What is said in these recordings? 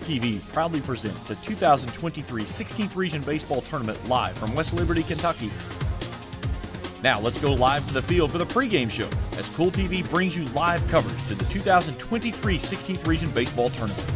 TV proudly presents the 2023 16th Region Baseball Tournament live from West Liberty, Kentucky. Now let's go live to the field for the pregame show as Cool TV brings you live coverage to the 2023 16th Region Baseball Tournament.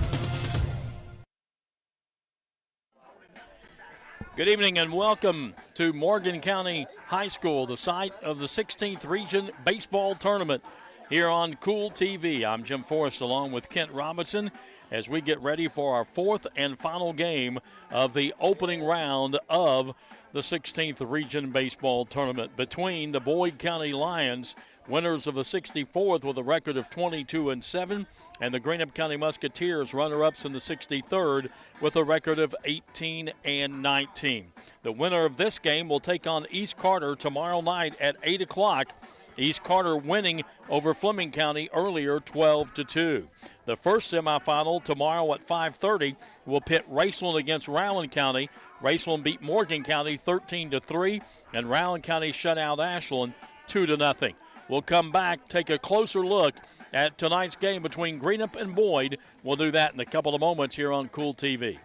Good evening and welcome to Morgan County High School, the site of the 16th Region Baseball Tournament here on Cool TV. I'm Jim Forrest along with Kent Robinson as we get ready for our fourth and final game of the opening round of the 16th Region Baseball Tournament between the Boyd County Lions, winners of the 64th with a record of 22-7, and the Greenup County Musketeers, runner-ups in the 63rd with a record of 18-19. The winner of this game will take on East Carter tomorrow night at 8 o'clock. East Carter winning over Fleming County earlier 12-2. The first semifinal tomorrow at 5:30 will pit Raceland against Rowland County. Raceland beat Morgan County 13-3, and Rowland County shut out Ashland 2-0. We'll come back, take a closer look at tonight's game between Greenup and Boyd. We'll do that in a couple of moments here on Cool TV.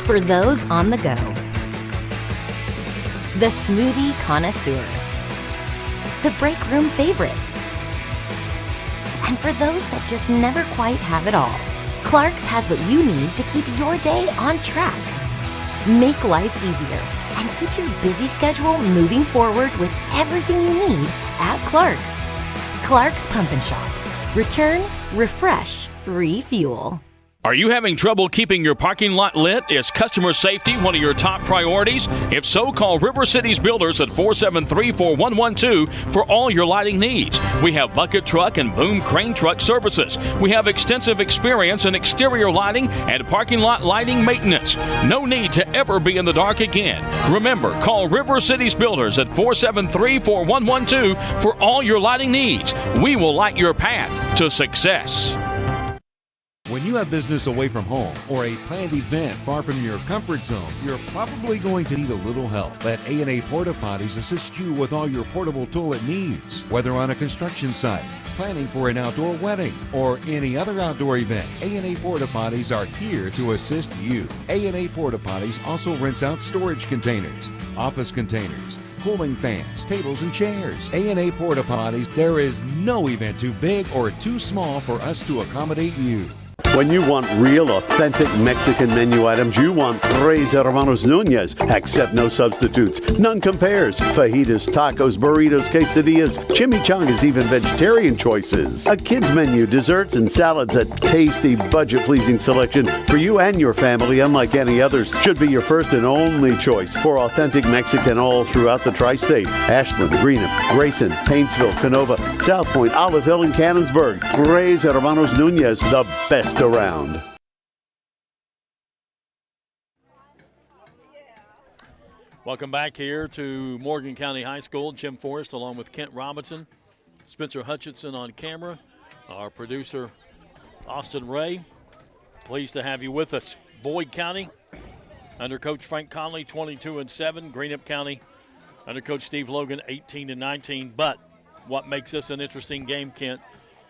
For those on the go, the smoothie connoisseur, the break room favorite, and for those that just never quite have it all, Clark's has what you need to keep your day on track. Make life easier and keep your busy schedule moving forward with everything you need at Clark's. Clark's Pump and Shop. Return, refresh, refuel. Are you having trouble keeping your parking lot lit? Is customer safety one of your top priorities? If so, call River Cities Builders at 473-4112 for all your lighting needs. We have bucket truck and boom crane truck services. We have extensive experience in exterior lighting and parking lot lighting maintenance. No need to ever be in the dark again. Remember, call River Cities Builders at 473-4112 for all your lighting needs. We will light your path to success. When you have business away from home or a planned event far from your comfort zone, you're probably going to need a little help. Let A&A Porta Potties assist you with all your portable toilet needs. Whether on a construction site, planning for an outdoor wedding, or any other outdoor event, A&A Porta Potties are here to assist you. A&A Porta Potties also rents out storage containers, office containers, cooling fans, tables, and chairs. A&A Porta Potties, there is no event too big or too small for us to accommodate you. When you want real, authentic Mexican menu items, you want Tres Hermanos Nunez. Accept no substitutes. None compares. Fajitas, tacos, burritos, quesadillas, chimichangas, even vegetarian choices. A kids menu, desserts and salads, a tasty, budget-pleasing selection for you and your family, unlike any others. Should be your first and only choice for authentic Mexican all throughout the tri-state. Ashland, Greenup, Grayson, Paintsville, Canova, South Point, Olive Hill, and Cannonsburg. Tres Hermanos Nunez, the best around. Welcome back here to Morgan County High School. Jim Forrest along with Kent Robinson, Spencer Hutchinson on camera, our producer Austin Ray. Pleased to have you with us. Boyd County under Coach Frank Conley 22-7. Greenup County under Coach Steve Logan 18-19. But what makes this an interesting game, Kent,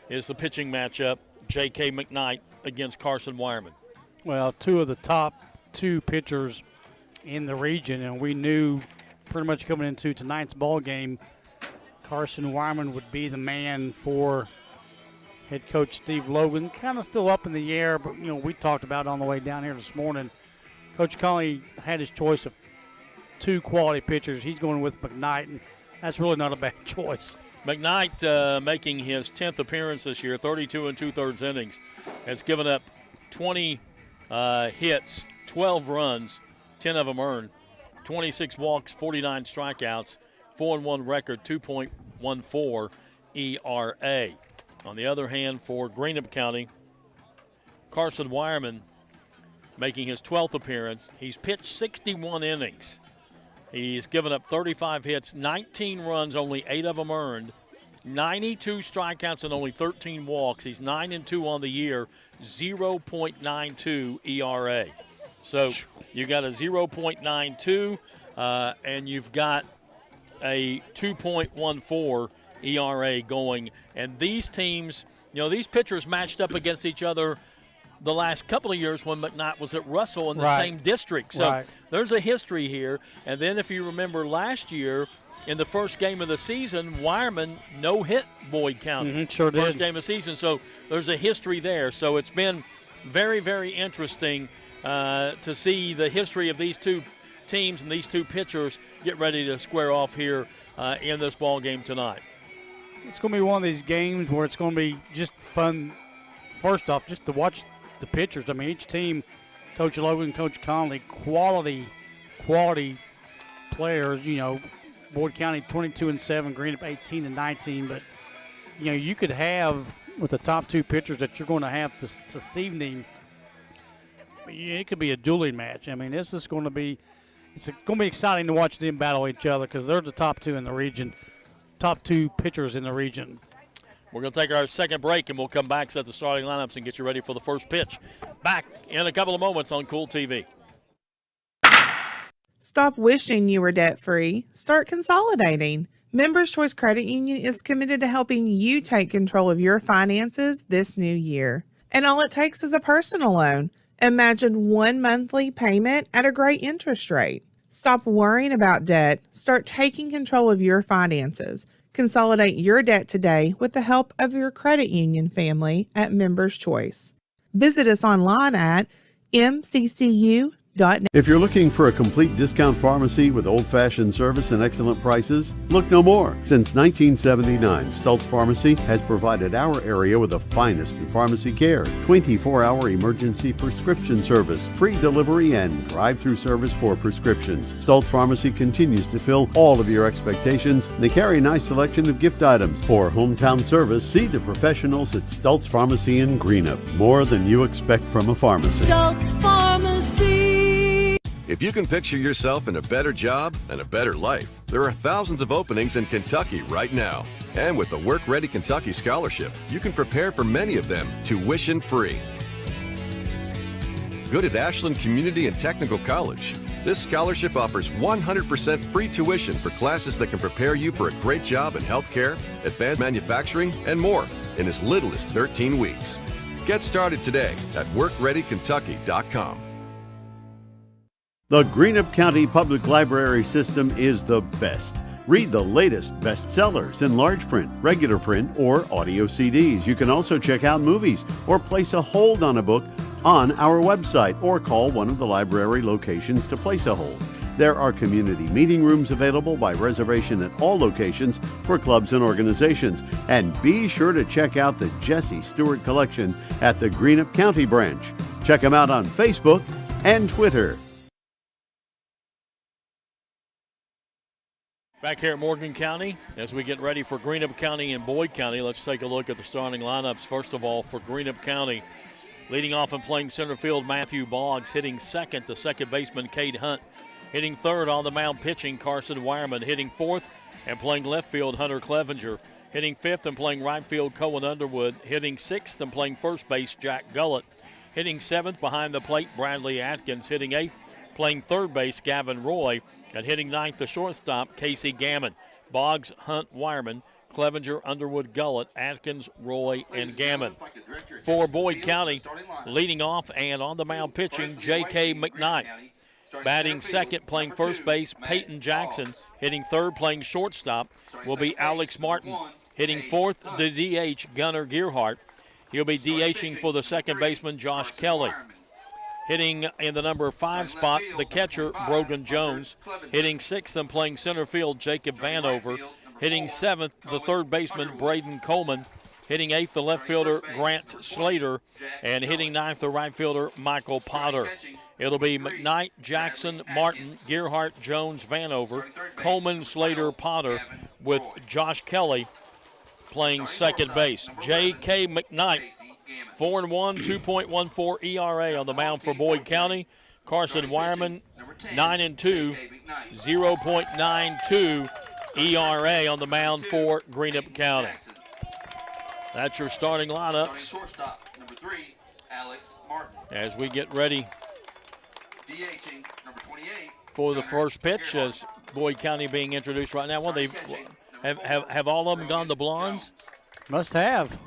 is the pitching matchup. J.K. McKnight against Carson Wireman. Well, two of the top two pitchers in the region, and we knew pretty much coming into tonight's ball game, Carson Wireman would be the man for head coach Steve Logan. Kind of still up in the air, but, you know, we talked about it on the way down here this morning. Coach Conley had his choice of two quality pitchers. He's going with McKnight, and that's really not a bad choice. McKnight making his 10th appearance this year, 32 2/3 innings, has given up 20 hits, 12 runs, 10 of them earned, 26 walks, 49 strikeouts, 4-1 record, 2.14 ERA. On the other hand, for Greenup County, Carson Wireman making his 12th appearance. He's pitched 61 innings. He's given up 35 hits, 19 runs, only 8 of them earned, 92 strikeouts and only 13 walks. He's 9-2 on the year, 0.92 ERA. So you got a 0.92 and you've got a 2.14 ERA going. And these teams You know, these pitchers matched up against each other the last couple of years when McKnight was at Russell in the same district. So there's a history here. And then if you remember last year, in the first game of the season, Wireman no-hit Boyd County. Sure did. First game of the season. So there's a history there. So it's been very, very interesting to see the history of these two teams and these two pitchers get ready to square off here in this ball game tonight. It's going to be one of these games where it's going to be just fun, first off, just to watch the pitchers. I mean, each team, Coach Logan, Coach Conley, quality players. You know, Boyd County 22-7, Greenup 18-19. But, you know, you could have, with the top two pitchers that you're going to have this evening, it could be a dueling match. I mean, this is going to be exciting to watch them battle each other because they're the top two in the region. Top two pitchers in the region. We're going to take our second break, and we'll come back, set the starting lineups, and get you ready for the first pitch. Back in a couple of moments on Cool TV. Stop wishing you were debt-free. Start consolidating. Members Choice Credit Union is committed to helping you take control of your finances this new year. And all it takes is a personal loan. Imagine one monthly payment at a great interest rate. Stop worrying about debt. Start taking control of your finances. Consolidate your debt today with the help of your credit union family at Members Choice. Visit us online at mccu.net. If you're looking for a complete discount pharmacy with old-fashioned service and excellent prices, look no more. Since 1979, Stultz Pharmacy has provided our area with the finest in pharmacy care, 24-hour emergency prescription service, free delivery, and drive-through service for prescriptions. Stultz Pharmacy continues to fill all of your expectations. They carry a nice selection of gift items. For hometown service, see the professionals at Stultz Pharmacy in Greenup. More than you expect from a pharmacy. Stultz Pharmacy. If you can picture yourself in a better job and a better life, there are thousands of openings in Kentucky right now. And with the Work Ready Kentucky Scholarship, you can prepare for many of them tuition-free. Good at Ashland Community and Technical College. This scholarship offers 100% free tuition for classes that can prepare you for a great job in healthcare, advanced manufacturing, and more in as little as 13 weeks. Get started today at workreadykentucky.com. The Greenup County Public Library System is the best. Read the latest bestsellers in large print, regular print, or audio CDs. You can also check out movies or place a hold on a book on our website or call one of the library locations to place a hold. There are community meeting rooms available by reservation at all locations for clubs and organizations. And be sure to check out the Jesse Stewart Collection at the Greenup County branch. Check them out on Facebook and Twitter. Back here at Morgan County, as we get ready for Greenup County and Boyd County, let's take a look at the starting lineups. First of all, for Greenup County, leading off and playing center field, Matthew Boggs. Hitting second, the second baseman, Cade Hunt. Hitting third on the mound, pitching, Carson Wireman. Hitting fourth and playing left field, Hunter Clevenger. Hitting fifth and playing right field, Cohen Underwood. Hitting sixth and playing first base, Jack Gullett. Hitting seventh behind the plate, Bradley Atkins. Hitting eighth, playing third base, Gavin Roy. And hitting ninth, the shortstop, Casey Gammon. Boggs, Hunt, Wireman, Clevenger, Underwood, Gullett, Atkins, Roy, and Gammon. For Boyd County, leading off and on the mound pitching, J.K. McKnight. Batting second, playing first base, Peyton Jackson. Hitting third, playing shortstop, will be Alex Martin. Hitting fourth, the DH, Gunnar Gearhart. He'll be DHing for the second baseman, Josh Kelly. Hitting in the number 5 spot, the catcher, Brogan Jones. Hitting sixth and playing center field, Jacob Vanover. Hitting seventh, the third baseman, Braden Coleman. Hitting eighth, the left fielder, Grant Slater. And hitting ninth, the right fielder, Michael Potter. It'll be McKnight, Jackson, Martin, Gearhart, Jones, Vanover, Coleman, Slater, Potter, with Josh Kelly playing second base. J.K. McKnight, 4-1, 2.14 ERA on the mound for Boyd County. Carson Wireman, 9-2, 0.92 ERA on the mound for Greenup County. That's your starting lineups. As we get ready for the first pitch, as Boyd County being introduced right now. Well, they have all of them gone the blondes? Must have.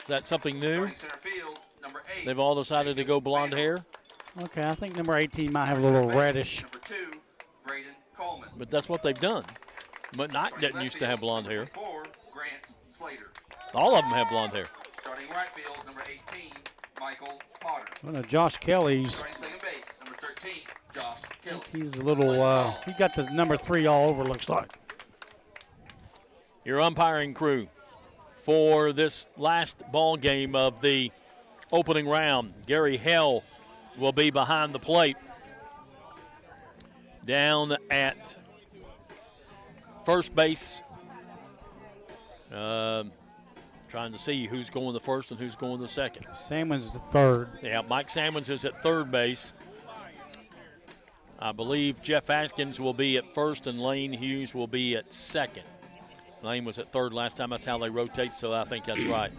Is that something new? They've all decided to go blonde hair. Okay, I think number 18 might have a little reddish. But that's what they've done. McKnight didn't used to have blonde hair. All of them have blonde hair. Starting right field, number 18, Michael Potter. Well, Josh Kelly's. Starting second base, number 13, Josh Kelly. He's a little, he got the number 3 all over, looks like. Your umpiring crew for this last ball game of the opening round. Gary Hell will be behind the plate. Down at first base, trying to see who's going the first and who's going the second. Salmon's the third. Yeah, Mike Salmons is at third base. I believe Jeff Atkins will be at first and Lane Hughes will be at second. Lane was at third last time. That's how they rotate, so I think that's right.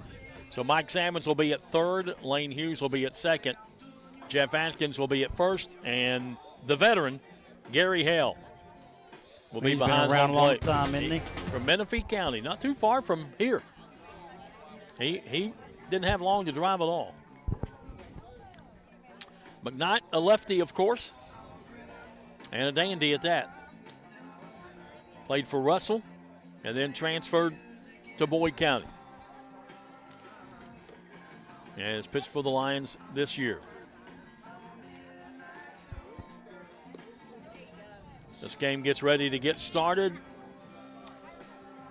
So Mike Salmons will be at third. Lane Hughes will be at second. Jeff Atkins will be at first. And the veteran, Gary Hale, will be behind around home a long plate. time, isn't he? From Menifee County, not too far from here. He didn't have long to drive at all. McKnight, a lefty, of course, and a dandy at that. Played for Russell and then transferred to Boyd County. And has pitched for the Lions this year. This game gets ready to get started.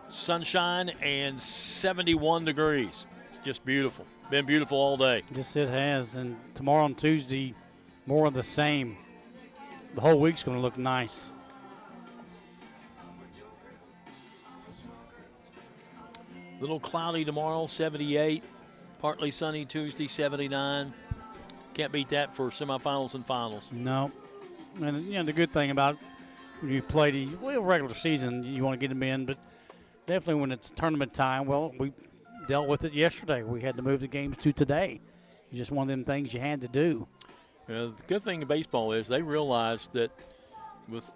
Sunshine and 71 degrees. It's just beautiful. Been beautiful all day. Yes, it has. And tomorrow and Tuesday, more of the same. The whole week's going to look nice. Little cloudy tomorrow, 78. Partly sunny Tuesday, 79. Can't beat that for semifinals and finals. No. And, you know, the good thing about when you play the regular season, you want to get them in, but definitely when it's tournament time, well, we dealt with it yesterday. We had to move the games to today. It's just one of them things you had to do. The good thing in baseball is they realized that with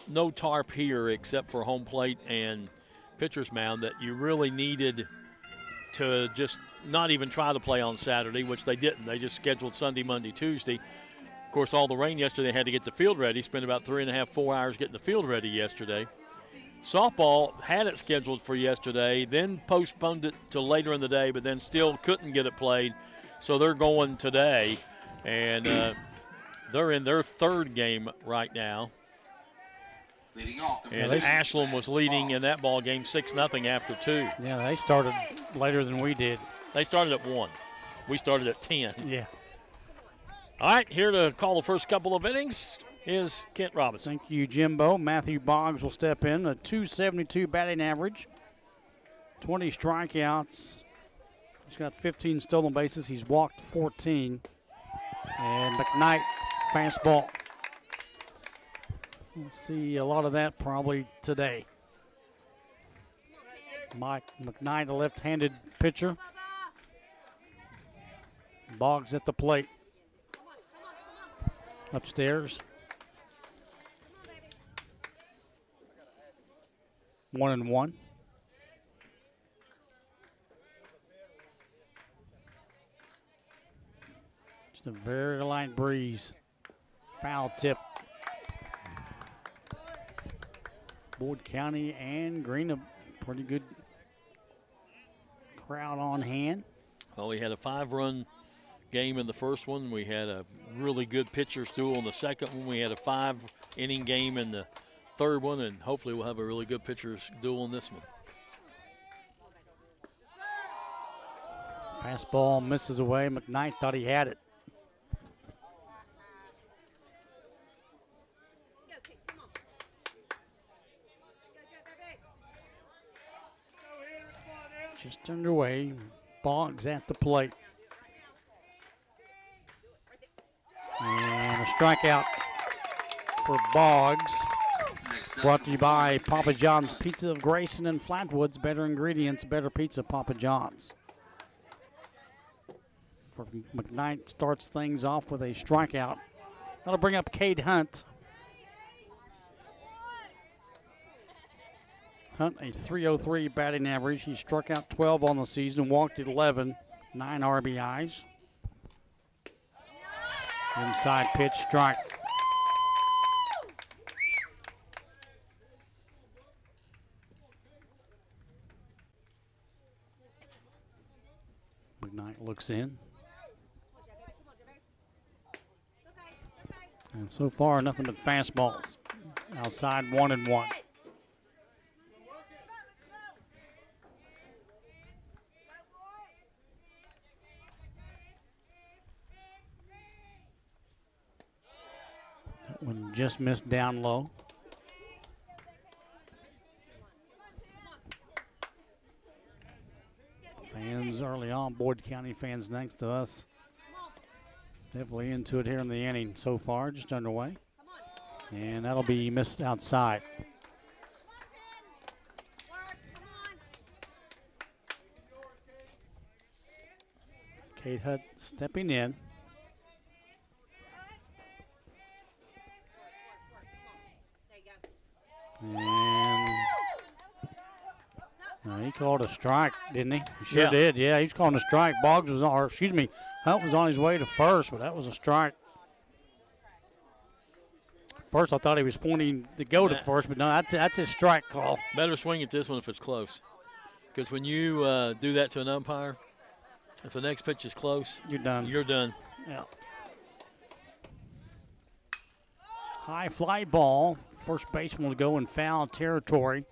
no tarp here except for home plate and pitcher's mound, that you really needed to just not even try to play on Saturday, which they didn't. They just scheduled Sunday, Monday, Tuesday. Of course, all the rain yesterday, had to get the field ready. Spent about 3.5, 4 hours getting the field ready yesterday. Softball had it scheduled for yesterday, then postponed it to later in the day, but then still couldn't get it played. So they're going today, and they're in their third game right now. Leading off. And Ashland was leading in that ball game 6-0 after 2. Yeah, they started later than we did. They started at 1. We started at 10. Yeah. All right, here to call the first couple of innings is Kent Robinson. Thank you, Jimbo. Matthew Boggs will step in. A .272 batting average, 20 strikeouts. He's got 15 stolen bases. He's walked 14. And McKnight, fastball. We'll see a lot of that probably today. Mike McKnight, a left-handed pitcher. Boggs at the plate. Upstairs. 1-1. Just a very light breeze. Foul tip. Boyd County and Greenup, pretty good crowd on hand. Well, we had a 5-run game in the first one. We had a really good pitcher's duel in the second one. We had a 5-inning game in the third one, and hopefully we'll have a really good pitcher's duel in this one. Fastball misses away. McKnight thought he had it. Just underway. Boggs at the plate. And a strikeout for Boggs. Brought to you by Papa John's Pizza of Grayson and Flatwoods. Better ingredients, better pizza, Papa John's. For McKnight starts things off with a strikeout. That'll bring up Cade Hunt. Hunt, a .303 batting average. He struck out 12 on the season, walked 11. 9 RBIs. Inside pitch, strike. McKnight looks in. And so far, nothing but fastballs. Outside 1-1. That one just missed down low. Fans early on, Boyd County fans next to us. Definitely into it here in the inning so far, just underway. And that'll be missed outside. Kate Hutt stepping in. And he called a strike, didn't he? He sure did. Yeah, he's calling a strike. Boggs was on, or excuse me, Hunt was on his way to first, but that was a strike. First, I thought he was pointing to go to first, but no, that's his strike call. Better swing at this one if it's close, because when you do that to an umpire, if the next pitch is close, you're done. You're done. Yeah. High fly ball. First baseman will go in foul territory.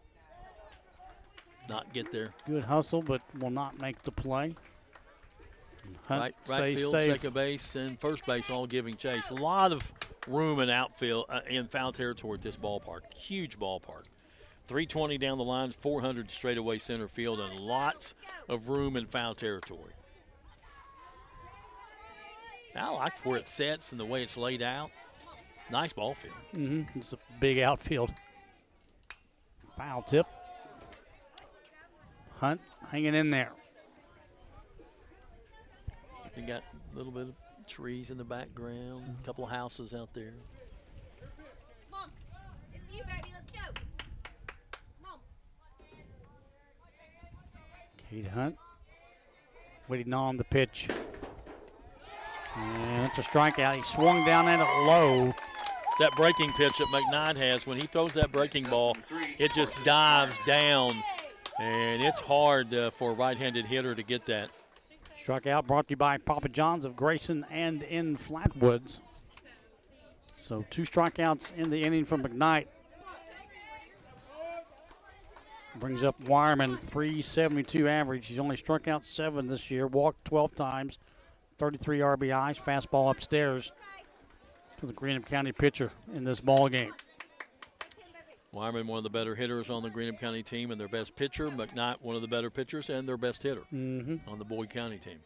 Not get there. Good hustle, but will not make the play. Right field, safe. second base, and first base all giving chase. A lot of room in outfield, in foul territory at this ballpark. Huge ballpark. 320 down the line, 400 straightaway center field, and lots of room in foul territory. I like where it sets and the way it's laid out. Nice ball field. It's a big outfield. Foul tip. Hunt hanging in there. You got a little bit of trees in the background, a couple of houses out there. Mom, it's you, baby. Let's go. Mom. Kate Hunt waiting on the pitch. And it's a strikeout. He swung down at it low. It's that breaking pitch that McKnight has. When he throws that breaking ball, it just dives down, and it's hard for a right-handed hitter to get that. Struck out, brought to you by Papa John's of Grayson and in Flatwoods. So 2 strikeouts in the inning from McKnight. Brings up Wireman, 372 average. He's only struck out 7 this year, walked 12 times, 33 RBIs, fastball upstairs to the Greenup County pitcher in this ball game. Wireman, one of the better hitters on the Greenup County team, and their best pitcher. McKnight, one of the better pitchers and their best hitter on the Boyd County team.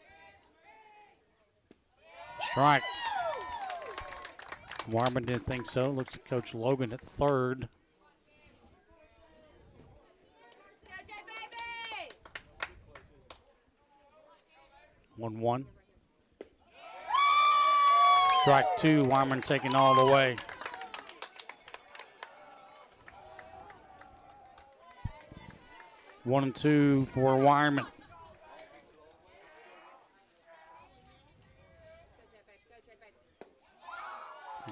Strike. Wireman didn't think so. Looks at Coach Logan at third. Go, 1-1. Strike 2. Wireman taking all the way. One and 2 for Wireman.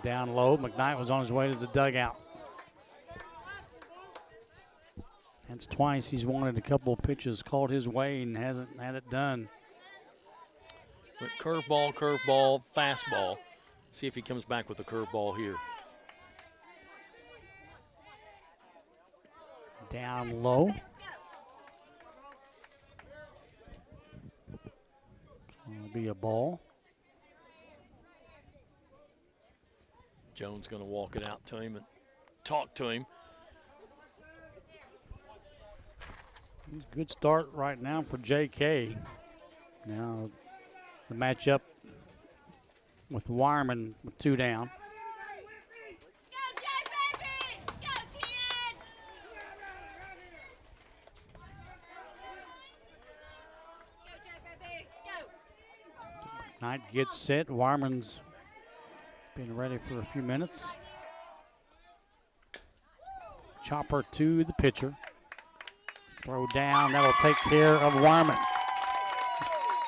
Down low, McKnight was on his way to the dugout. That's twice he's wanted a couple of pitches called his way and hasn't had it done. Curveball, fastball. See if he comes back with a curveball here. Down low. It'll be a ball. Jones going to walk it out to him and talk to him. Good start right now for J.K. Now the matchup with Wireman with 2 down. Knight gets set. Wireman's been ready for a few minutes. Chopper to the pitcher. Throw down. That'll take care of Wireman.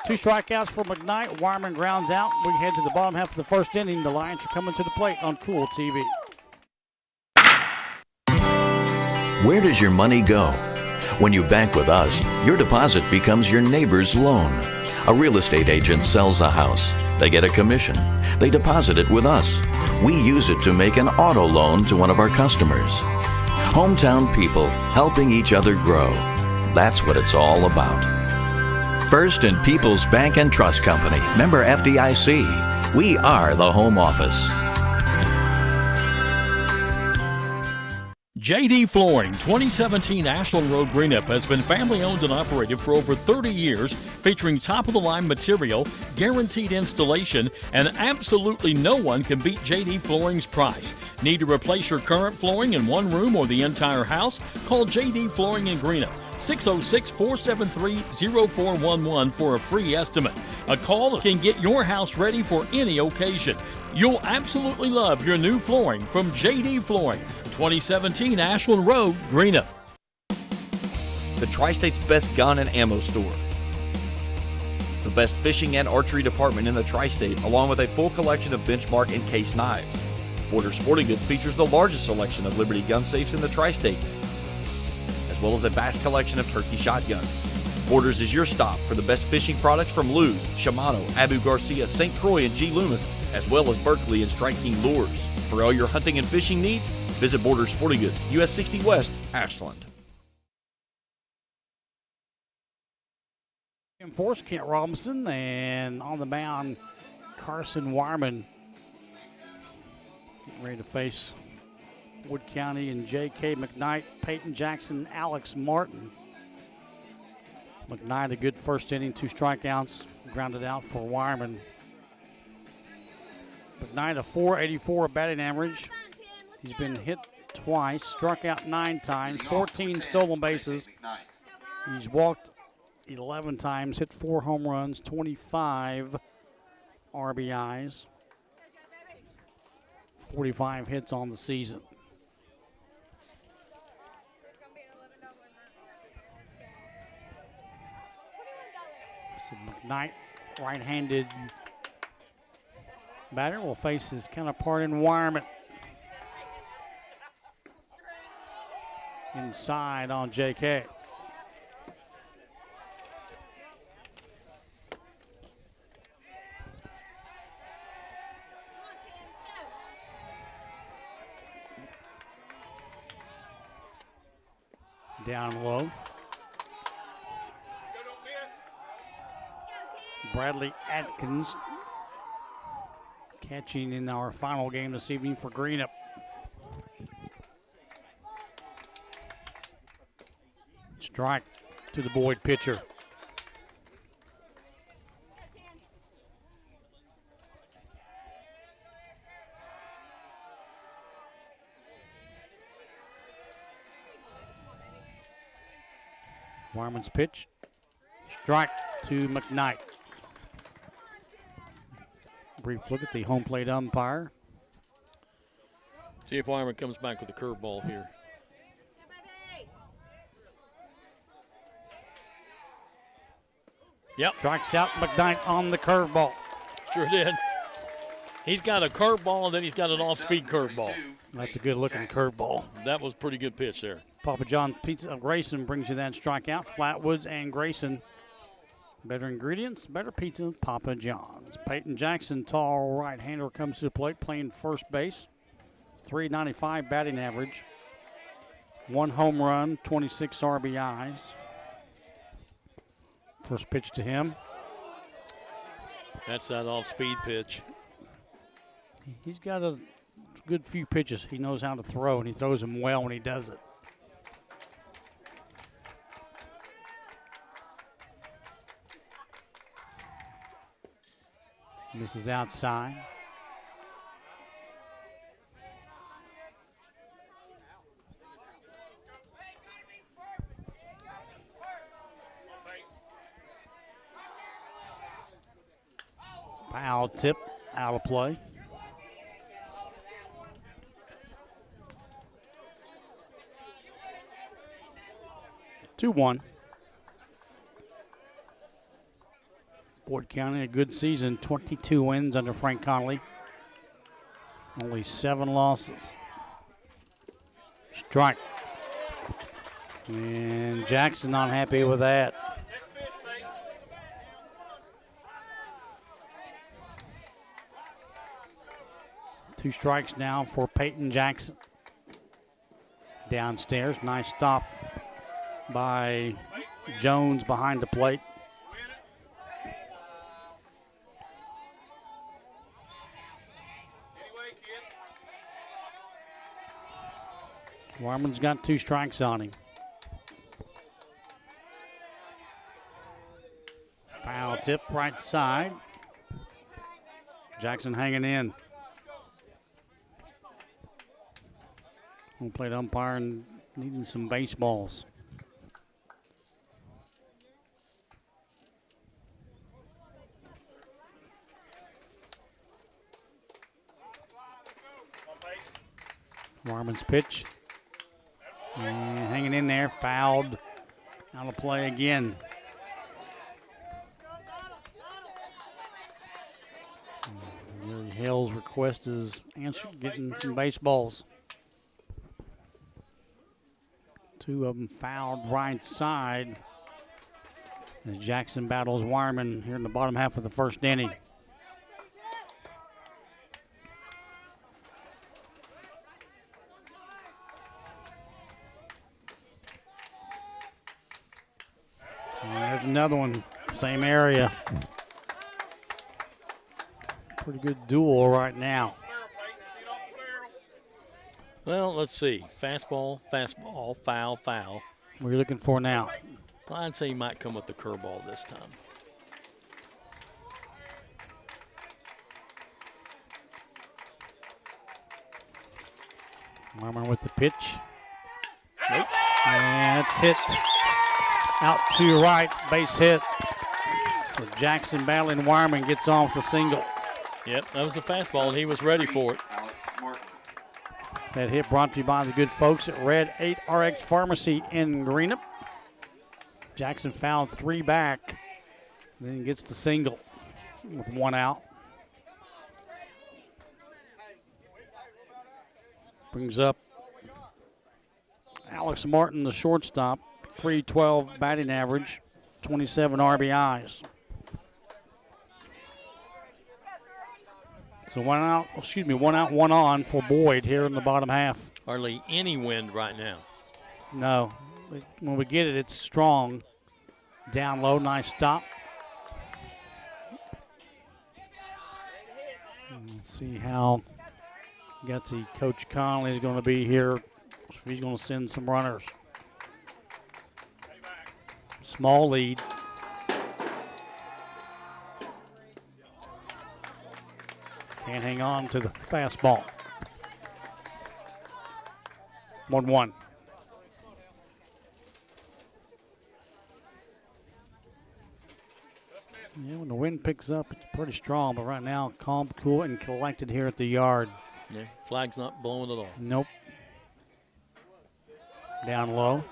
2 strikeouts for McKnight. Wireman grounds out. We head to the bottom half of the first inning. The Lions are coming to the plate on Cool TV. Where does your money go? When you bank with us, your deposit becomes your neighbor's loan. A real estate agent sells a house. They get a commission. They deposit it with us. We use it to make an auto loan to one of our customers. Hometown people helping each other grow. That's what it's all about. First and People's Bank and Trust Company, member FDIC. We are the home office. JD Flooring, 2017 Ashland Road Greenup has been family owned and operated for over 30 years, featuring top-of-the-line material, guaranteed installation, and absolutely no one can beat JD Flooring's price. Need to replace your current flooring in one room or the entire house? Call JD Flooring in Greenup, 606-473-0411 for a free estimate. A call can get your house ready for any occasion. You'll absolutely love your new flooring from JD Flooring, 2017 Ashland Road, Greenup. The Tri-State's best gun and ammo store. The best fishing and archery department in the Tri-State, along with a full collection of benchmark and case knives. Borders Sporting Goods features the largest selection of Liberty gun safes in the Tri-State, as well as a vast collection of turkey shotguns. Borders is your stop for the best fishing products from Lew's, Shimano, Abu Garcia, St. Croix, and G. Loomis, as well as Berkeley and Strike King lures. For all your hunting and fishing needs, visit Borders Sporting Goods, US 60 West, Ashland. In force, Kent Robinson, and on the mound, Carson Wireman. Getting ready to face Wood County and J.K. McKnight, Peyton Jackson, Alex Martin. McKnight, a good first inning, 2 strikeouts, grounded out for Wireman. McKnight, a .484 batting average. He's been hit twice, struck out 9 times, 14 stolen bases. He's walked 11 times, hit 4 home runs, 25 RBIs, 45 hits on the season. So McKnight, right-handed batter, will face his counterpart in Wireman. Inside on J.K. Down low. Bradley Atkins catching in our final game this evening for Greenup. Strike to the Boyd pitcher. Wireman's pitch. Strike to McKnight. Brief look at the home plate umpire. See if Wireman comes back with a curveball here. Yep. Strikes out McKnight on the curveball. Sure did. He's got a curveball, and then he's got an off-speed curveball. That's a good-looking curveball. That was a pretty good pitch there. Papa John's Pizza of Grayson brings you that strikeout. Flatwoods and Grayson. Better ingredients, better pizza, Papa John's. Peyton Jackson, tall right-hander, comes to the plate playing first base. .395 batting average. 1 home run, 26 RBIs. First pitch to him. That's that off-speed pitch. He's got a good few pitches. He knows how to throw, and he throws them well when he does it. Misses outside. Foul tip, out of play. Boyd County, a good season, 22 wins under Frank Connolly. Only 7 losses. Strike. And Jackson not happy with that. Two strikes now for Peyton Jackson. Downstairs, nice stop by Jones behind the plate. Warman's got 2 strikes on him. Foul tip right side. Jackson hanging in. Home plate umpire and needing some baseballs. Warman's pitch. And hanging in there, fouled. Out of play again. Gary Hill's request is answered, getting some baseballs. 2 of them fouled right side as Jackson battles Wireman here in the bottom half of the first inning. And there's another one, same area. Pretty good duel right now. Well, let's see. Fastball, fastball, foul, foul. What are you looking for now? Well, I'd say he might come with the curveball this time. Marmor with the pitch. Nope. And it's hit out to right, base hit. So Jackson battling Wireman gets off the single. Yep, that was a fastball. He was ready for it. That hit brought to you by the good folks at Red 8 RX Pharmacy in Greenup. Jackson fouled 3 back, then gets the single with 1 out. Brings up Alex Martin, the shortstop, .312 batting average, 27 RBIs. So 1 out, 1 on for Boyd here in the bottom half. Hardly any wind right now. No, when we get it, it's strong. Down low, nice stop. Let's see how gutsy Coach Conley is going to be here. He's going to send some runners. Small lead. Can't hang on to the fastball. 1-1. Yeah, when the wind picks up, it's pretty strong, but right now, calm, cool, and collected here at the yard. Yeah, flag's not blowing at all. Nope. Down low.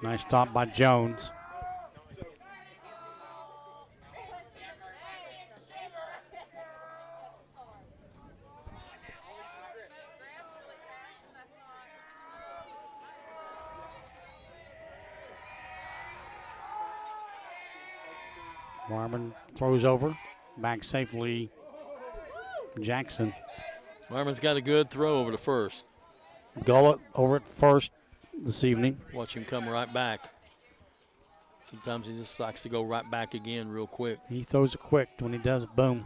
Nice stop by Jones. Warman throws over. Back safely, Jackson. Warman's got a good throw over to first. Gullett over at first this evening. Watch him come right back. Sometimes he just likes to go right back again real quick. He throws it quick. When he does it, boom.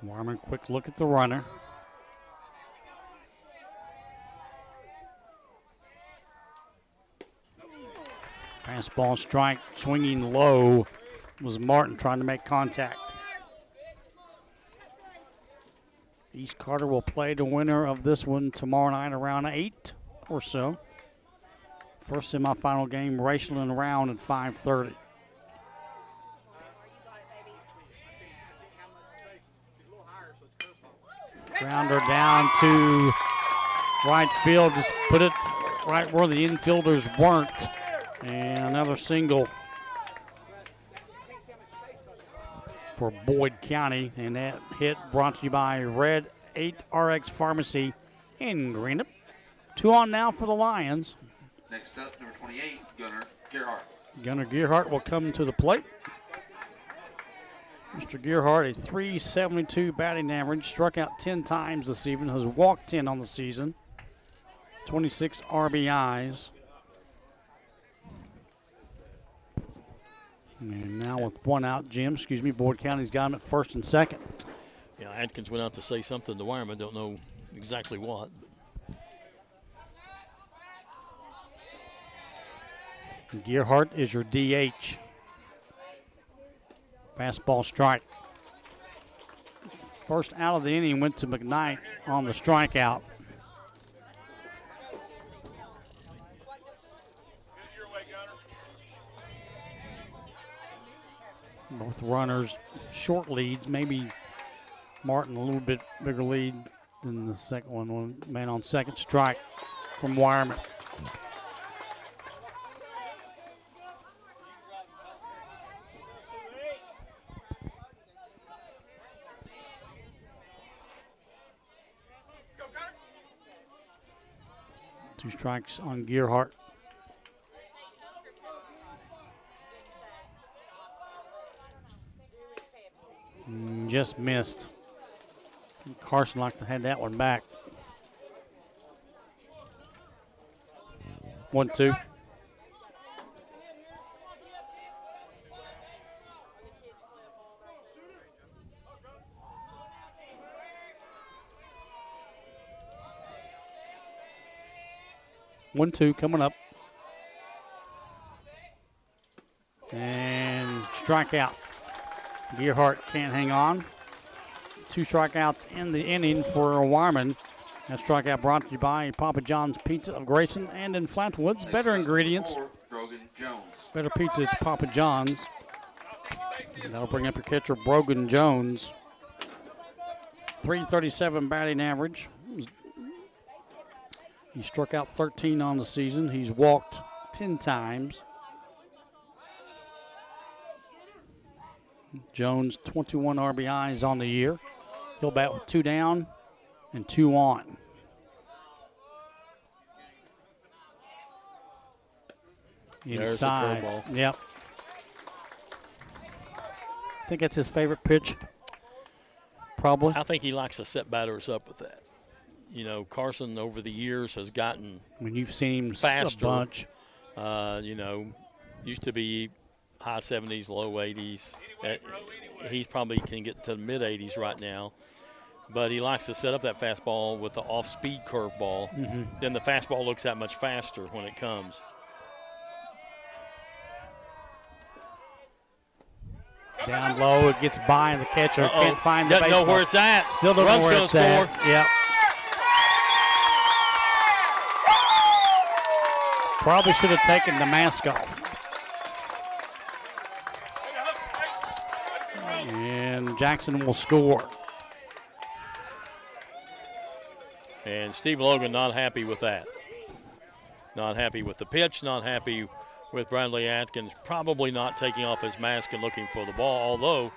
Warman, quick look at the runner. Fastball strike, swinging low was Martin trying to make contact. East Carter will play the winner of this one tomorrow night around 8 or so. First semifinal game, Raceland round at 5:30. Grounder down to right field. Just put it right where the infielders weren't. And another single for Boyd County. And that hit brought to you by Red 8 RX Pharmacy in Greenup. 2 on now for the Lions. Next up, number 28, Gunnar Gerhardt. Gunnar Gerhardt will come to the plate. Mr. Gerhardt, a .372 batting average, struck out 10 times this evening, has walked 10 on the season, 26 RBIs. And now with 1 out, Boyd County's got him at first and second. Yeah, Atkins went out to say something to Wireman. Don't know exactly what. Gerhardt is your DH. Fastball strike. First out of the inning went to McKnight on the strikeout. Both runners short leads, maybe Martin a little bit bigger lead than the second one. Man on second, strike from Wireman. Two strikes on Gerhardt. Just missed. Carson like to have that one back. 1-2. One, two coming up. And strikeout. Gerhardt can't hang on. 2 strikeouts in the inning for Wireman. That strikeout brought to you by Papa John's Pizza of Grayson and in Flatwoods. Better ingredients. Better pizza, it's Papa John's. And that'll bring up your catcher, Brogan Jones. .337 batting average. He struck out 13 on the season. He's walked 10 times. Jones, 21 RBIs on the year. He'll bat with 2 down and 2 on. Inside. There's the curveball. Yep. I think that's his favorite pitch. Probably. I think he likes to set batters up with that. You know, Carson over the years has gotten you've seen him faster. A bunch. You know, used to be high 70s, low 80s. He's probably can get to the mid 80s right now. But he likes to set up that fastball with the off-speed curveball. Mm-hmm. Then the fastball looks that much faster when it comes. Down low, it gets by, and the catcher can't find the Doesn't baseball. know where it's at. Still doesn't know where it's at. Yep. Probably should have taken the mask off. And Jackson will score. And Steve Logan not happy with that. Not happy with the pitch, not happy with Bradley Atkins probably not taking off his mask and looking for the ball, although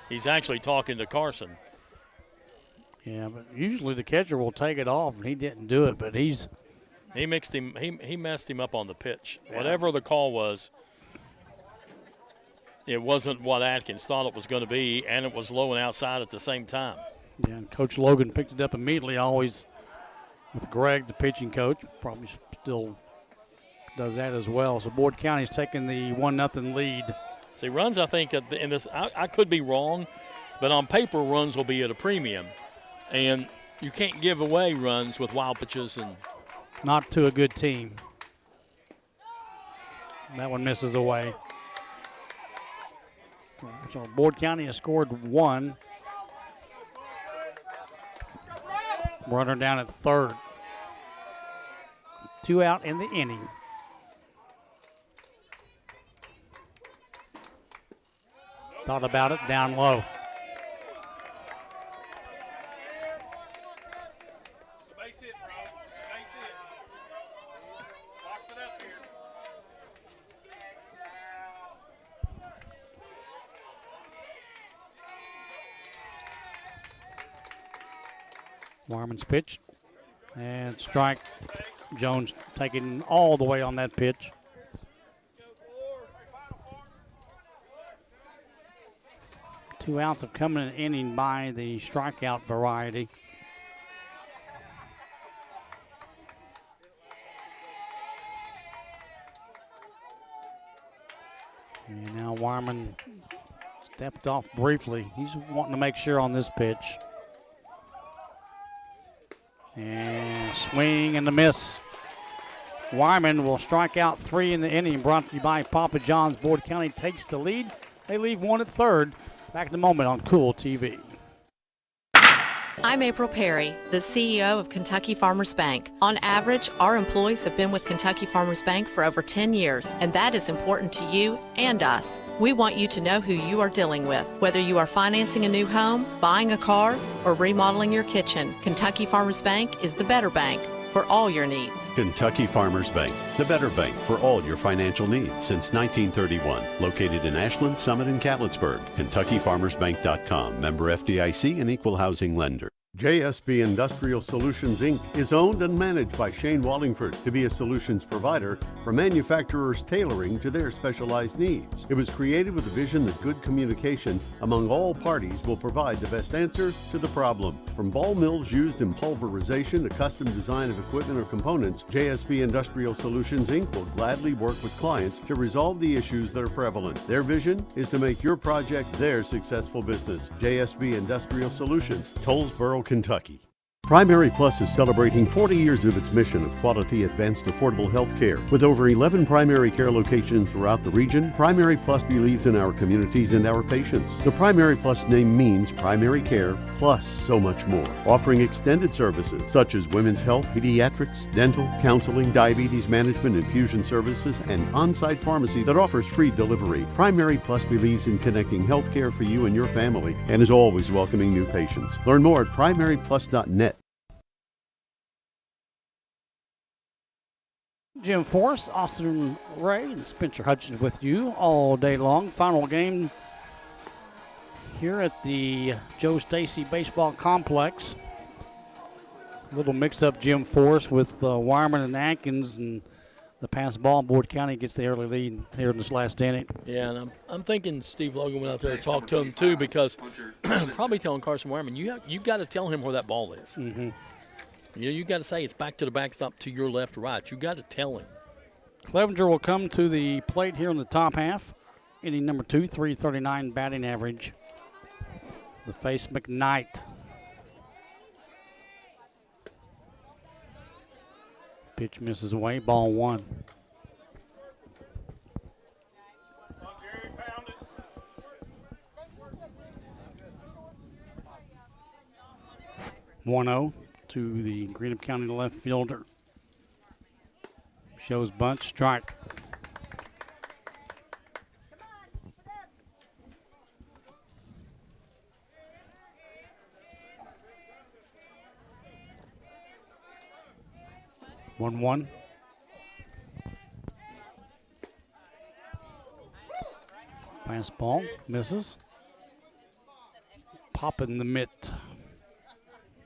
he's actually talking to Carson. Yeah, but usually the catcher will take it off, and he didn't do it, but he mixed him. He messed him up on the pitch. Yeah. Whatever the call was, it wasn't what Atkins thought it was going to be, and it was low and outside at the same time. Yeah, and Coach Logan picked it up immediately, always with Greg, the pitching coach, probably still does that as well. So Boyd County's taking the 1-0 lead. See, runs, I think, in this, I could be wrong, but on paper, runs will be at a premium. And you can't give away runs with wild pitches. And not to a good team. That one misses away. So Boyd County has scored 1. Runner down at third. 2 out in the inning. Thought about it, down low. Warman's pitch. And strike. Jones taking all the way on that pitch. Two outs have come in an inning by the strikeout variety. And now Wyman stepped off briefly. He's wanting to make sure on this pitch. And swing and a miss. Wyman will strike out 3 in the inning. Brought to you by Papa John's. Board County takes the lead. They leave 1 at third. Back in a moment on Cool TV. I'm April Perry, the CEO of Kentucky Farmers Bank. On average, our employees have been with Kentucky Farmers Bank for over 10 years, and that is important to you and us. We want you to know who you are dealing with. Whether you are financing a new home, buying a car, or remodeling your kitchen, Kentucky Farmers Bank is the better bank for all your needs. Kentucky Farmers Bank, the better bank for all your financial needs since 1931. Located in Ashland, Summit, and Catlettsburg. KentuckyFarmersBank.com. Member FDIC and equal housing lender. JSB Industrial Solutions, Inc. is owned and managed by Shane Wallingford to be a solutions provider for manufacturers tailoring to their specialized needs. It was created with a vision that good communication among all parties will provide the best answer to the problem. From ball mills used in pulverization to custom design of equipment or components, JSB Industrial Solutions, Inc. will gladly work with clients to resolve the issues that are prevalent. Their vision is to make your project their successful business. JSB Industrial Solutions, Tollsboro, Kentucky. Primary Plus is celebrating 40 years of its mission of quality, advanced, affordable health care. With over 11 primary care locations throughout the region, Primary Plus believes in our communities and our patients. The Primary Plus name means primary care plus so much more, offering extended services such as women's health, pediatrics, dental, counseling, diabetes management, infusion services, and on-site pharmacy that offers free delivery. Primary Plus believes in connecting health care for you and your family and is always welcoming new patients. Learn more at primaryplus.net. Jim Forrest, Austin Ray, and Spencer Hutchins with you all day long. Final game here at the Joe Stacy Baseball Complex. A little mix-up, Jim Forrest with Wyman and Atkins, and the pass ball. Board County gets the early lead here in this last inning. Yeah, and I'm thinking Steve Logan went out there and talked to him too, because probably telling Carson Wyman, you got to tell him where that ball is. Mm-hmm. You got to say it's back to the backstop to your left or right. You got to tell him. Clevenger will come to the plate here in the top half. Inning number 2, 339 batting average. The face McKnight. Pitch misses away, ball 1. (1-0) to the Greenup County left fielder. Shows bunt, strike. (1-1). Fastball misses. Popping the mitt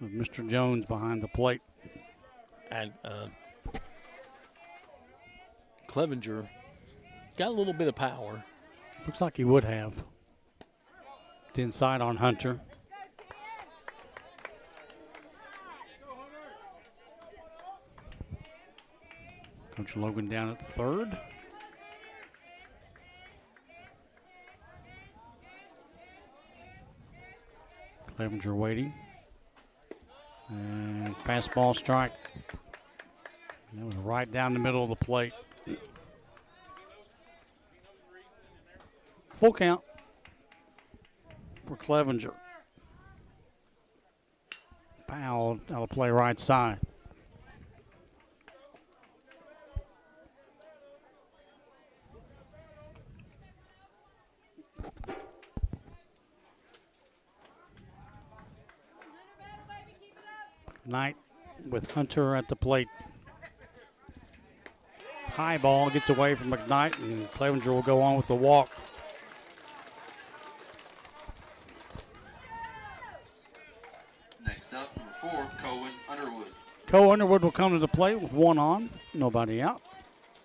with Mr. Jones behind the plate. And Clevenger got a little bit of power. Looks like he would have. It's inside on Hunter. Coach Logan down at third. Clevenger waiting. And fastball strike. And it was right down the middle of the plate. Full count for Clevenger. Powell out of play right side. Knight with Hunter at the plate. High ball gets away from McKnight, and Clevenger will go on with the walk. Next up, number 4, Cohen Underwood. Cole Underwood will come to the plate with one on, nobody out.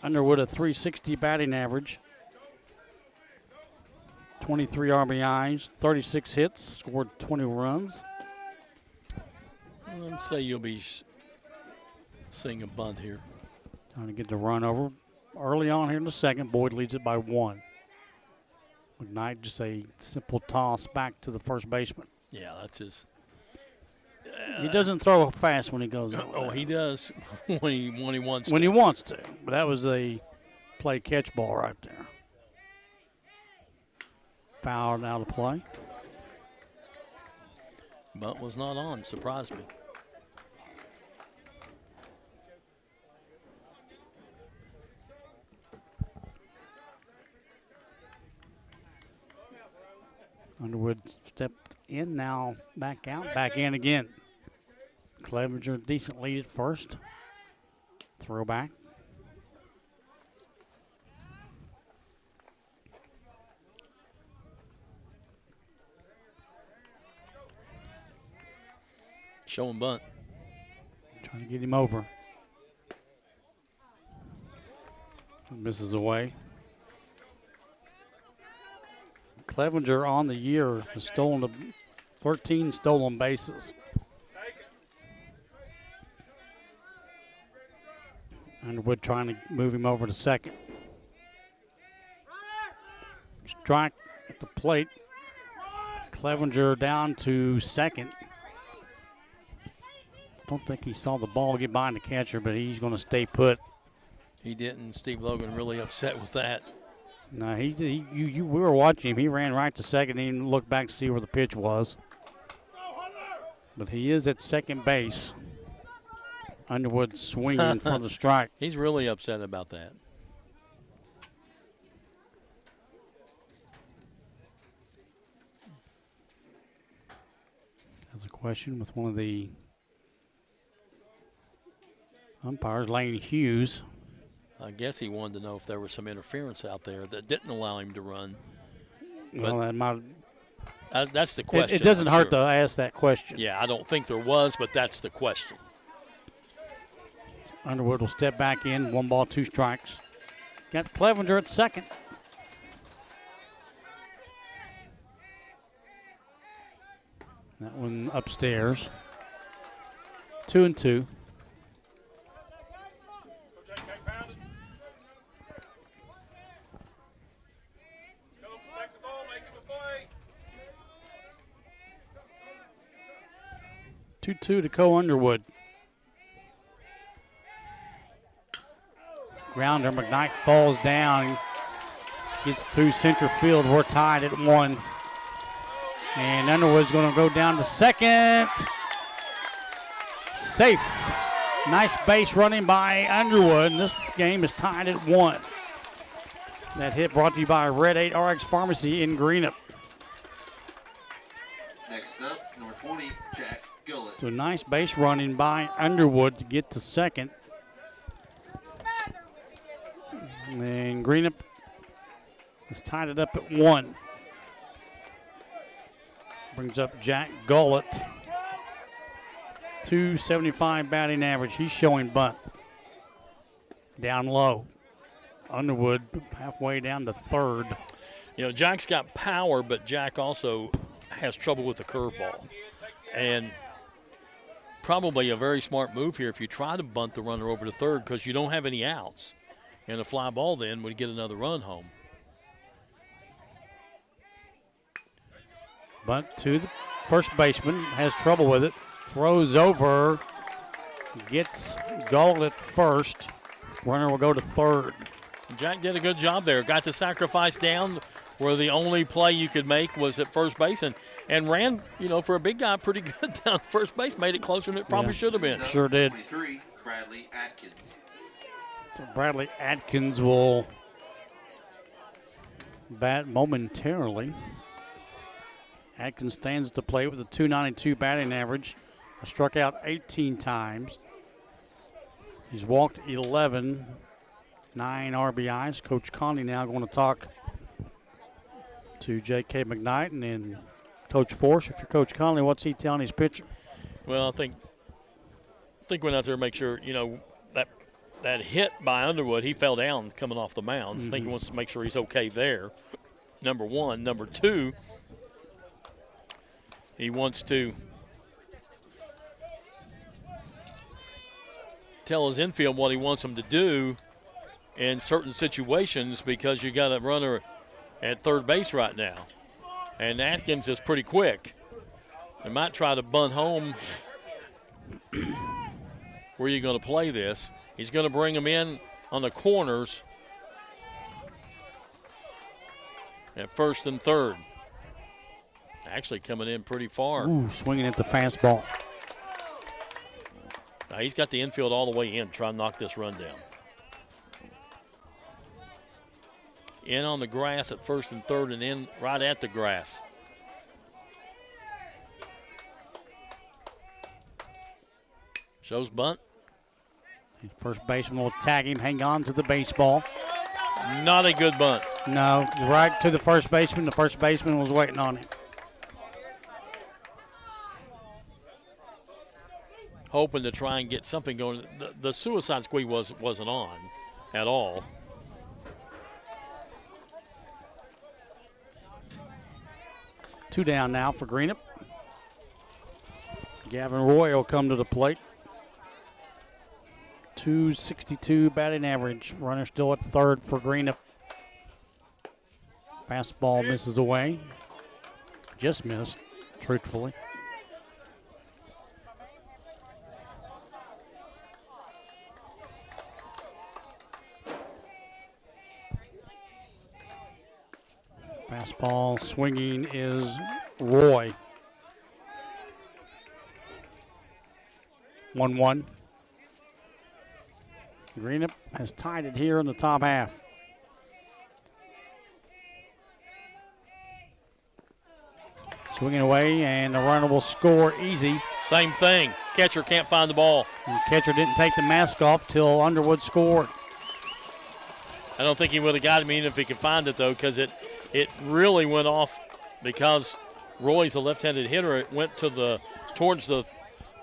Underwood a .360 batting average, 23 RBIs, 36 hits, scored 20 runs. Let's say you'll be seeing a bunt here. Trying to get the run over. Early on here in the second, Boyd leads it by 1. McKnight just a simple toss back to the first baseman. Yeah, that's his. He doesn't throw fast when he goes over Oh, there. he does when he wants When to. he wants to. But that was a play catch ball right there. Fouled out of play. Bunt was not on. Surprised me. Underwood stepped in, now back out, back in again. Clevenger decent lead at first. Throwback. Showing bunt. Trying to get him over. Misses away. Clevenger on the year has stolen 13 stolen bases. Underwood trying to move him over to second. Strike at the plate. Clevenger down to second. Don't think he saw the ball get behind the catcher, but he's going to stay put. He didn't. Steve Logan really upset with that. No, we were watching him. He ran right to second. He didn't look back to see where the pitch was. But he is at second base. Underwood swinging for the strike. He's really upset about that. That's a question with one of the umpires, Lane Hughes. I guess he wanted to know if there was some interference out there that didn't allow him to run. Well, that might. That's the question. It doesn't I'm hurt sure. to ask that question. Yeah, I don't think there was, but that's the question. Underwood will step back in. 1 ball, 2 strikes. Got Clevenger at second. That one upstairs. 2-2. Two to Cole Underwood. Grounder, McKnight falls down, gets through center field. We're tied at 1. And Underwood's going to go down to second. Safe. Nice base running by Underwood. And this game is tied at 1. That hit brought to you by Red 8 RX Pharmacy in Greenup. Next up, number 20, Jack Gullett. So nice base running by Underwood to get to second. And Greenup has tied it up at 1. Brings up Jack Gullett. .275 batting average. He's showing bunt. Down low. Underwood halfway down to third. You know, Jack's got power, but Jack also has trouble with the curveball. And probably a very smart move here if you try to bunt the runner over to third because you don't have any outs. And a fly ball then would get another run home. Bunt to the first baseman. Has trouble with it. Throws over. Gets Gullett first. Runner will go to third. Jack did a good job there. Got the sacrifice down where the only play you could make was at first base and ran, you know, for a big guy pretty good down first base. Made it closer than it probably should have been. Sure did. 23, Bradley Atkins. So Bradley Atkins will bat momentarily. Atkins stands at the plate with a .292 batting average. Struck out 18 times. He's walked 11, 9 RBIs. Coach Conley now going to talk to J.K. McKnight and then Coach Force. If you're Coach Conley, what's he telling his pitcher? Well, I think think went out there to make sure, that hit by Underwood, he fell down coming off the mound. I think he wants to make sure he's okay there, number one. Number two, he wants to tell his infield what he wants him to do in certain situations, because you got a runner at third base right now. And Atkins is pretty quick. They might try to bunt home. Where are you going to play this? He's going to bring him in on the corners at first and third. Actually coming in pretty far. Ooh, swinging at the fastball. Now he's got the infield all the way in, trying to knock this run down. In on the grass at first and third, and in right at the grass. Shows bunt. First baseman will tag him, hang on to the baseball. Not a good bunt. No, right to the first baseman. The first baseman was waiting on him. Hoping to try and get something going. The suicide squeeze wasn't on at all. Two down now for Greenup. Gavin Roy will come to the plate. .262 batting average. Runner still at third for Greenup. Fastball misses away. Just missed, truthfully. Fastball swinging is Roy. 1-1. Greenup has tied it here in the top half. Swinging away, and the runner will score easy. Same thing. Catcher can't find the ball. And the catcher didn't take the mask off till Underwood scored. I don't think he would have got him even if he could find it, though, because it really went off because Roy's a left-handed hitter. It went towards the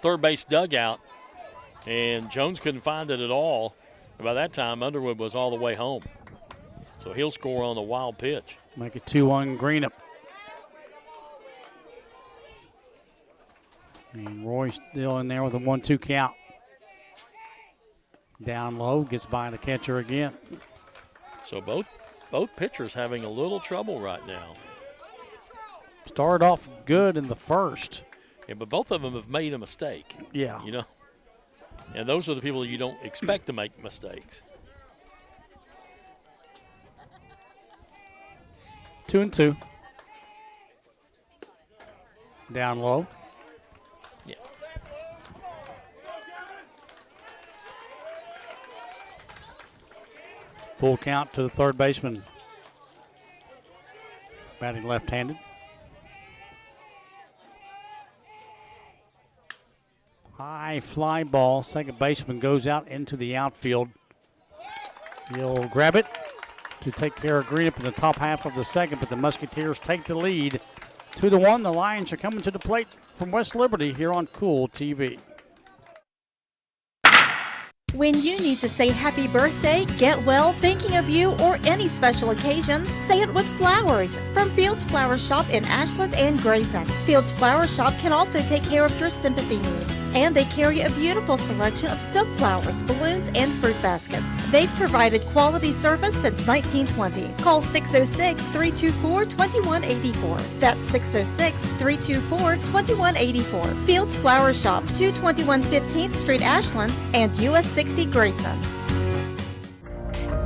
third base dugout, and Jones couldn't find it at all. By that time, Underwood was all the way home. So he'll score on the wild pitch. Make it 2-1 Greenup. And Roy still in there with a 1-2 count. Down low, gets by the catcher again. So both pitchers having a little trouble right now. Started off good in the first. Yeah, but both of them have made a mistake. Yeah. And those are the people you don't expect to make mistakes. 2-2. Down low. Yeah. Full count to the third baseman. Batting left-handed. High fly ball. Second baseman goes out into the outfield. He'll grab it to take care of Greenup in the top half of the second, but the Musketeers take the lead. 2-1. The Lions are coming to the plate from West Liberty here on Cool TV. When you need to say happy birthday, get well, thinking of you, or any special occasion, say it with flowers from Fields Flower Shop in Ashland and Grayson. Fields Flower Shop can also take care of your sympathy needs, and they carry a beautiful selection of silk flowers, balloons, and fruit baskets. They've provided quality service since 1920. Call 606-324-2184. That's 606-324-2184. Fields Flower Shop, 221 15th Street, Ashland, and US 60 Grayson.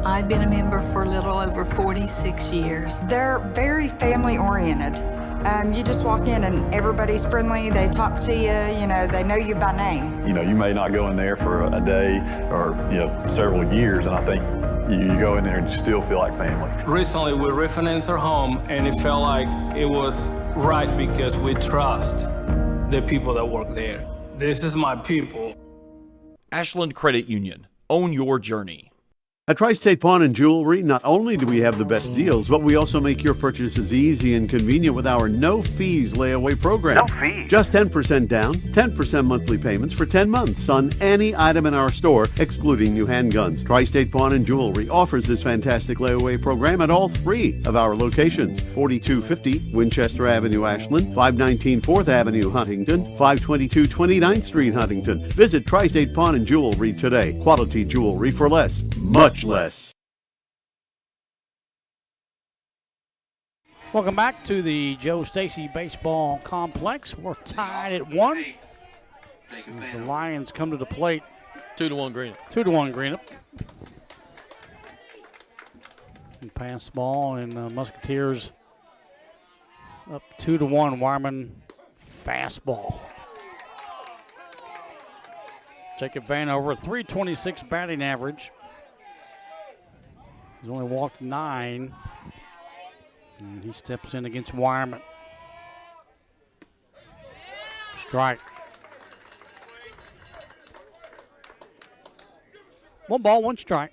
I've been a member for a little over 46 years. They're very family oriented. You just walk in and everybody's friendly. They talk to you, they know you by name. You may not go in there for a day or, several years, and I think you go in there and you still feel like family. Recently, we refinanced our home, and it felt like it was right because we trust the people that work there. This is my people. Ashland Credit Union. Own your journey. At Tri-State Pawn and Jewelry, not only do we have the best deals, but we also make your purchases easy and convenient with our no-fees layaway program. No fees? Just 10% down, 10% monthly payments for 10 months on any item in our store, excluding new handguns. Tri-State Pawn and Jewelry offers this fantastic layaway program at all 3 of our locations: 4250 Winchester Avenue, Ashland, 519 4th Avenue, Huntington, 522 29th Street, Huntington. Visit Tri-State Pawn and Jewelry today. Quality jewelry for less. Much less. Welcome back to the Joe Stacy Baseball Complex. We're tied at 1. As the Lions come to the plate. 2-1 Greenup. 2-1 Greenup. And pass ball, and Musketeers up 2-1. Wyman fastball. Jacob Vanover, 326 batting average. He's only walked 9. And he steps in against Wyman. Strike. 1 ball, 1 strike.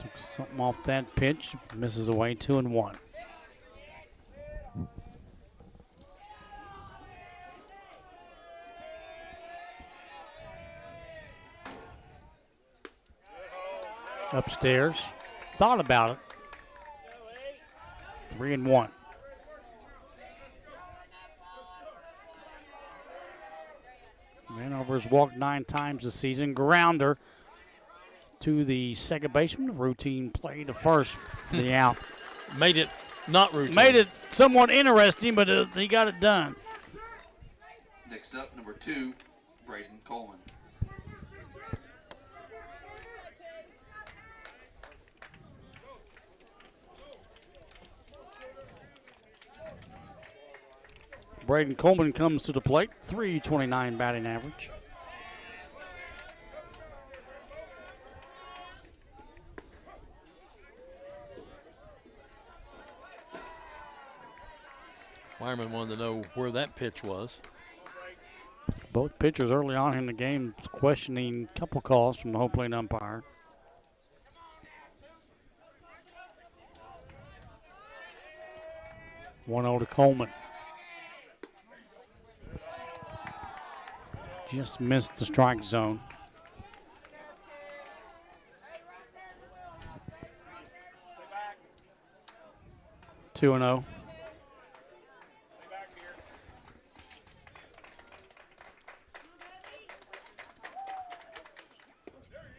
Took something off that pitch. Misses away, 2-1. Upstairs. Thought about it. 3-1. Vanover's walked 9 times this season. Grounder to the second baseman. Routine play to first for the out. Made it not routine. Made it somewhat interesting, but he got it done. Next up, number 2, Braden Coleman. Braden Coleman comes to the plate, 329 batting average. Wyman wanted to know where that pitch was. Both pitchers early on in the game questioning a couple calls from the home plate umpire. One-0 to Coleman. Just missed the strike zone. Two and 0.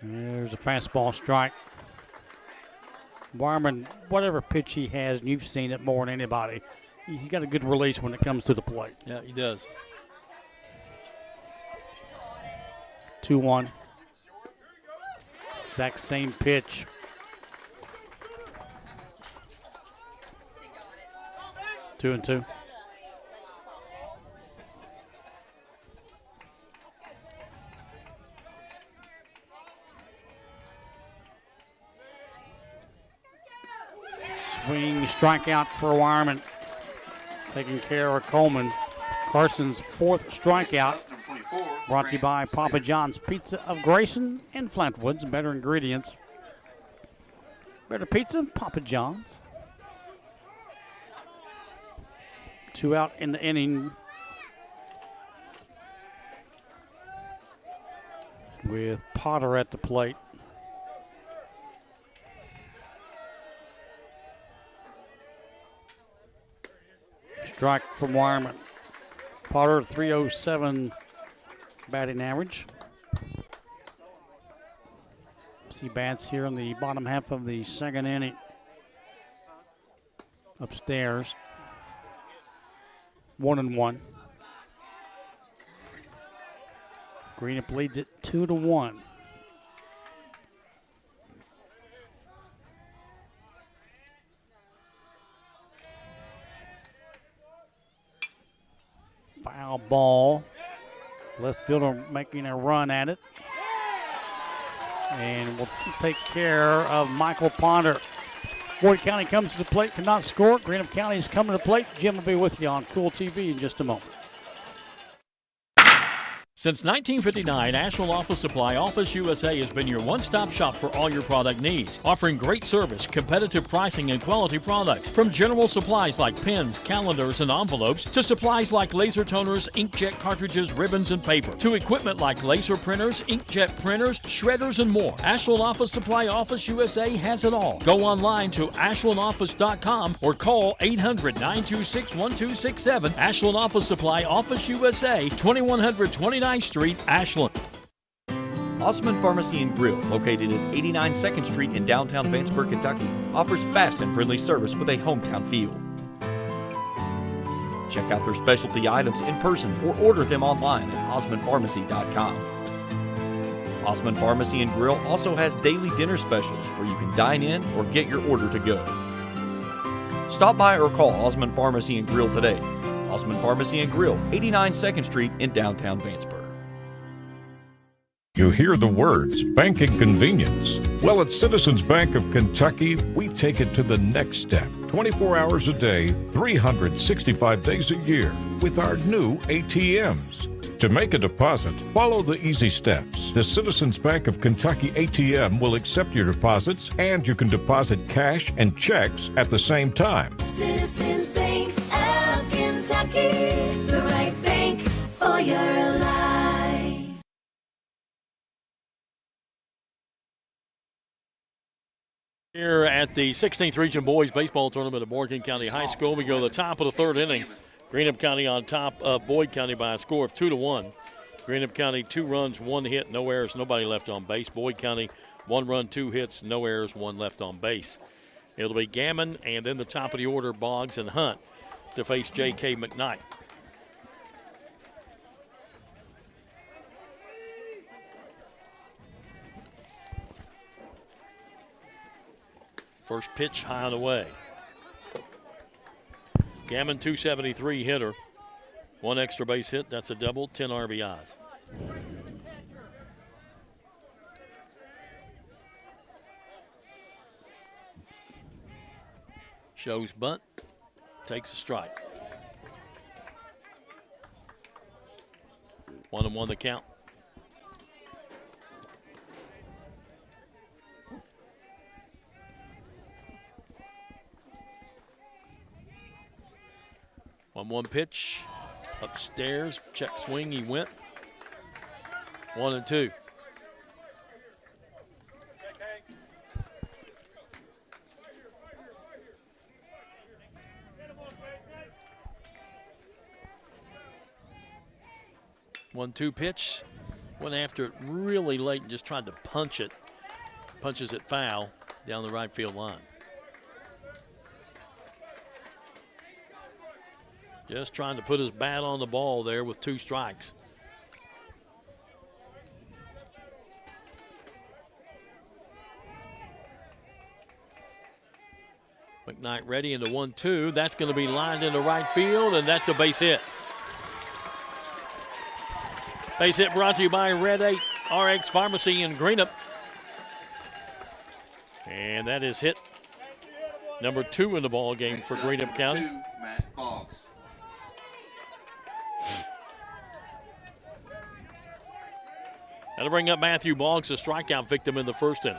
There's a fastball strike. Barman, whatever pitch he has, and you've seen it more than anybody, he's got a good release when it comes to the plate. Yeah, he does. 2-1. Exact same pitch. Two and 2. Swing, strikeout for Wyman. Taking care of Coleman. Carson's 4th strikeout. Brought to you by Papa John's Pizza of Grayson and Flatwoods. Better ingredients. Better pizza, Papa John's. 2 out in the inning. With Potter at the plate. Strike from Wyman. Potter, 307 batting average. See bats here in the bottom half of the second inning. Upstairs. 1-1. Greenup leads it 2-1. Foul ball. Left fielder making a run at it. And we'll take care of Michael Ponder. Boyd County comes to the plate, cannot score. Greenup County is coming to the plate. Jim will be with you on Cool TV in just a moment. Since 1959, Ashland Office Supply Office USA has been your one-stop shop for all your product needs, offering great service, competitive pricing, and quality products. From general supplies like pens, calendars, and envelopes, to supplies like laser toners, inkjet cartridges, ribbons, and paper, to equipment like laser printers, inkjet printers, shredders, and more. Ashland Office Supply Office USA has it all. Go online to ashlandoffice.com or call 800-926-1267. Ashland Office Supply Office USA, 2129 Street, Ashland. Osmond Pharmacy and Grill, located at 89 2nd Street in downtown Vanceburg, Kentucky, offers fast and friendly service with a hometown feel. Check out their specialty items in person or order them online at osmondpharmacy.com. Osmond Pharmacy and Grill also has daily dinner specials where you can dine in or get your order to go. Stop by or call Osmond Pharmacy and Grill today. Osmond Pharmacy and Grill, 89 2nd Street in downtown Vanceburg. You hear the words banking convenience. Well, at Citizens Bank of Kentucky, we take it to the next step. 24 hours a day, 365 days a year with our new ATMs. To make a deposit, follow the easy steps. The Citizens Bank of Kentucky ATM will accept your deposits, and you can deposit cash and checks at the same time. Citizens Bank of Kentucky, the right bank for your life. Here at the 16th Region Boys Baseball Tournament at Morgan County High School, we go to the top of the third inning. Greenup County on top of Boyd County by a score of 2-1. Greenup County 2 runs, 1 hit, no errors, nobody left on base. Boyd County 1 run, 2 hits, no errors, 1 left on base. It'll be Gammon and then the top of the order, Boggs and Hunt to face J.K. McKnight. First pitch high and away. Gammon, 273 hitter. 1 extra base hit, that's a double, 10 RBIs. Shows bunt, takes a strike. 1-1 the count. One pitch, upstairs, check swing, he went. 1-2. One-two pitch, went after it really late and just tried to punch it. Punches it foul down the right field line. Just trying to put his bat on the ball there with 2 strikes. McKnight ready into 1-2. That's going to be lined into right field, and that's a base hit. Base hit brought to you by Red 8 RX Pharmacy in Greenup. And that is hit number 2 in the ball game for Greenup County. 2, Matt Boggs. That'll bring up Matthew Boggs, a strikeout victim in the first inning.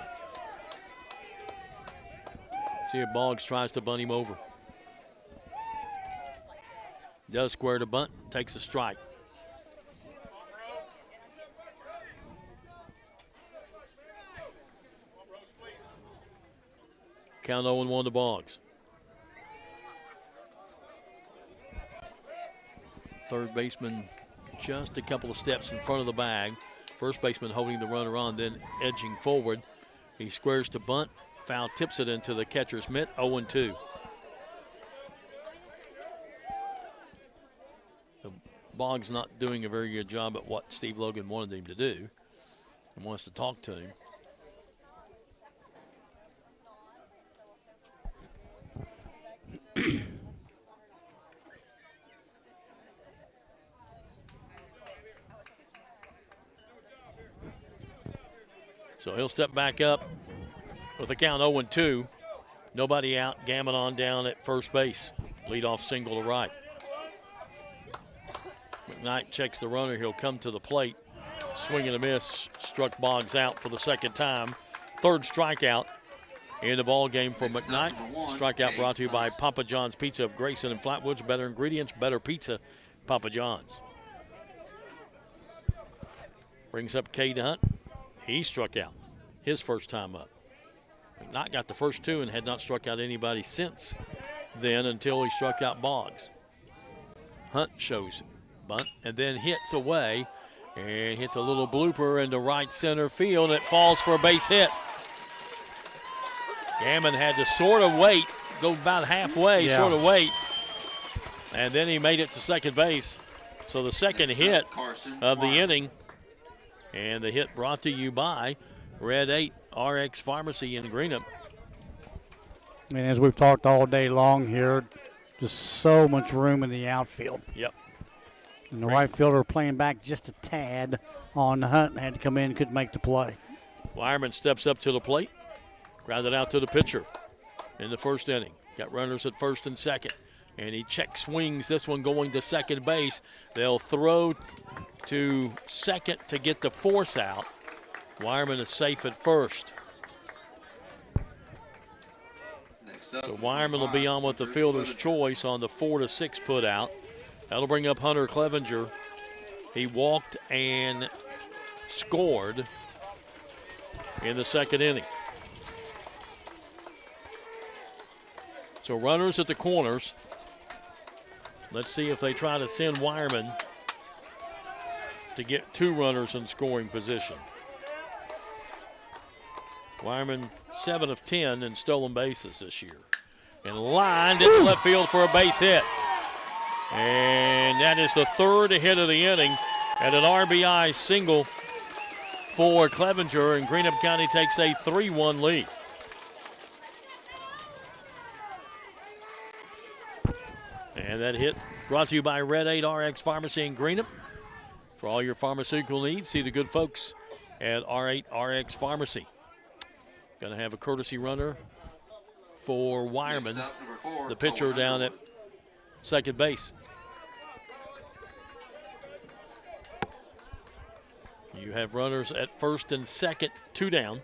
See if Boggs tries to bunt him over. Does square to bunt, takes a strike. Count 0-1 to Boggs. Third baseman just a couple of steps in front of the bag. First baseman holding the runner on, then edging forward. He squares to bunt. Foul tips it into the catcher's mitt. 0-2. So Boggs not doing a very good job at what Steve Logan wanted him to do and wants to talk to him. So he'll step back up with a count 0-2. Nobody out. Gammon on down at first base. Leadoff single to right. McKnight checks the runner. He'll come to the plate. Swing and a miss. Struck Boggs out for the second time. Third strikeout in the ball game for McKnight. Strikeout brought to you by Papa John's Pizza of Grayson and Flatwoods. Better ingredients, better pizza. Papa John's. Brings up Cade Hunt. He struck out his first time up. McKnight got the first two and had not struck out anybody since then until he struck out Boggs. Hunt shows bunt and then hits away and hits a little blooper into right center field. It falls for a base hit. Gammon had to sort of wait, go about halfway, sort of wait, and then he made it to second base. So the second hit of the inning, and the hit brought to you by Red 8 RX Pharmacy in Greenup. And as we've talked all day long here, just so much room in the outfield. Yep. And the right fielder playing back just a tad on Hunt, had to come in, couldn't make the play. Wireman steps up to the plate, grounded out to the pitcher in the first inning. Got runners at first and second, and he check swings this one going to second base. They'll throw to second to get the force out. Wireman is safe at first. So Wireman will be on with the fielder's choice on the 4-6 put out. That'll bring up Hunter Clevenger. He walked and scored in the second inning. So runners at the corners. Let's see if they try to send Wireman to get two runners in scoring position. Wireman 7 of 10 in stolen bases this year. And lined into left field for a base hit. And that is the third hit of the inning and an RBI single for Clevenger, and Greenup County takes a 3-1 lead. And that hit brought to you by Red 8 RX Pharmacy in Greenup. For all your pharmaceutical needs, see the good folks at R8 RX Pharmacy. Going to have a courtesy runner for Wireman, the pitcher down at second base. You have runners at first and second, two down.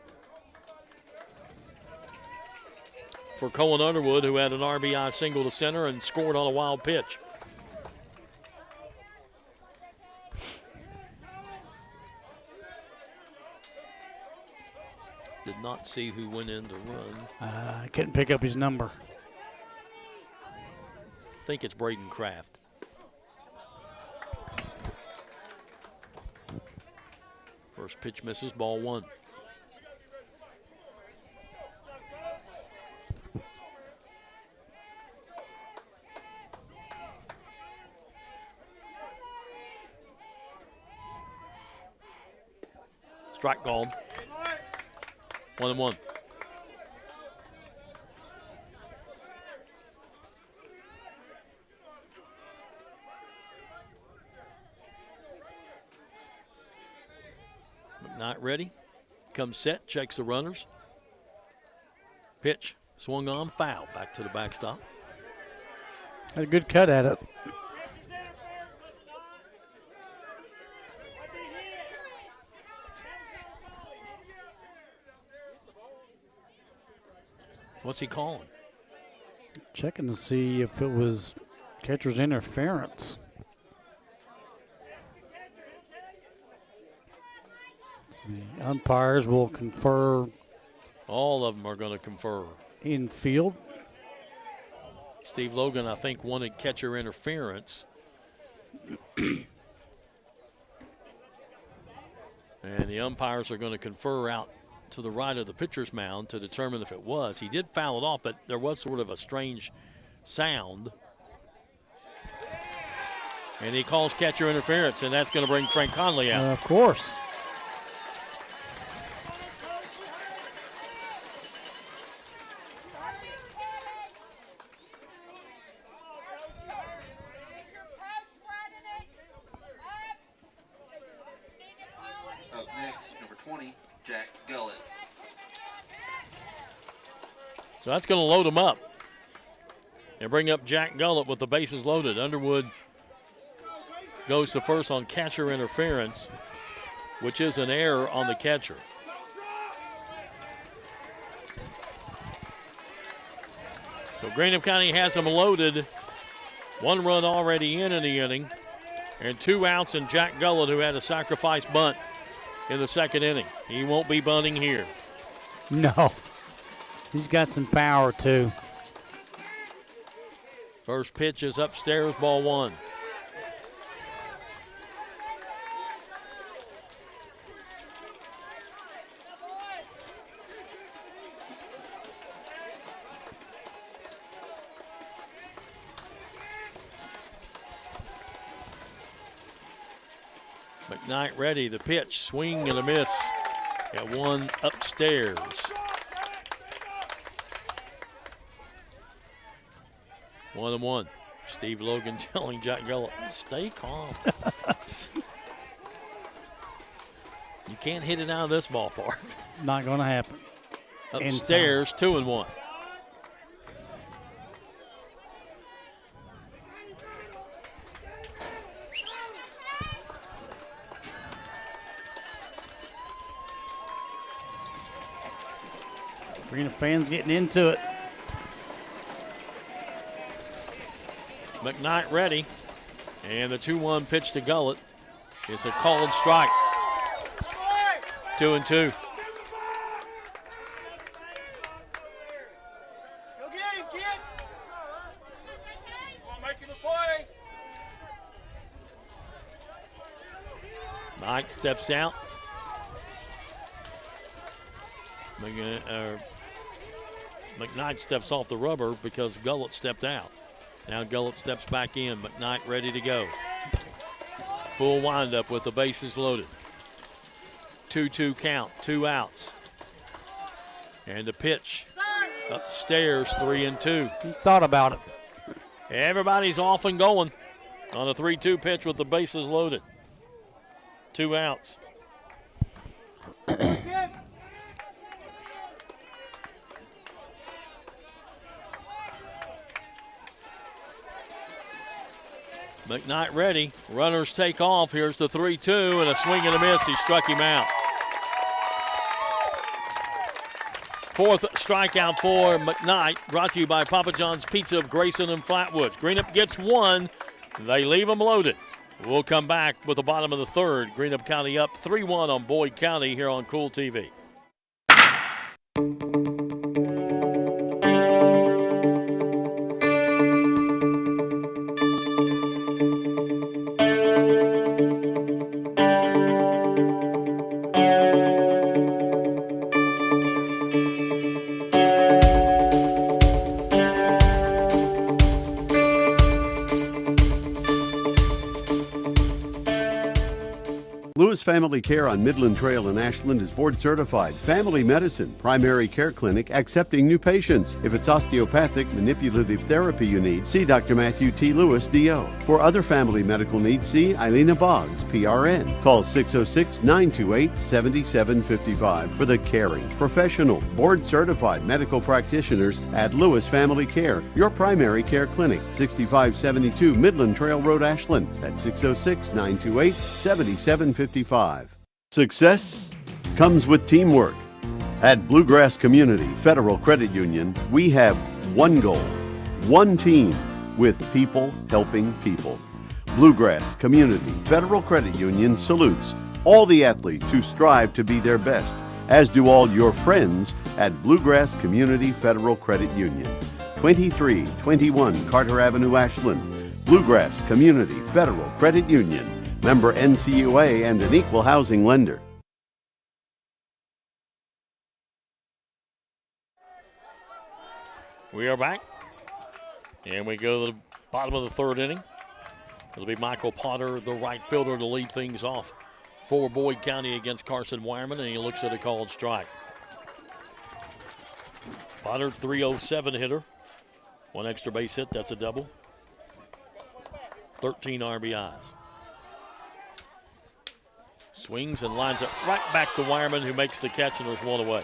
For Colin Underwood, who had an RBI single to center and scored on a wild pitch. Did not see who went in to run. I couldn't pick up his number. I think it's Braden Kraft. First pitch misses, ball one. Strike called. 1-1. Not ready. Comes set, checks the runners. Pitch, swung on, foul. Back to the backstop. Had a good cut at it. What's he calling? Checking to see if it was catcher's interference. The umpires will confer. All of them are going to confer. In field. Steve Logan, I think, wanted catcher interference. And the umpires are going to confer out to the right of the pitcher's mound to determine if it was. He did foul it off, but there was sort of a strange sound. And he calls catcher interference, and that's going to bring Frank Conley out. Of course. Up next, number 20, Jack Gullett. So that's going to load them up and bring up Jack Gullett with the bases loaded. Underwood goes to first on catcher interference, which is an error on the catcher. So Greenup County has them loaded. 1 run already in the inning, and 2 outs, and Jack Gullett, who had a sacrifice bunt in the second inning. He won't be bunting here. No. He's got some power, too. First pitch is upstairs, ball 1. McKnight ready, the pitch, swing and a miss at 1 upstairs. One and 1. Steve Logan telling Jack Gullett, stay calm. You can't hit it out of this ballpark. Not going to happen. Upstairs, 2 and 1. Greenup fans getting into it. McKnight ready. And the 2-1 pitch to Gullett. It's a called strike. 2 and 2. Go get him, kid. Make him a play. Mike steps out. McKnight steps off the rubber because Gullett stepped out. Now Gullett steps back in. McKnight ready to go. Full windup with the bases loaded. 2-2 count, 2 outs. And the pitch upstairs, 3 and 2. He thought about it. Everybody's off and going on a 3-2 pitch with the bases loaded. 2 outs. McKnight ready. Runners take off. Here's the 3-2 and a swing and a miss. He struck him out. 4th strikeout for McKnight. Brought to you by Papa John's Pizza of Grayson and Flatwoods. Greenup gets 1. They leave them loaded. We'll come back with the bottom of the 3rd. Greenup County up 3-1 on Boyd County here on Cool TV. Lewis Family Care on Midland Trail in Ashland is board certified. Family medicine, primary care clinic accepting new patients. If it's osteopathic manipulative therapy you need, see Dr. Matthew T. Lewis, D.O. For other family medical needs, see Eilena Boggs, PRN. Call 606-928-7755 for the caring, professional, board certified medical practitioners at Lewis Family Care, your primary care clinic, 6572 Midland Trail Road, Ashland. That's 606-928-7755. Success comes with teamwork. At Bluegrass Community Federal Credit Union, we have one goal, one team, with people helping people. Bluegrass Community Federal Credit Union salutes all the athletes who strive to be their best, as do all your friends at Bluegrass Community Federal Credit Union. 2321 Carter Avenue, Ashland. Bluegrass Community Federal Credit Union. Member NCUA and an equal housing lender. We are back. And we go to the bottom of the 3rd inning. It'll be Michael Potter, the right fielder, to lead things off for Boyd County against Carson Wireman, and he looks at a called strike. Potter, 307 hitter. 1 extra base hit, that's a double. 13 RBIs. Swings and lines it right back to Wireman, who makes the catch, and there's 1 away.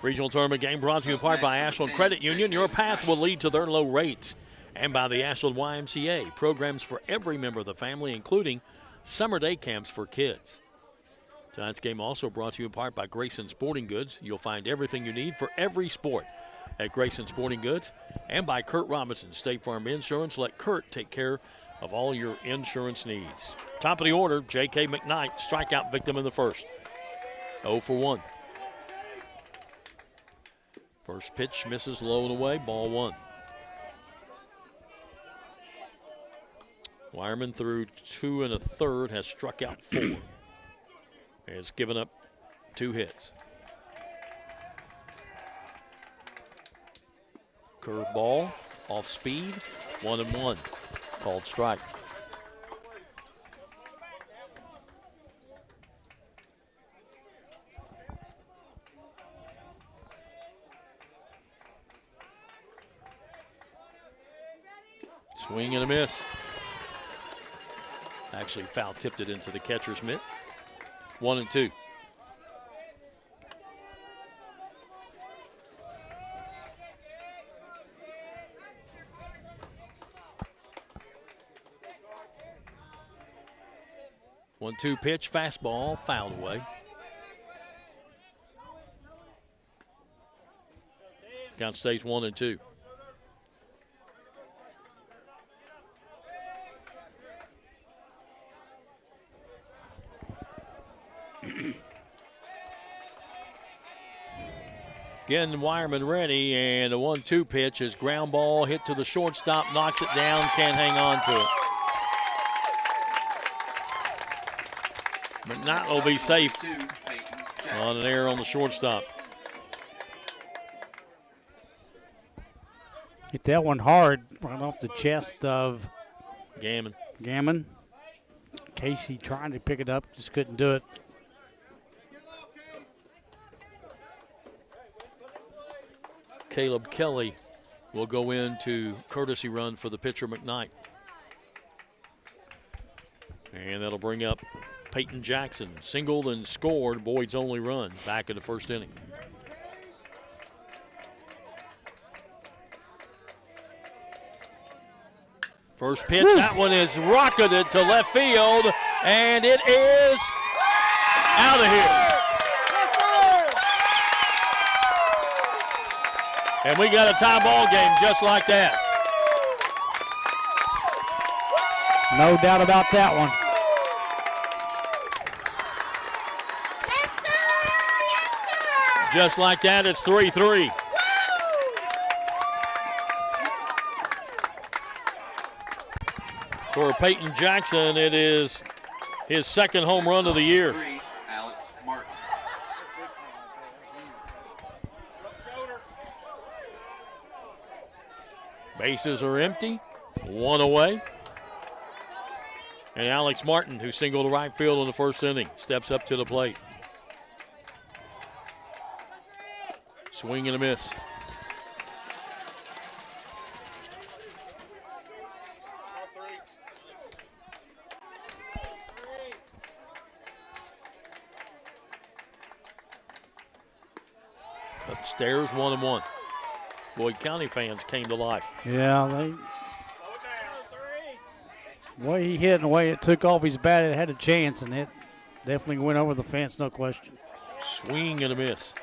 Regional tournament game brought to you in part by Ashland Credit Union. Your path will lead to their low rates. And by the Ashland YMCA, programs for every member of the family, including summer day camps for kids. Tonight's game also brought to you in part by Grayson Sporting Goods. You'll find everything you need for every sport at Grayson Sporting Goods. And by Kurt Robinson, State Farm Insurance. Let Kurt take care of all your insurance needs. Top of the order, J.K. McKnight, strikeout victim in the first. 0 for 1. First pitch misses low and away, ball 1. Wireman through 2 1/3 has struck out 4. Has given up 2 hits. Curveball, off speed, 1-1. Called strike. Swing and a miss. Actually foul tipped it into the catcher's mitt. 1-2. One-two pitch, fastball, fouled away. Count stays 1-2. Again, Wireman ready, and a 1-2 pitch is ground ball hit to the shortstop, knocks it down, can't hang on to it. McKnight will be safe on an error on the shortstop. Hit that one hard, right off the chest of Gammon. Casey trying to pick it up, just couldn't do it. Caleb Kelly will go into courtesy run for the pitcher McKnight. And that'll bring up Peyton Jackson. Singled and scored Boyd's only run back in the first inning. First pitch, that one is rocketed to left field, and it is out of here. And we got a tie ball game just like that. No doubt about that one. Just like that, it's 3-3. For Peyton Jackson, it is his second home run of the year. Bases are empty, 1 away. And Alex Martin, who singled to right field in the first inning, steps up to the plate. Swing and a miss. Upstairs, 1-1. Boyd County fans came to life. Yeah, the way he hit and the way it took off his bat, it had a chance, and it definitely went over the fence, no question. Swing and a miss.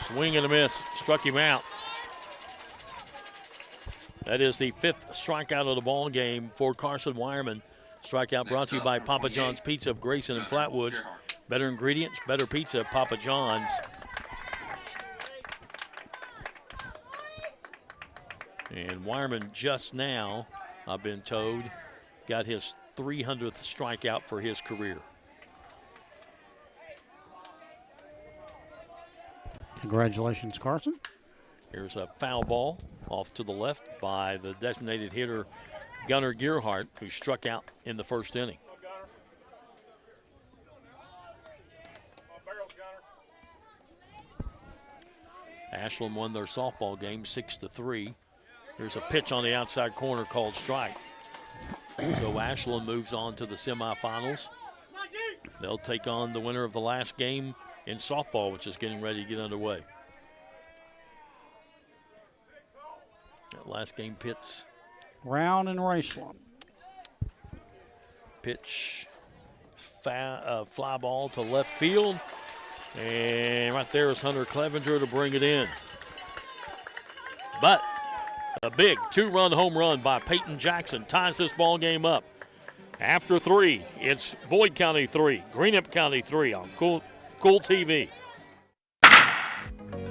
Swing and a miss. Struck him out. That is the 5th strikeout of the ball game for Carson Wireman. Strikeout brought to you by Papa John's Pizza of Grayson and Flatwoods. Better ingredients, better pizza, Papa John's. And Wireman just now, I've been told, got his 300th strikeout for his career. Congratulations, Carson. Here's a foul ball off to the left by the designated hitter, Gunnar Gearhart, who struck out in the first inning. Ashland won their softball game 6-3. There's a pitch on the outside corner called strike. So Ashland moves on to the semifinals. They'll take on the winner of the last game in softball, which is getting ready to get underway. That last game pits Round and Raceland. Pitch, fly ball to left field. And right there is Hunter Clevenger to bring it in. But a big 2-run home run by Peyton Jackson ties this ball game up. After 3, it's Boyd County 3, Greenup County 3 on Cool TV.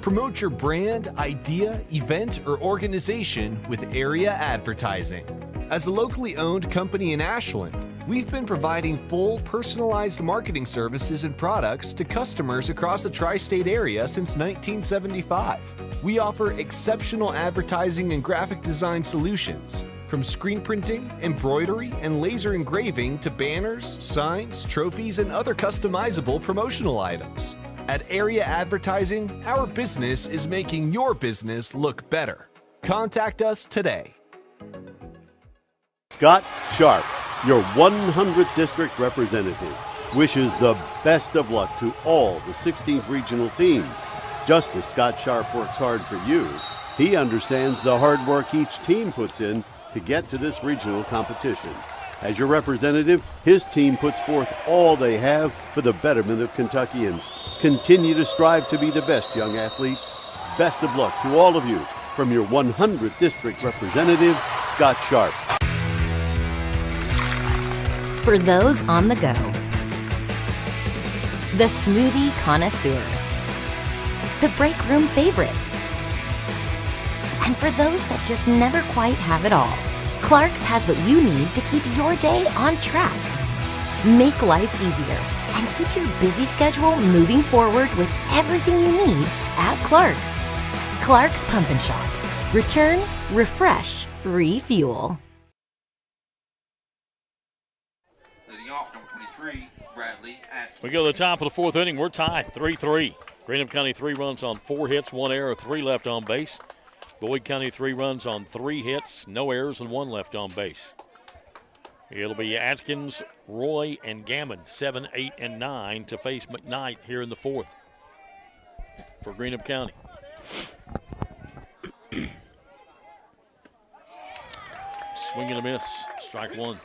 Promote your brand, idea, event, or organization with area advertising. As a locally owned company in Ashland, we've been providing full, personalized marketing services and products to customers across the tri-state area since 1975. We offer exceptional advertising and graphic design solutions, from screen printing, embroidery, and laser engraving to banners, signs, trophies, and other customizable promotional items. At Area Advertising, our business is making your business look better. Contact us today. Scott Sharp, your 100th district representative, wishes the best of luck to all the 16th regional teams. Just as Scott Sharp works hard for you, he understands the hard work each team puts in to get to this regional competition. As your representative, his team puts forth all they have for the betterment of Kentuckians. Continue to strive to be the best, young athletes. Best of luck to all of you from your 100th district representative, Scott Sharp. For those on the go, the smoothie connoisseur, the break room favorite, and for those that just never quite have it all, Clark's has what you need to keep your day on track. Make life easier and keep your busy schedule moving forward with everything you need at Clark's. Clark's Pump and Shop. Return, refresh, refuel. Leading off, number 23, Bradley Atkins. We go to the top of the fourth inning. We're tied 3-3. Greenup County 3 runs on 4 hits, 1 error, 3 left on base. Boyd County 3 runs on 3 hits, no errors, and 1 left on base. It'll be Atkins, Roy, and Gammon, 7, 8, and 9 to face McKnight here in the 4th for Greenup County. Swing and a miss, strike 1.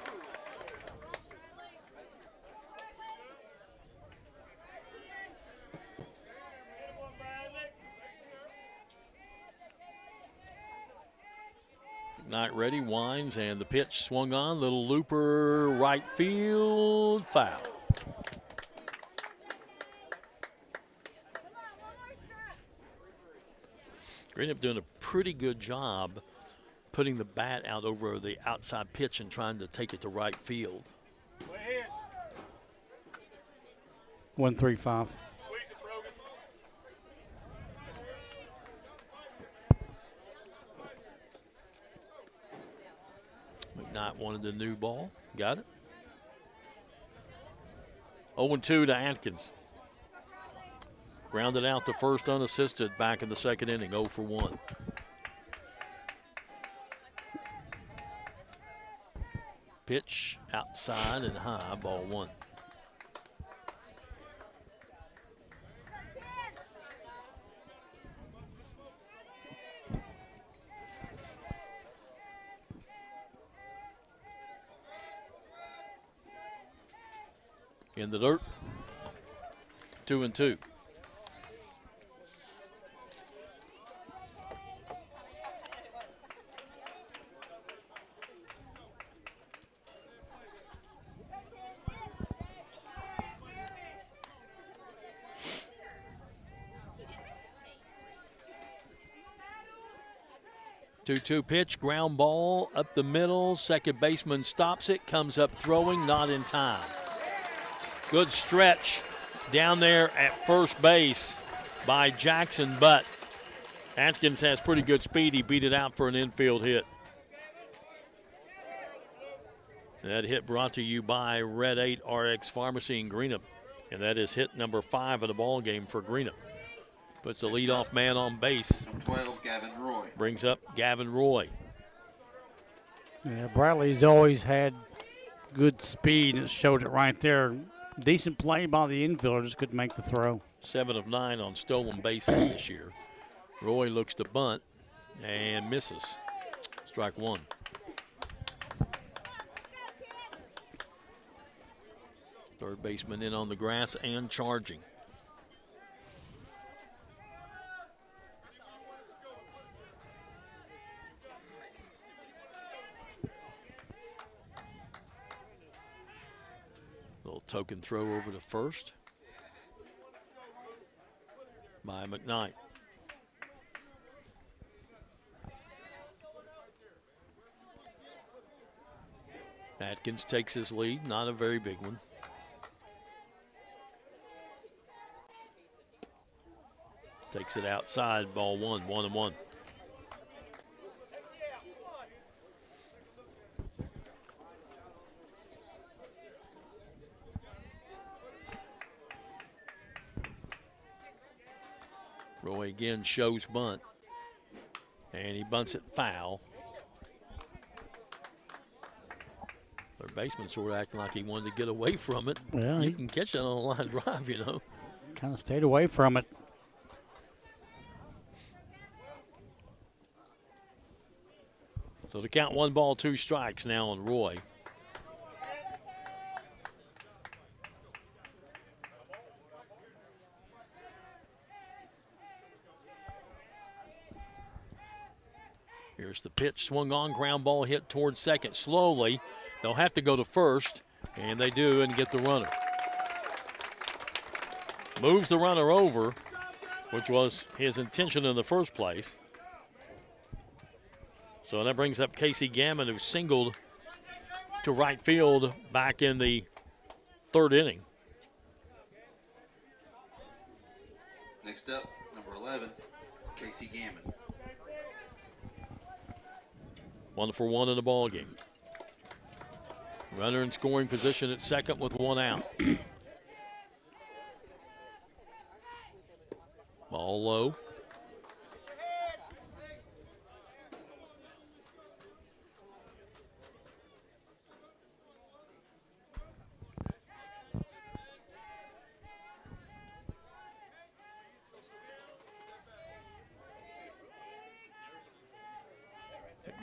McKnight ready, winds, and the pitch swung on. Little looper, right field, foul. Greenup doing a pretty good job putting the bat out over the outside pitch and trying to take it to right field. 1-3-5. McKnight wanted the new ball. Got it. 0-2 to Atkins. Grounded out to first unassisted back in the second inning, 0 for 1. Pitch outside and high, ball 1. In the dirt, 2-2. Two pitch, ground ball up the middle. Second baseman stops it, comes up throwing, not in time. Good stretch down there at first base by Jackson, but Atkins has pretty good speed. He beat it out for an infield hit. That hit brought to you by Red 8 RX Pharmacy in Greenup, and that is hit number 5 of the ball game for Greenup. Puts the leadoff man on base. Number 12, Gavin Roy. Brings up Gavin Roy. Yeah, Bradley's always had good speed, and it showed it right there. Decent play by the infielder, just couldn't make the throw. 7 of 9 on stolen bases this year. Roy looks to bunt and misses. Strike one. Third baseman in on the grass and charging. Little token throw over to first by McKnight. Atkins takes his lead, not a very big one. Takes it outside, ball one, 1-1. Roy again shows bunt, and he bunts it foul. Third baseman sort of acting like he wanted to get away from it. Yeah, you can catch that on a line drive, you know. Kind of stayed away from it. So to count 1 ball, 2 strikes now on Roy. Here's the pitch, swung on, ground ball hit towards second slowly. They'll have to go to first, and they do, and get the runner. Moves the runner over, which was his intention in the first place. So that brings up Casey Gammon, who singled to right field back in the 3rd inning. Next up, number 11, Casey Gammon. 1 for 1 in the ball game. Runner in scoring position at second with 1 out. Ball low.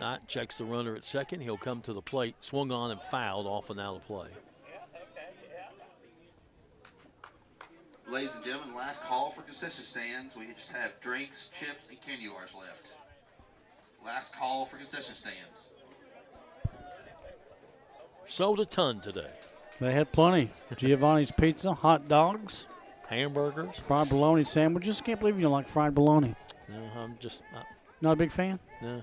Not checks the runner at second. He'll come to the plate. Swung on and fouled off and out of play. Ladies and gentlemen, last call for concession stands. We just have drinks, chips, and candy bars left. Last call for concession stands. Sold a ton today. They had plenty. Giovanni's Pizza, hot dogs, hamburgers, fried bologna sandwiches. Can't believe you don't like fried bologna. No, I'm just not a big fan. No.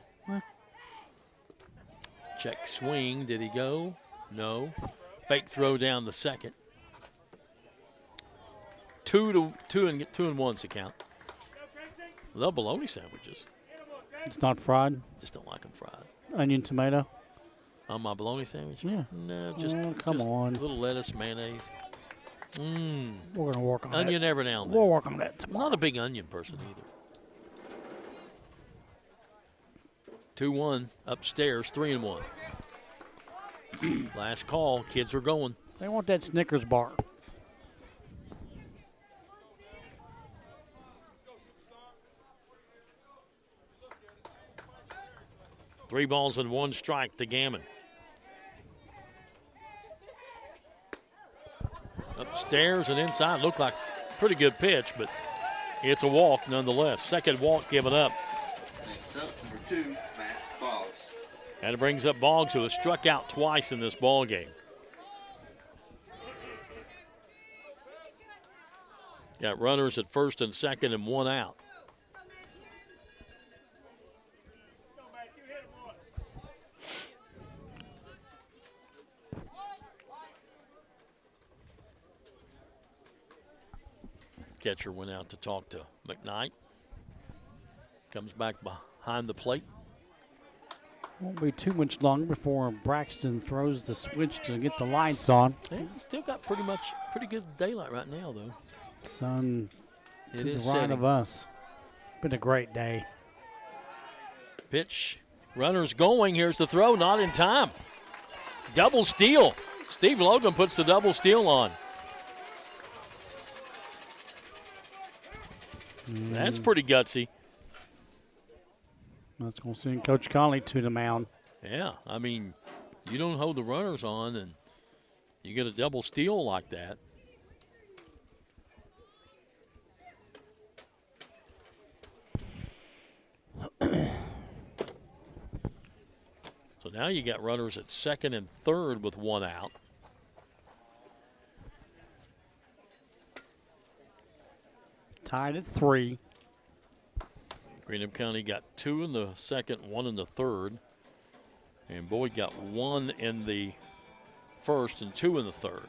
Check swing. Did he go? No. Fake throw down the second. 2 and 1's the count. Love bologna sandwiches. It's not fried. Just don't like them fried. Onion, tomato. On my bologna sandwich? Yeah. No, just come on. A little lettuce, mayonnaise. We're gonna work on onion that. every now and then. We'll work on that tomorrow. Not a big onion person either. 2-1 upstairs, 3 and 1. Last call. Kids are going. They want that Snickers bar. Three balls and 1 strike to Gammon. Upstairs and inside. Looked like a pretty good pitch, but it's a walk nonetheless. Second walk given up. Next up, number 2, Matt Boggs. And it brings up Boggs, who has struck out twice in this ball game. Got runners at first and second and 1 out. Catcher went out to talk to McKnight. Comes back behind the plate. Won't be too much longer before Braxton throws the switch to get the lights on. Hey, still got pretty good daylight right now, though. Sun It to is the right setting. of us. Been a great day. Pitch. Runners going. Here's the throw. Not in time. Double steal. Steve Logan puts the double steal on. That's pretty gutsy. That's going to send Coach Conley to the mound. Yeah, I mean, you don't hold the runners on and you get a double steal like that. So now you got runners at second and third with one out. Tied at 3. Greenup County got 2 in the second, 1 in the third. And Boyd got 1 in the first and 2 in the third.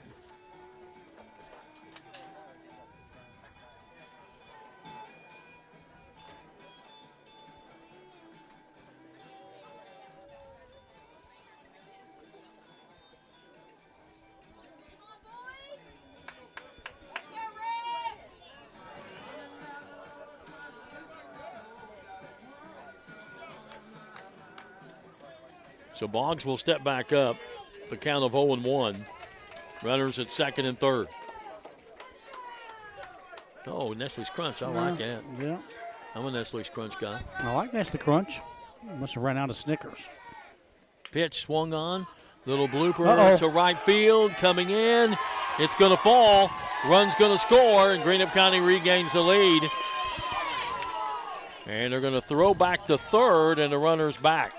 So Boggs will step back up, the count of 0-1. Runners at second and third. Oh, Nestle's Crunch, I like that. Yeah. I'm a Nestle's Crunch guy. I like Nestle Crunch. Must have run out of Snickers. Pitch swung on, little blooper to right field, coming in. It's going to fall, run's going to score, and Greenup County regains the lead. And they're going to throw back to third, and the runner's back.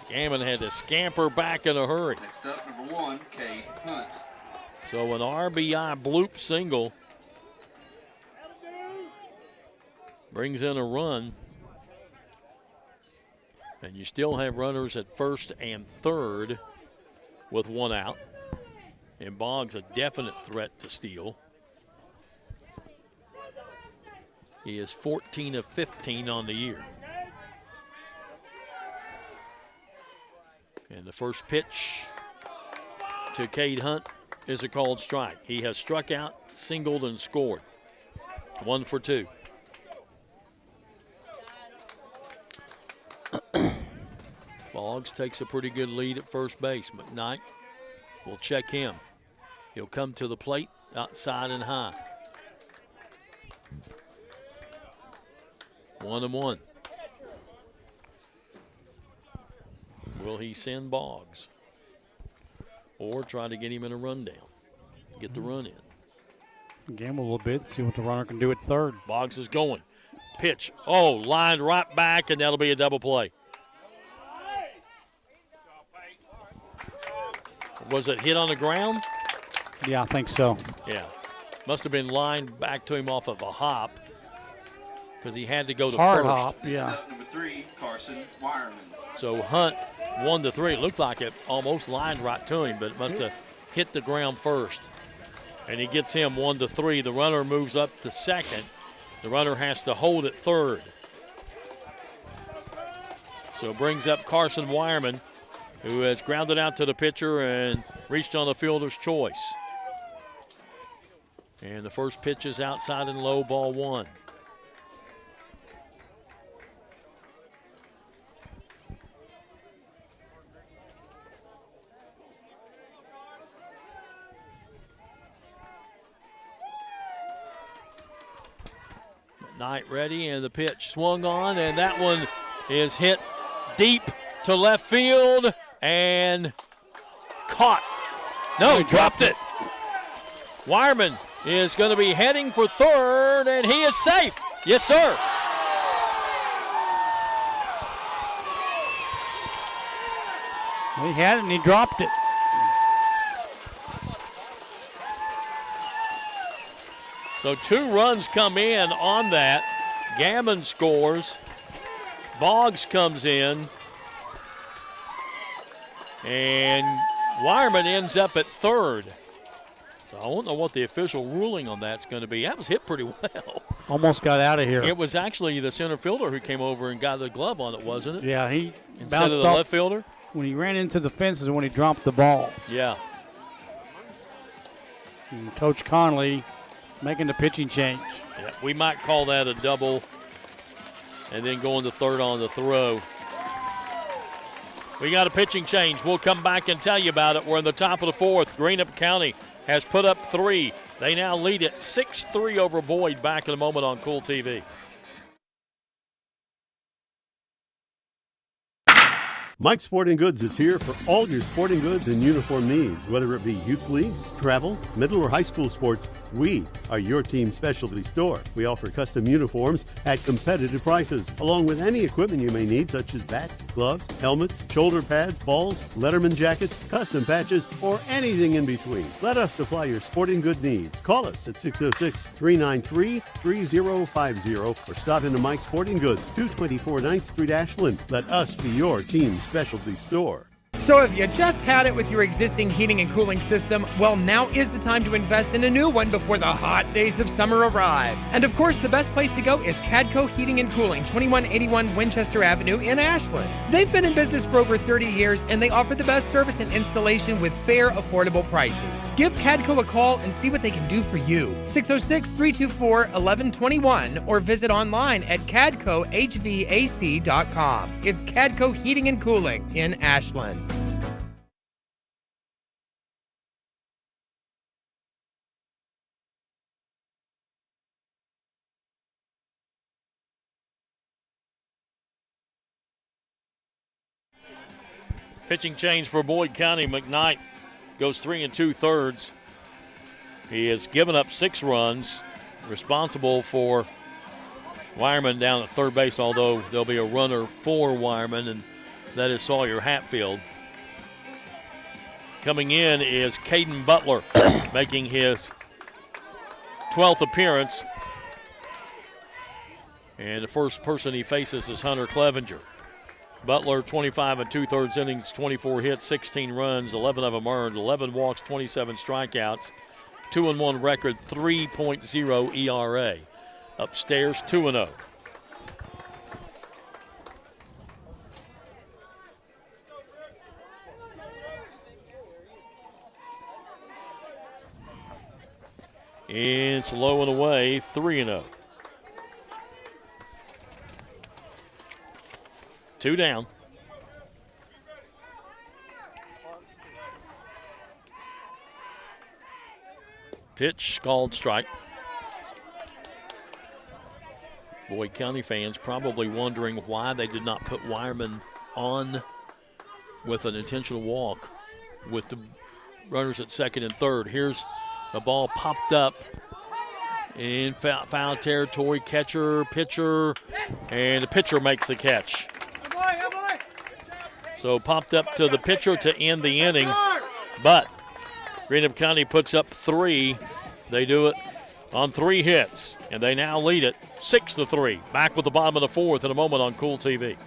Gammon had to scamper back in a hurry. Next up, number 1, Cade Hunt. So an RBI bloop single brings in a run. And you still have runners at first and third with one out. And Boggs a definite threat to steal. He is 14 of 15 on the year. And the first pitch to Cade Hunt is a called strike. He has struck out, singled, and scored. 1 for 2. Boggs takes a pretty good lead at first base. McKnight will check him. He'll come to the plate outside and high. 1-1. Will he send Boggs? Or try to get him in a rundown? Get the run in. Gamble a little bit, see what the runner can do at third. Boggs is going. Pitch. Oh, lined right back, and that'll be a double play. Was it hit on the ground? Yeah, I think so. Yeah. Must have been lined back to him off of a hop because he had to go to Hard first. hop, yeah. Next up, number 3, Carson Wireman. So Hunt 1-3. It looked like it almost lined right to him, but it must have hit the ground first. And he gets him 1-3. The runner moves up to second. The runner has to hold at third. So it brings up Carson Wireman, who has grounded out to the pitcher and reached on the fielder's choice. And the first pitch is outside and low, ball 1. Knight ready, and the pitch swung on, and that one is hit deep to left field and caught. No, dropped it. Wireman is going to be heading for third, and he is safe. Yes, sir. He had it, and he dropped it. So 2 runs come in on that. Gammon scores. Boggs comes in. And Wireman ends up at third. So I don't know what the official ruling on that's going to be. That was hit pretty well. Almost got out of here. It was actually the center fielder who came over and got the glove on it, wasn't it? Yeah, he instead bounced of the off left fielder. When he ran into the fences when he dropped the ball. Yeah. And Coach Conley Making the pitching change. Yeah, we might call that a double and then going to third on the throw. We got a pitching change. We'll come back and tell you about it. We're in the top of the fourth. Greenup County has put up 3. They now lead it 6-3 over Boyd. Back in a moment on Cool TV. Mike's Sporting Goods is here for all your sporting goods and uniform needs. Whether it be youth leagues, travel, middle or high school sports, we are your team specialty store. We offer custom uniforms at competitive prices, along with any equipment you may need, such as bats, gloves, helmets, shoulder pads, balls, Letterman jackets, custom patches, or anything in between. Let us supply your sporting good needs. Call us at 606-393-3050 or stop into Mike's Sporting Goods, 224 9th Street, Ashland. Let us be your team specialty store. So if you just had it with your existing heating and cooling system, well, now is the time to invest in a new one before the hot days of summer arrive. And of course, the best place to go is Cadco Heating and Cooling, 2181 Winchester Avenue in Ashland. They've been in business for over 30 years, and they offer the best service and installation with fair, affordable prices. Give Cadco a call and see what they can do for you. 606-324-1121 or visit online at cadcohvac.com. It's Cadco Heating and Cooling in Ashland. Pitching change for Boyd County. McKnight goes 3 2/3. He has given up 6 runs, responsible for Wireman down at third base, although there'll be a runner for Wireman, and that is Sawyer Hatfield. Coming in is Caden Butler, making his 12th appearance. And the first person he faces is Hunter Clevenger. Butler, 25 2/3 innings, 24 hits, 16 runs, 11 of them earned, 11 walks, 27 strikeouts, 2-1 record, 3.0 ERA. Upstairs, 2-0. It's low and away, 3-0. 2 down. Pitch called strike. Boyd County fans probably wondering why they did not put Wireman on with an intentional walk with the runners at second and third. Here's a ball popped up in foul territory. Catcher, pitcher, and the pitcher makes the catch. So popped up to the pitcher to end the inning, but Greenup County puts up 3. They do it on 3 hits, and they now lead it 6-3. Back with the bottom of the fourth in a moment on Cool TV.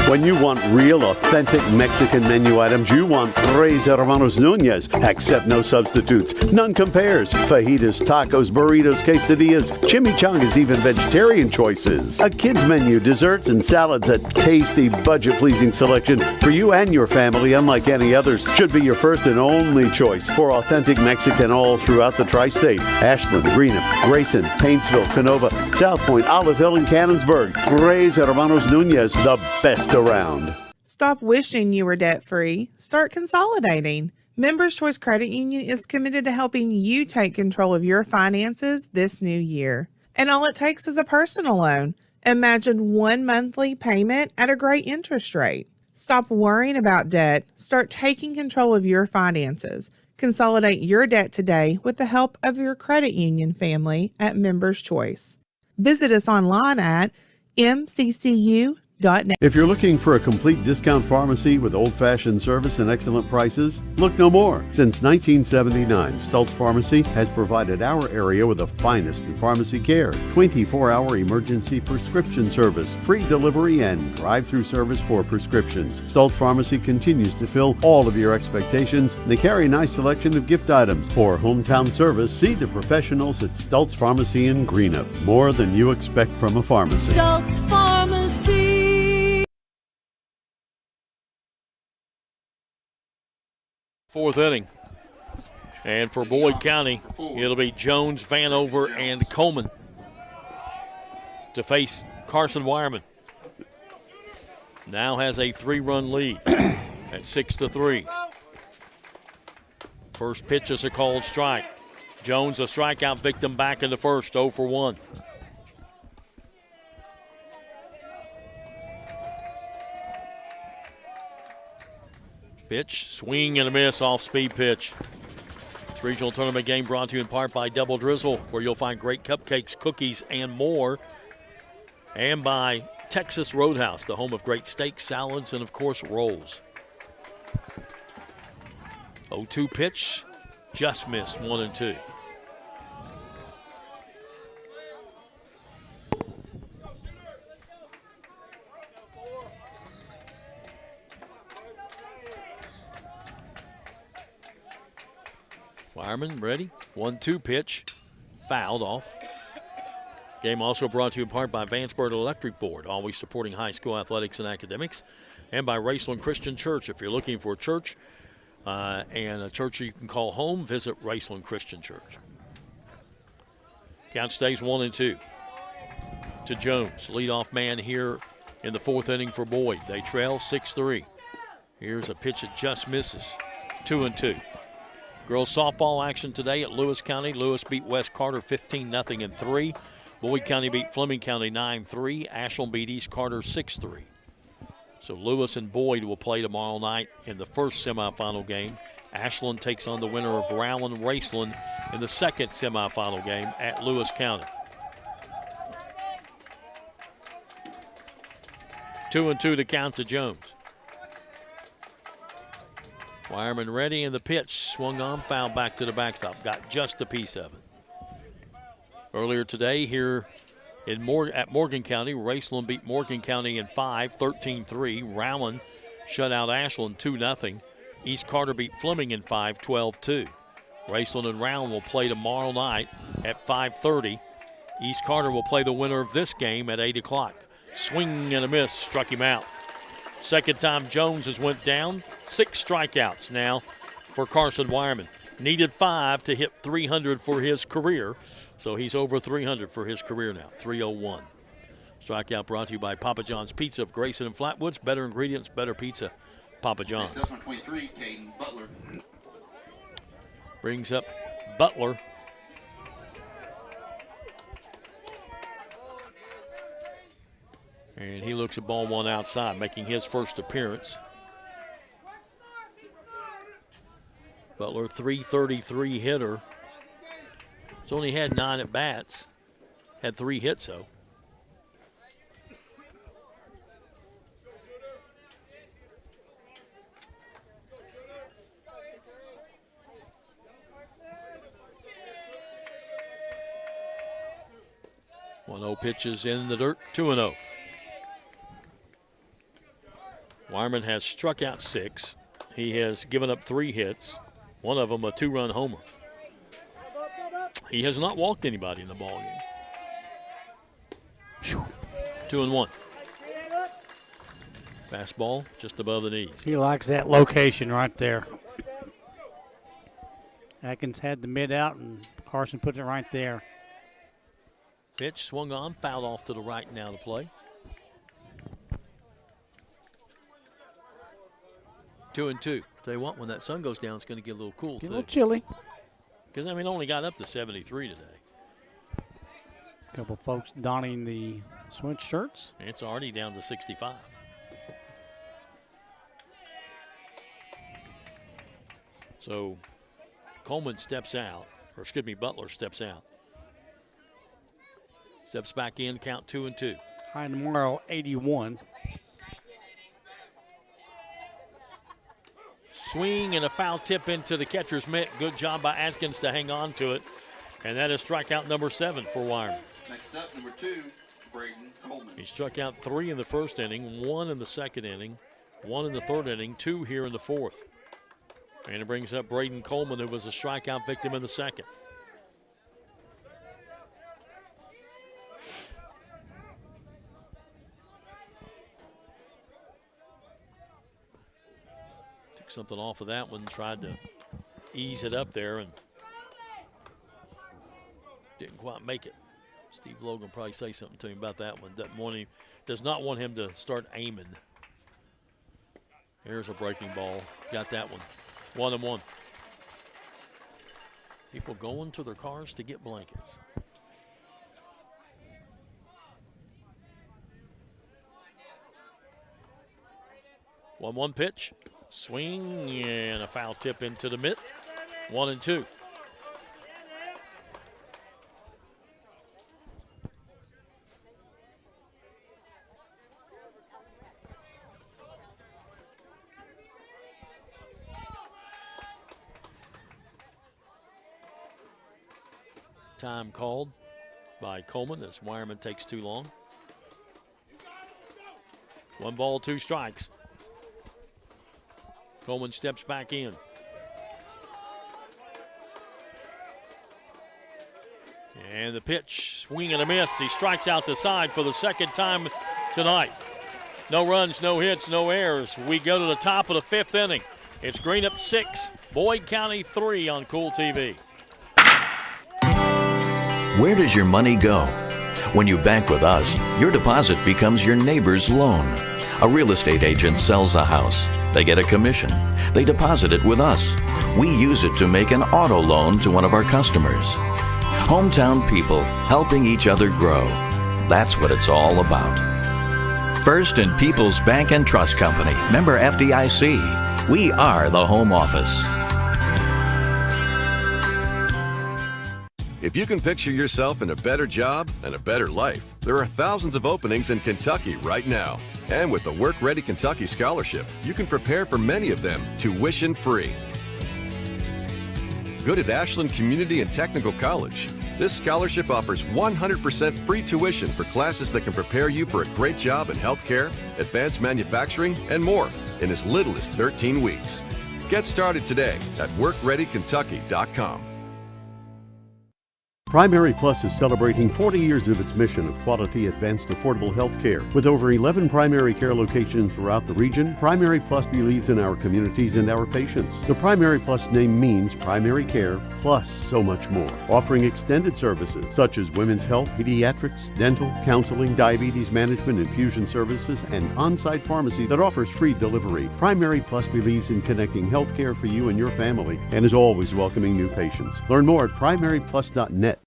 When you want real, authentic Mexican menu items, you want Tres Hermanos Nunez. Accept no substitutes. None compares. Fajitas, tacos, burritos, quesadillas, chimichangas, even vegetarian choices. A kids menu, desserts and salads, a tasty, budget-pleasing selection for you and your family, unlike any others. Should be your first and only choice for authentic Mexican all throughout the tri-state. Ashland, Greenup, Grayson, Paintsville, Canova, South Point, Olive Hill, and Cannonsburg. Tres Hermanos Nunez, the best around. Stop wishing you were debt-free. Start consolidating. Members Choice Credit Union is committed to helping you take control of your finances this new year. And all it takes is a personal loan. Imagine one monthly payment at a great interest rate. Stop worrying about debt. Start taking control of your finances. Consolidate your debt today with the help of your credit union family at Members Choice. Visit us online at mccu.net. If you're looking for a complete discount pharmacy with old-fashioned service and excellent prices, look no more. Since 1979, Stultz Pharmacy has provided our area with the finest in pharmacy care, 24-hour emergency prescription service, free delivery, and drive-through service for prescriptions. Stultz Pharmacy continues to fill all of your expectations. They carry a nice selection of gift items. For hometown service, see the professionals at Stultz Pharmacy in Greenup. More than you expect from a pharmacy. Stultz Pharmacy. Fourth inning. And for Boyd County, it'll be Jones, Vanover, and Coleman to face Carson Wireman. Now has a 3-run lead at 6-3. First pitch is a called strike. Jones, a strikeout victim, back in the first, 0 for 1. Pitch, swing and a miss off speed pitch. This regional tournament game brought to you in part by Double Drizzle, where you'll find great cupcakes, cookies, and more. And by Texas Roadhouse, the home of great steaks, salads, and of course rolls. 0-2 pitch, just missed, 1-2. Wireman ready, 1-2 pitch, fouled off. Game also brought to you in part by Vansburg Electric Board, always supporting high school athletics and academics, and by Raceland Christian Church. If you're looking for a church and a church you can call home, visit Raceland Christian Church. Count stays 1-2 to Jones. Leadoff man here in the fourth inning for Boyd. They trail 6-3. Here's a pitch that just misses, 2-2. Girls softball action today at Lewis County. Lewis beat West Carter 15-0 in 3. Boyd County beat Fleming County 9-3. Ashland beat East Carter 6-3. So Lewis and Boyd will play tomorrow night in the first semifinal game. Ashland takes on the winner of Rowland-Raceland in the second semifinal game at Lewis County. 2-2 to count to Jones. Wireman ready, and the pitch swung on, foul back to the backstop. Got just a piece of it. Earlier today here at Morgan County, Raceland beat Morgan County in 5, 13-3. Rowland shut out Ashland 2-0. East Carter beat Fleming in 5, 12-2. Raceland and Rowland will play tomorrow night at 5:30. East Carter will play the winner of this game at 8 o'clock. Swing and a miss, struck him out. Second time Jones has went down. 6 strikeouts now for Carson Wireman. Needed 5 to hit 300 for his career. So he's over 300 for his career now, 301. Strikeout brought to you by Papa John's Pizza of Grayson and Flatwoods. Better ingredients, better pizza, Papa John's. Next up, number 23, Caden Butler. Brings up Butler. And he looks at ball one outside, making his first appearance. Butler, .333 hitter. He's only had 9 at-bats. Had 3 hits, though. .1-0 pitches in the dirt, 2-0. Wireman has struck out 6. He has given up 3 hits, one of them a 2-run homer. He has not walked anybody in the ballgame. 2-1. Fastball just above the knees. He likes that location right there. Atkins had the mid out, and Carson put it right there. Pitch swung on, fouled off to the right now to play. 2-2. Tell you what, when that sun goes down, it's going to get a little cool, Get too. a little chilly. Because, I mean, only got up to 73 today. A couple folks donning the sweatshirts. It's already down to 65. So, Coleman steps out, or excuse me, Butler steps out. Steps back in, count 2-2. High tomorrow, 81. Swing and a foul tip into the catcher's mitt. Good job by Atkins to hang on to it. And that is strikeout number 7 for Wireman. Next up, number 2, Braden Coleman. He struck out 3 in the first inning, 1 in the second inning, 1 in the third inning, 2 here in the fourth. And it brings up Braden Coleman, who was a strikeout victim in the second. Took something off of that one, tried to ease it up there and didn't quite make it. Steve Logan probably say something to him about that one. Does not want him to start aiming. Here's a breaking ball. Got that one. 1-1. People going to their cars to get blankets. One pitch. Swing and a foul tip into the mitt. 1-2. Time called by Coleman as Wireman takes too long. 1 ball, 2 strikes. Coleman steps back in. And the pitch, swing and a miss. He strikes out the side for the second time tonight. No runs, no hits, no errors. We go to the top of the 5th inning. It's Greenup 6, Boyd County 3 on Cool TV. Where does your money go? When you bank with us, your deposit becomes your neighbor's loan. A real estate agent sells a house. They get a commission. They deposit it with us. We use it to make an auto loan to one of our customers. Hometown people helping each other grow. That's what it's all about. First and People's Bank and Trust Company, member FDIC. We are the home office. If you can picture yourself in a better job and a better life, there are thousands of openings in Kentucky right now. And with the Work Ready Kentucky Scholarship, you can prepare for many of them tuition-free. Good at Ashland Community and Technical College. This scholarship offers 100% free tuition for classes that can prepare you for a great job in healthcare, advanced manufacturing, and more in as little as 13 weeks. Get started today at workreadykentucky.com. Primary Plus is celebrating 40 years of its mission of quality, advanced, affordable health care. With over 11 primary care locations throughout the region, Primary Plus believes in our communities and our patients. The Primary Plus name means primary care plus so much more. Offering extended services such as women's health, pediatrics, dental, counseling, diabetes management, infusion services, and on-site pharmacy that offers free delivery. Primary Plus believes in connecting health care for you and your family and is always welcoming new patients. Learn more at primaryplus.net.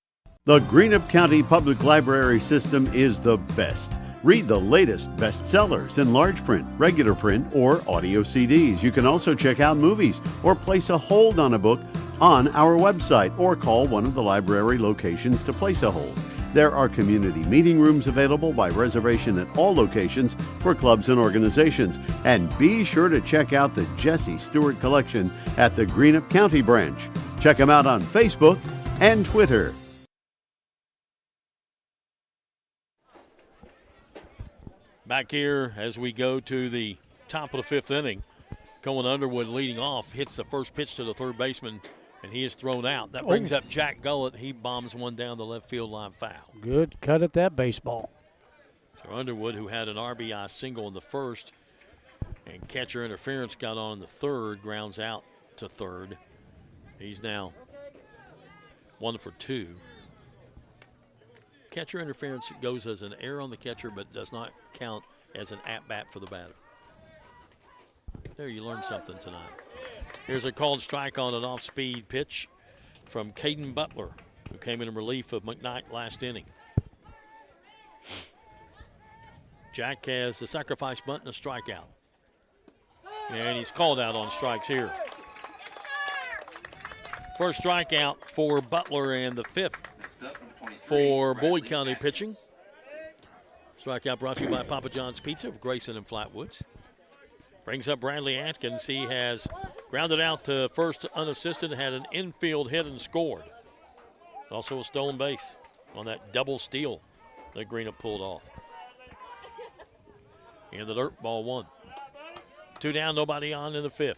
The Greenup County Public Library system is the best. Read the latest bestsellers in large print, regular print, or audio CDs. You can also check out movies or place a hold on a book on our website or call one of the library locations to place a hold. There are community meeting rooms available by reservation at all locations for clubs and organizations. And be sure to check out the Jesse Stewart collection at the Greenup County branch. Check them out on Facebook and Twitter. Back here as we go to the top of the 5th inning. Cohen Underwood leading off, hits the first pitch to the third baseman, and he is thrown out. That brings up Jack Gullett. He bombs one down the left field line foul. Good cut at that baseball. So Underwood, who had an RBI single in the first, and catcher interference got on in the third, grounds out to third. He's now 1 for 2. Catcher interference goes as an error on the catcher, but does not count as an at-bat for the batter. There, you learned something tonight. Here's a called strike on an off-speed pitch from Caden Butler, who came in relief of McKnight last inning. Jack has the sacrifice bunt and a strikeout. And he's called out on strikes here. First strikeout for Butler and the 5th for Boyd County pitching. Strikeout brought to you by Papa John's Pizza of Grayson and Flatwoods. Brings up Bradley Atkins. He has grounded out to first unassisted, had an infield hit and scored. Also a stolen base on that double steal that Greenup pulled off. In the dirt, ball 1. 2 down, nobody on in the 5th.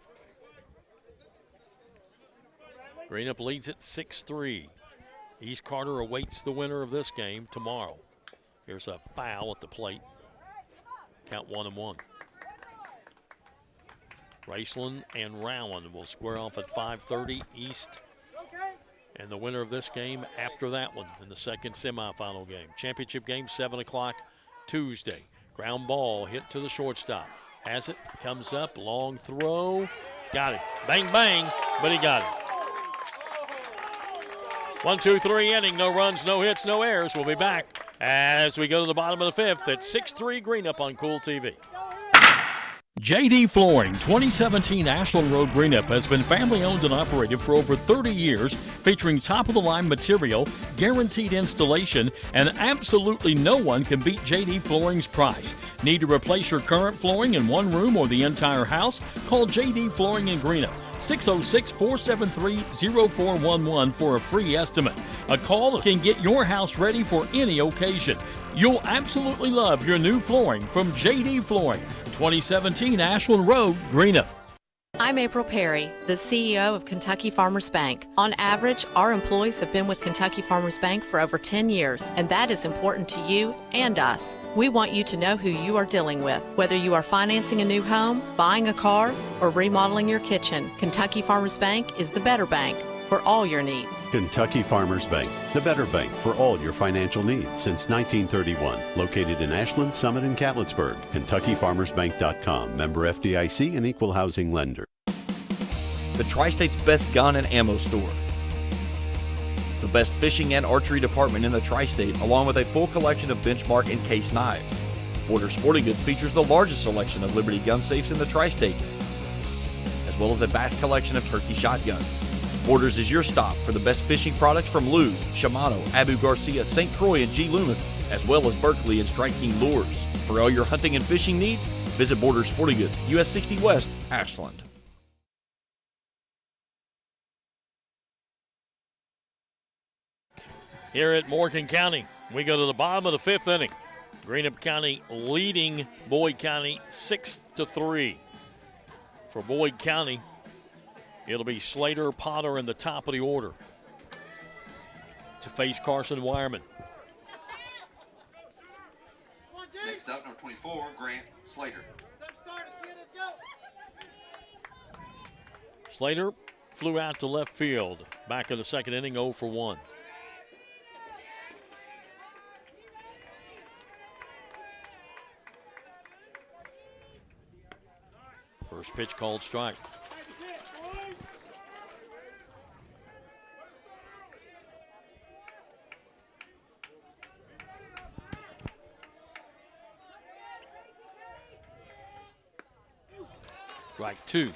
Greenup leads at 6-3. East Carter awaits the winner of this game tomorrow. Here's a foul at the plate. Count 1-1. Raceland and Rowan will square off at 5:30 East. And the winner of this game after that one in the second semifinal game. Championship game, 7 o'clock Tuesday. Ground ball hit to the shortstop. Has it, comes up, long throw. Got it. Bang, bang, but he got it. 1, 2, 3 inning. No runs, no hits, no errors. We'll be back as we go to the bottom of the fifth at 6-3 Greenup on Cool TV. JD Flooring, 2017 Ashland Road Greenup has been family owned and operated for over 30 years, featuring top-of-the-line material, guaranteed installation, and absolutely no one can beat JD Flooring's price. Need to replace your current flooring in one room or the entire house? Call JD Flooring in Greenup, 606-473-0411 for a free estimate. A call that can get your house ready for any occasion. You'll absolutely love your new flooring from JD Flooring, 2017 Ashland Road, Greenup. I'm April Perry, the CEO of Kentucky Farmers Bank. On average, our employees have been with Kentucky Farmers Bank for over 10 years, and that is important to you and us. We want you to know who you are dealing with. Whether you are financing a new home, buying a car, or remodeling your kitchen, Kentucky Farmers Bank is the better bank for all your needs. Kentucky Farmers Bank, the better bank for all your financial needs since 1931. Located in Ashland, Summit, and Catlettsburg. KentuckyFarmersBank.com. Member FDIC and equal housing lender. The Tri-State's best gun and ammo store. The best fishing and archery department in the Tri-State, along with a full collection of Benchmark and Case knives. Border Sporting Goods features the largest selection of Liberty gun safes in the Tri-State, as well as a vast collection of turkey shotguns. Borders is your stop for the best fishing products from Lew's, Shimano, Abu Garcia, St. Croix, and G. Loomis, as well as Berkeley and Strike King lures. For all your hunting and fishing needs, visit Border Sporting Goods, US 60 West, Ashland. Here at Morgan County, we go to the bottom of the fifth inning. Greenup County leading Boyd County 6-3. For Boyd County, it'll be Slater, Potter in the top of the order to face Carson Wireman. Next up, number 24, Grant Slater. Slater flew out to left field. Back in the second inning, 0 for 1. First pitch called strike. Strike 2.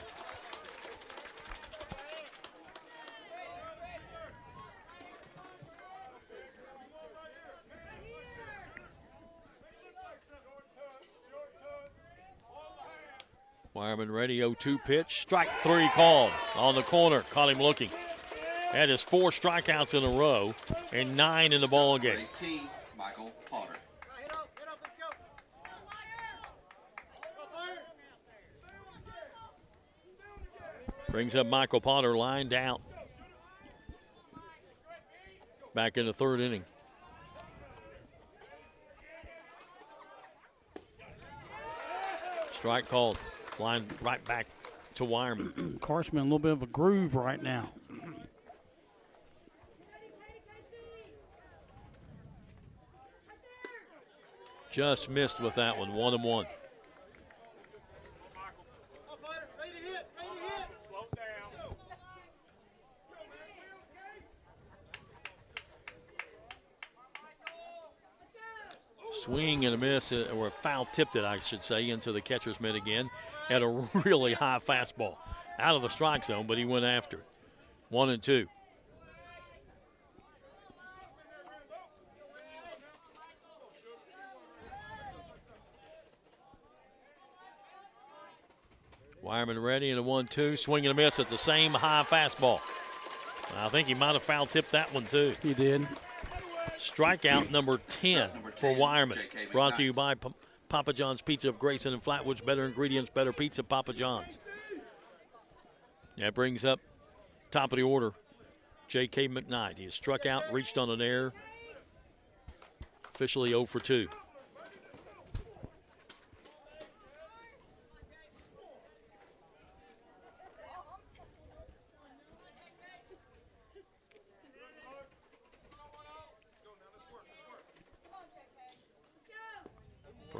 Wireman ready, 0-2 pitch. Strike 3 called on the corner. Caught him looking. That is 4 strikeouts in a row and 9 in the ball game. 18, Michael Potter. Brings up Michael Potter, lined out. Back in the third inning. Strike called. Line right back to Wireman. Carson in a little bit of a groove right now. Just missed with that one, 1-1. Swing and a miss, or foul tipped it, I should say, into the catcher's mitt again. Had a really high fastball out of the strike zone, but he went after it. 1-2. Wireman ready and a 1-2. Swing and a miss at the same high fastball. I think he might have foul tipped that one too. He did. Strikeout number 10 for Wireman. Brought to you by Papa John's Pizza of Grayson and Flatwoods. Better ingredients, better pizza, Papa John's. That brings up top of the order, J.K. McKnight. He has struck out, reached on an error. Officially 0 for 2.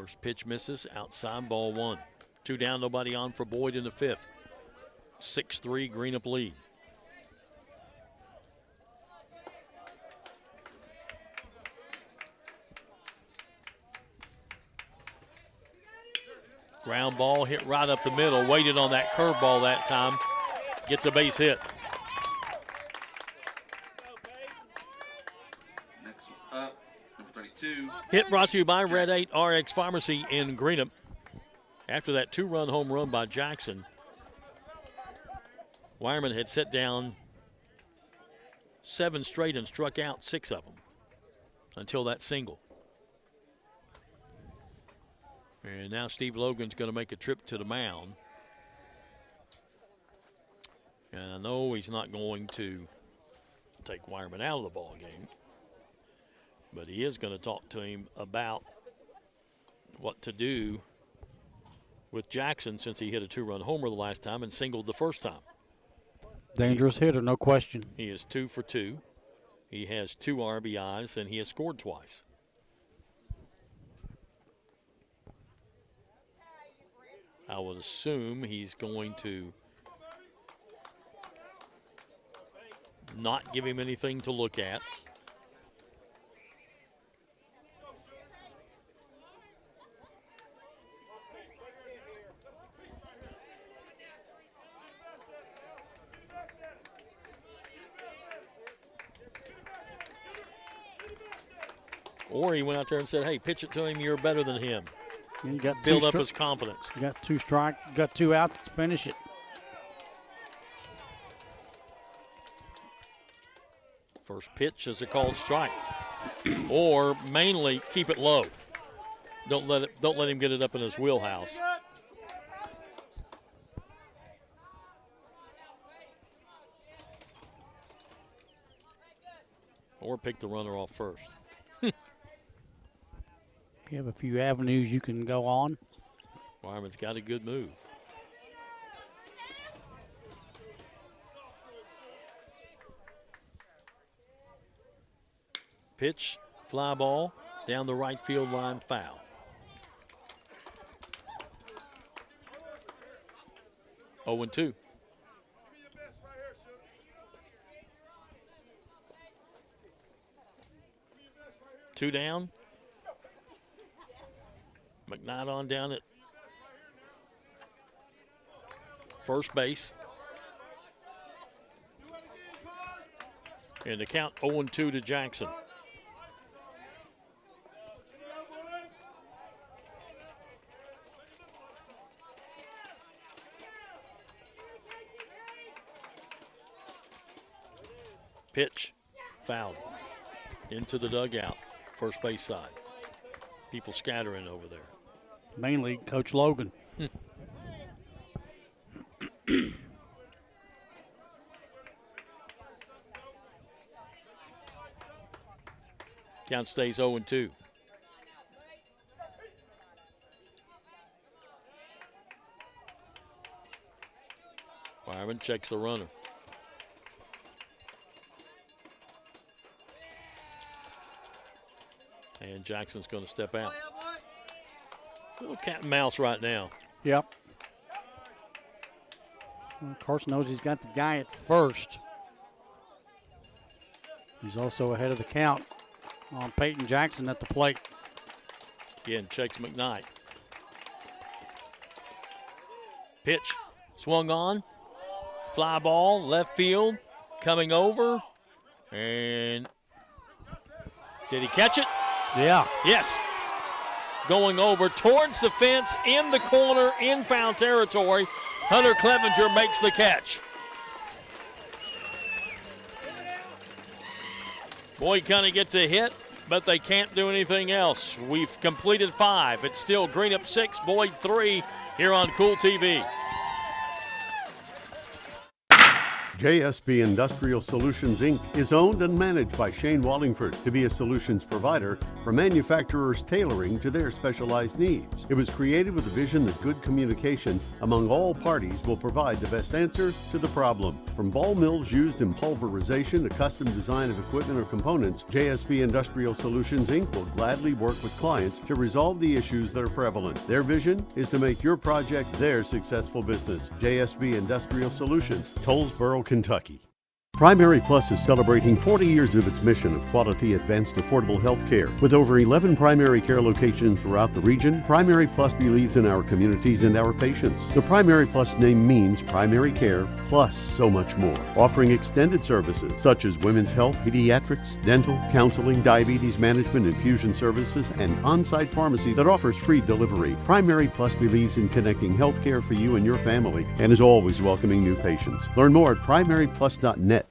First pitch misses, outside, ball one. 2 down, nobody on for Boyd in the 5th. 6-3 Greenup lead. Ground ball hit right up the middle. Waited on that curveball that time. Gets a base hit. Next up, number 32. Hit brought to you by Red 8 RX Pharmacy in Greenup. After that 2-run home run by Jackson, Wireman had set down 7 straight and struck out 6 of them until that single. And now Steve Logan's going to make a trip to the mound. And I know he's not going to take Wireman out of the ball game, but he is going to talk to him about what to do with Jackson since he hit a 2-run homer the last time and singled the first time. Dangerous hitter, no question. He is 2 for 2. He has 2 RBIs, and he has scored twice. I would assume he's going to not give him anything to look at. Or he went out there and said, hey, pitch it to him, you're better than him. You got build up his confidence. You got 2 strikes, you got 2 outs, let's finish it. First pitch is a called strike. Or mainly keep it low. Don't let him get it up in his wheelhouse. Or pick the runner off first. You have a few avenues you can go on. Wireman's got a good move. Pitch, fly ball, down the right field line, foul. Oh and 2. Two down. McKnight on down at first base. And the count 0-2 to Jackson. Pitch, fouled. Into the dugout, first base side. People scattering over there. Mainly Coach Logan. Count stays 0-2. Wireman checks the runner. And Jackson's going to step out. A little cat and mouse right now. Yep. Well, Carson knows he's got the guy at first. He's also ahead of the count on Peyton Jackson at the plate. Again, checks McKnight. Pitch, swung on. Fly ball, left field, coming over. And did he catch it? Yeah. Yes. Going over towards the fence, in the corner, in foul territory. Hunter Clevenger makes the catch. Boyd County gets a hit, but they can't do anything else. We've completed 5. It's still Greenup 6, Boyd 3 here on Cool TV. JSB Industrial Solutions, Inc. is owned and managed by Shane Wallingford to be a solutions provider for manufacturers tailoring to their specialized needs. It was created with a vision that good communication among all parties will provide the best answer to the problem. From ball mills used in pulverization to custom design of equipment or components, JSB Industrial Solutions, Inc. will gladly work with clients to resolve the issues that are prevalent. Their vision is to make your project their successful business. JSB Industrial Solutions, Tollsboro, Kentucky. Primary Plus is celebrating 40 years of its mission of quality, advanced, affordable health care. With over 11 primary care locations throughout the region, Primary Plus believes in our communities and our patients. The Primary Plus name means primary care plus so much more, offering extended services such as women's health, pediatrics, dental, counseling, diabetes management, infusion services, and on-site pharmacy that offers free delivery. Primary Plus believes in connecting health care for you and your family and is always welcoming new patients. Learn more at primaryplus.net.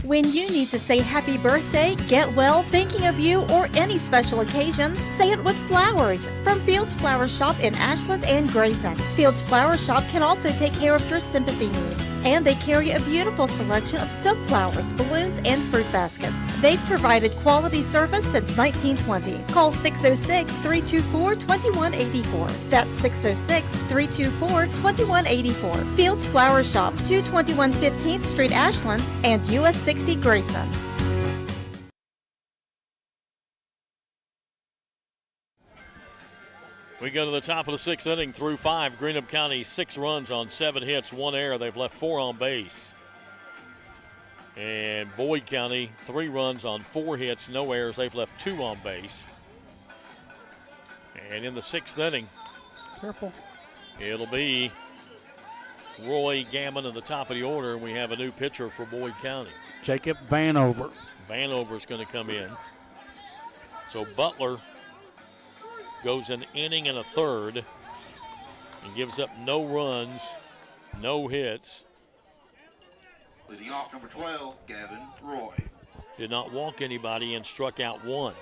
When you need to say happy birthday, get well, thinking of you, or any special occasion, say it with flowers from Fields Flower Shop in Ashland and Grayson. Fields Flower Shop can also take care of your sympathy needs, and they carry a beautiful selection of silk flowers, balloons, and fruit baskets. They've provided quality service since 1920. Call 606-324-2184. That's 606-324-2184. Fields Flower Shop, 221 15th Street, Ashland, and US 60 Grayson. We go to the top of the sixth inning through five. Greenup County 6 runs on 7 hits, 1 error. They've left 4 on base. And Boyd County 3 runs on 4 hits, no errors. They've left 2 on base. And in the 6th inning, careful, it'll be Roy Gammon at the top of the order, and we have a new pitcher for Boyd County. Jacob Vanover. Vanover's going to come in. So Butler goes an inning and a third and gives up no runs, no hits. Leading off, number 12, Gavin Roy. Did not walk anybody and struck out 1.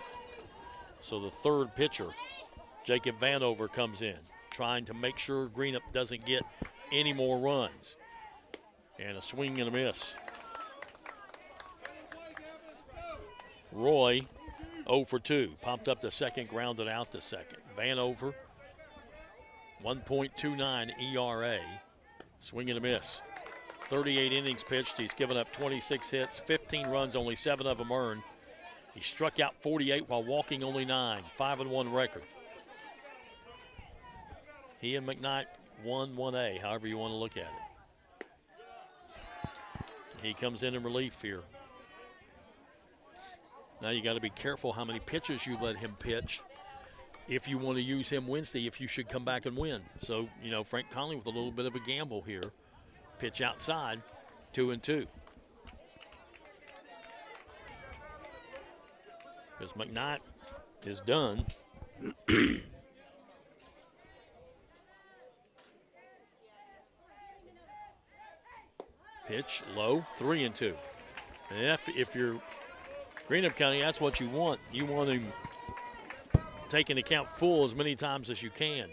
So the third pitcher, Jacob Vanover, comes in, trying to make sure Greenup doesn't get any more runs. And a swing and a miss. Roy 0 for 2. Popped up to second, grounded out to second. Vanover, 1.29 ERA. Swing and a miss. 38 innings pitched. He's given up 26 hits, 15 runs, only 7 of them earned. He struck out 48 while walking only 9. 5-1 record. He and McKnight won 1A, however you want to look at it. He comes in relief here. Now you got to be careful how many pitches you let him pitch if you want to use him Wednesday, if you should come back and win. So, you know, Frank Conley with a little bit of a gamble here. Pitch outside, 2-2. Because McKnight is done. Pitch low, 3-2. And if you're Greenup County, that's what you want. You want him taking the count full as many times as you can.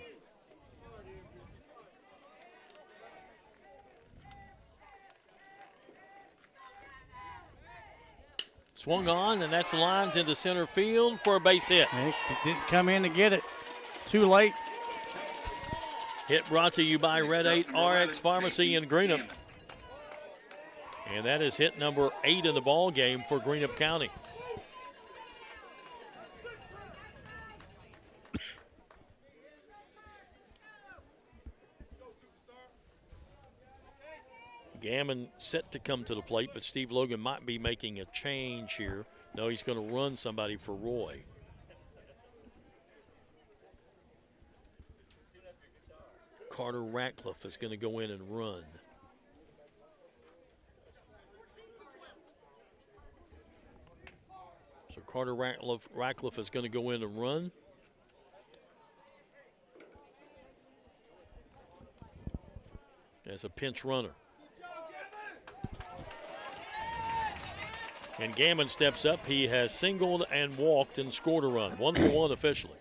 Swung on, and that's lined into center field for a base hit. It didn't come in to get it. Too late. Hit brought to you by Red 8 RX Pharmacy in Greenup. And that is hit number 8 in the ball game for Greenup County. Gammon set to come to the plate, but Steve Logan might be making a change here. No, he's going to run somebody for Roy. Carter Ratcliffe is going to go in and run. So Carter Ratcliffe is going to go in and run. As a pinch runner. And Gammon steps up. He has singled and walked and scored a run. 1 for 1 officially.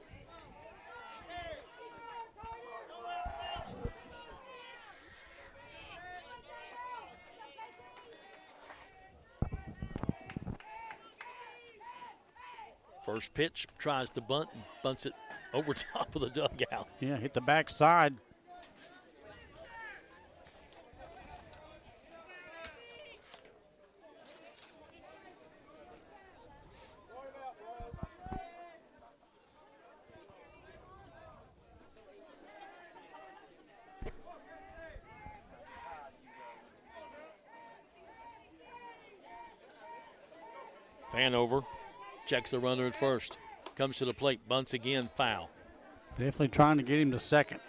First pitch, tries to bunt and bunts it over top of the dugout. Yeah, hit the backside. Vanover checks the runner at first. Comes to the plate, bunts again, foul. Definitely trying to get him to second.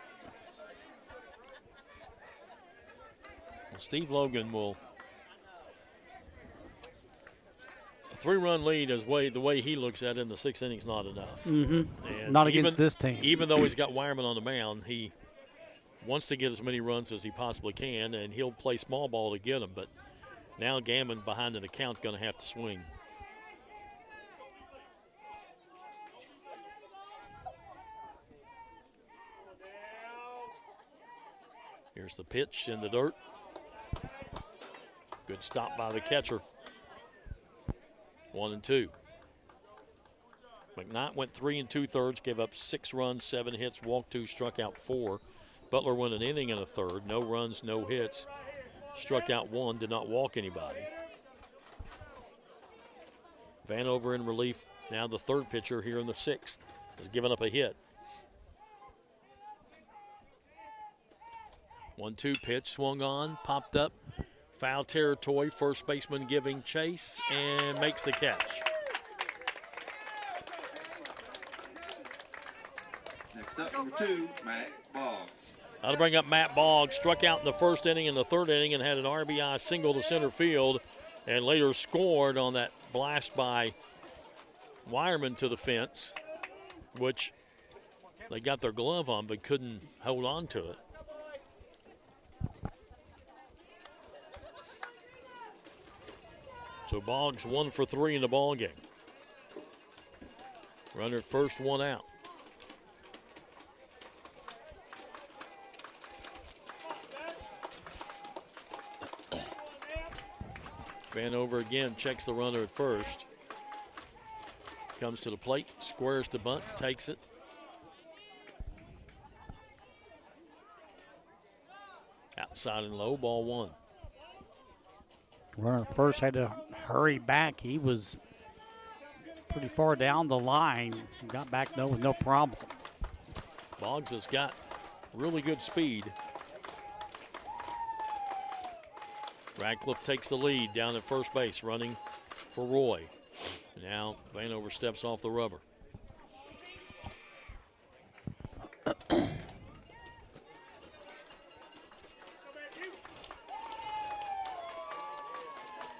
Well, Steve Logan will. A 3-run lead is the way he looks at it in the 6th inning is not enough. And Not against this team. Even though he's got Wireman on the mound, he wants to get as many runs as he possibly can, and he'll play small ball to get them. But now Gammon behind an account going to have to swing. Here's the pitch in the dirt. Good stop by the catcher. 1-2. McKnight went 3 2/3, gave up 6 runs, 7 hits, walked 2, struck out 4. Butler went an inning and a third, no runs, no hits, struck out 1, did not walk anybody. Vanover in relief, now the third pitcher here in the 6th, has given up a hit. 1-2 pitch, swung on, popped up, foul territory, first baseman giving chase, and makes the catch. Next up, number 2, Matt Boggs. I'll bring up Matt Boggs, struck out in the first inning and the third inning and had an RBI single to center field and later scored on that blast by Wireman to the fence, which they got their glove on but couldn't hold on to it. So Boggs 1 for 3 in the ball game. Runner at first, 1 out. Vanover again checks the runner at first. Comes to the plate, squares to bunt, takes it. Outside and low, ball 1. Runner first had to hurry back. He was pretty far down the line. Got back with no problem. Boggs has got really good speed. Radcliffe takes the lead down at first base, running for Roy. Now Vanover steps off the rubber.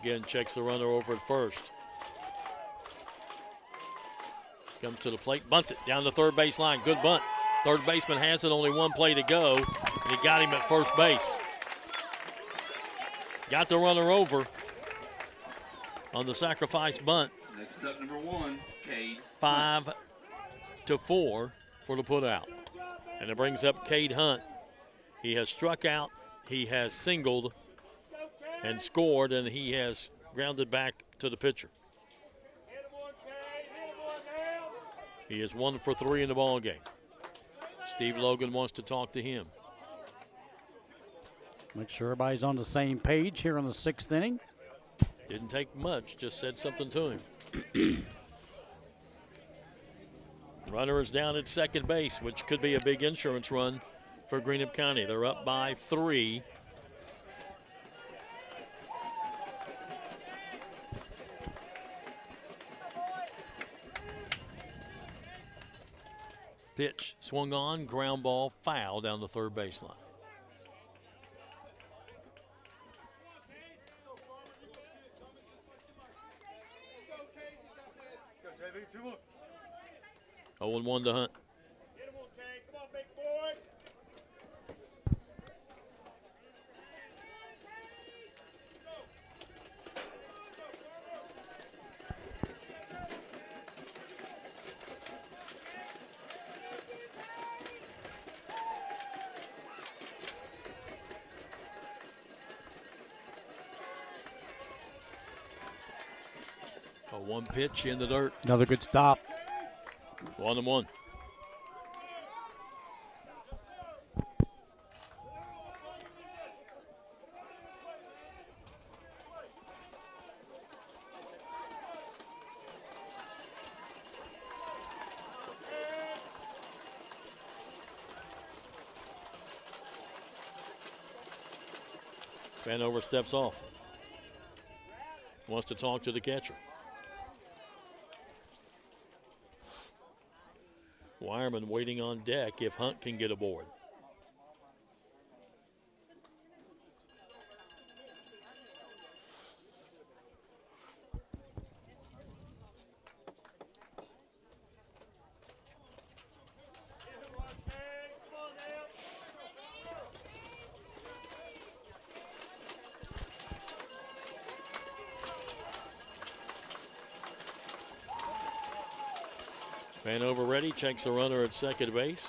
Again, checks the runner over at first. Comes to the plate, bunts it down the third base line. Good bunt. Third baseman has it, only 1 play to go, and he got him at first base. Got the runner over on the sacrifice bunt. Next up, number 1, Cade. 5-4 for the putout. And it brings up Cade Hunt. He has struck out, he has singled and scored, and he has grounded back to the pitcher. He is 1 for 3 in the ball game. Steve Logan wants to talk to him. Make sure everybody's on the same page here in the 6th inning. Didn't take much, just said something to him. Runner is down at second base, which could be a big insurance run for Greenup County. They're up by 3. Pitch swung on, ground ball, foul down the third baseline. Oh, 0-1 to Hunt. Come on, big boy. A 1 pitch in the dirt. Another good stop. 1-1. Vanover steps off. Wants to talk to the catcher. Wireman waiting on deck if Hunt can get aboard. Vanover ready, checks the runner at second base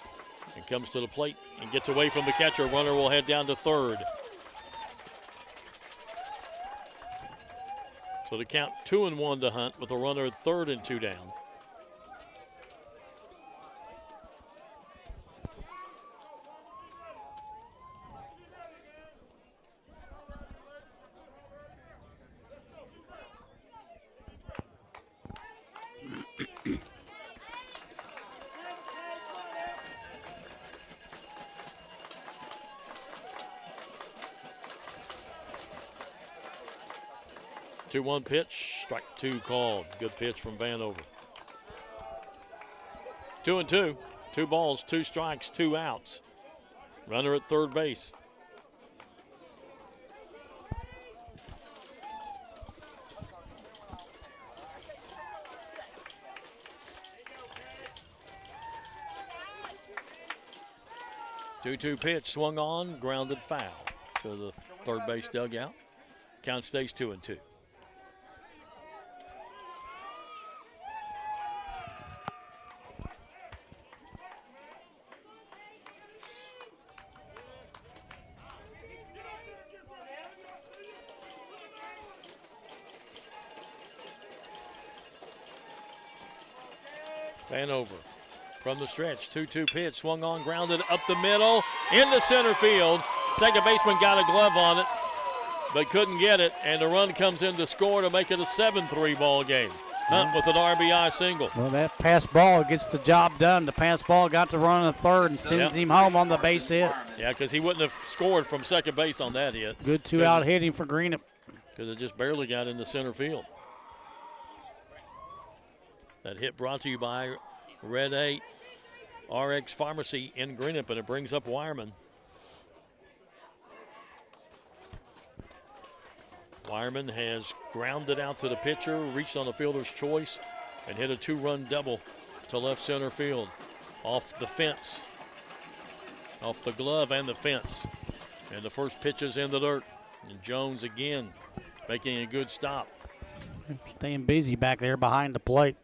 and comes to the plate and gets away from the catcher. Runner will head down to third. So to count 2-1 to Hunt with a runner at third and 2 down. Two-one pitch, strike 2 called. Good pitch from Vanover. 2-2, 2 balls, 2 strikes, 2 outs. Runner at third base. Two-two pitch, swung on, grounded foul to the third base dugout. Count stays 2-2. Vanover from the stretch, 2-2 pitch, swung on, grounded up the middle, into center field. Second baseman got a glove on it, but couldn't get it, and the run comes in to score to make it a 7-3 ball game. Hunt with an RBI single. Well, that pass ball gets the job done. The pass ball got to run in third and sends him home on the base hit. Yeah, because he wouldn't have scored from second base on that hit. Good 2-out hitting for Greenup. Because it just barely got into center field. That hit brought to you by Red 8 RX Pharmacy in Greenup, and it brings up Wireman. Wireman has grounded out to the pitcher, reached on the fielder's choice, and hit a 2-run double to left center field. Off the fence, off the glove and the fence. And the first pitch is in the dirt. And Jones again making a good stop. Staying busy back there behind the plate.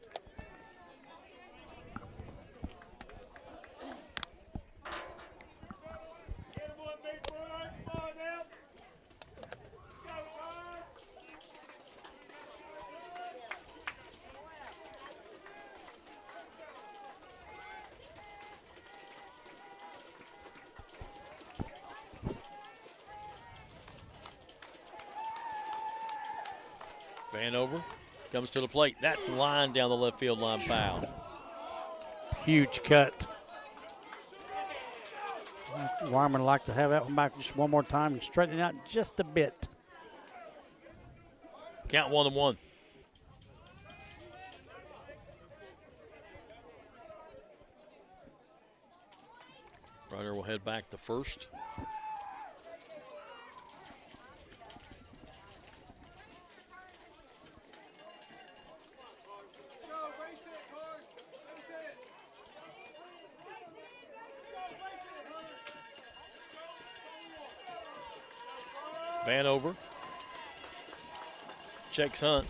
Vanover comes to the plate. That's line down the left field line, foul. Huge cut. Wireman would like to have that one back just one more time and straighten it out just a bit. Count 1-1. Runner will head back to first. Vanover checks Hunt.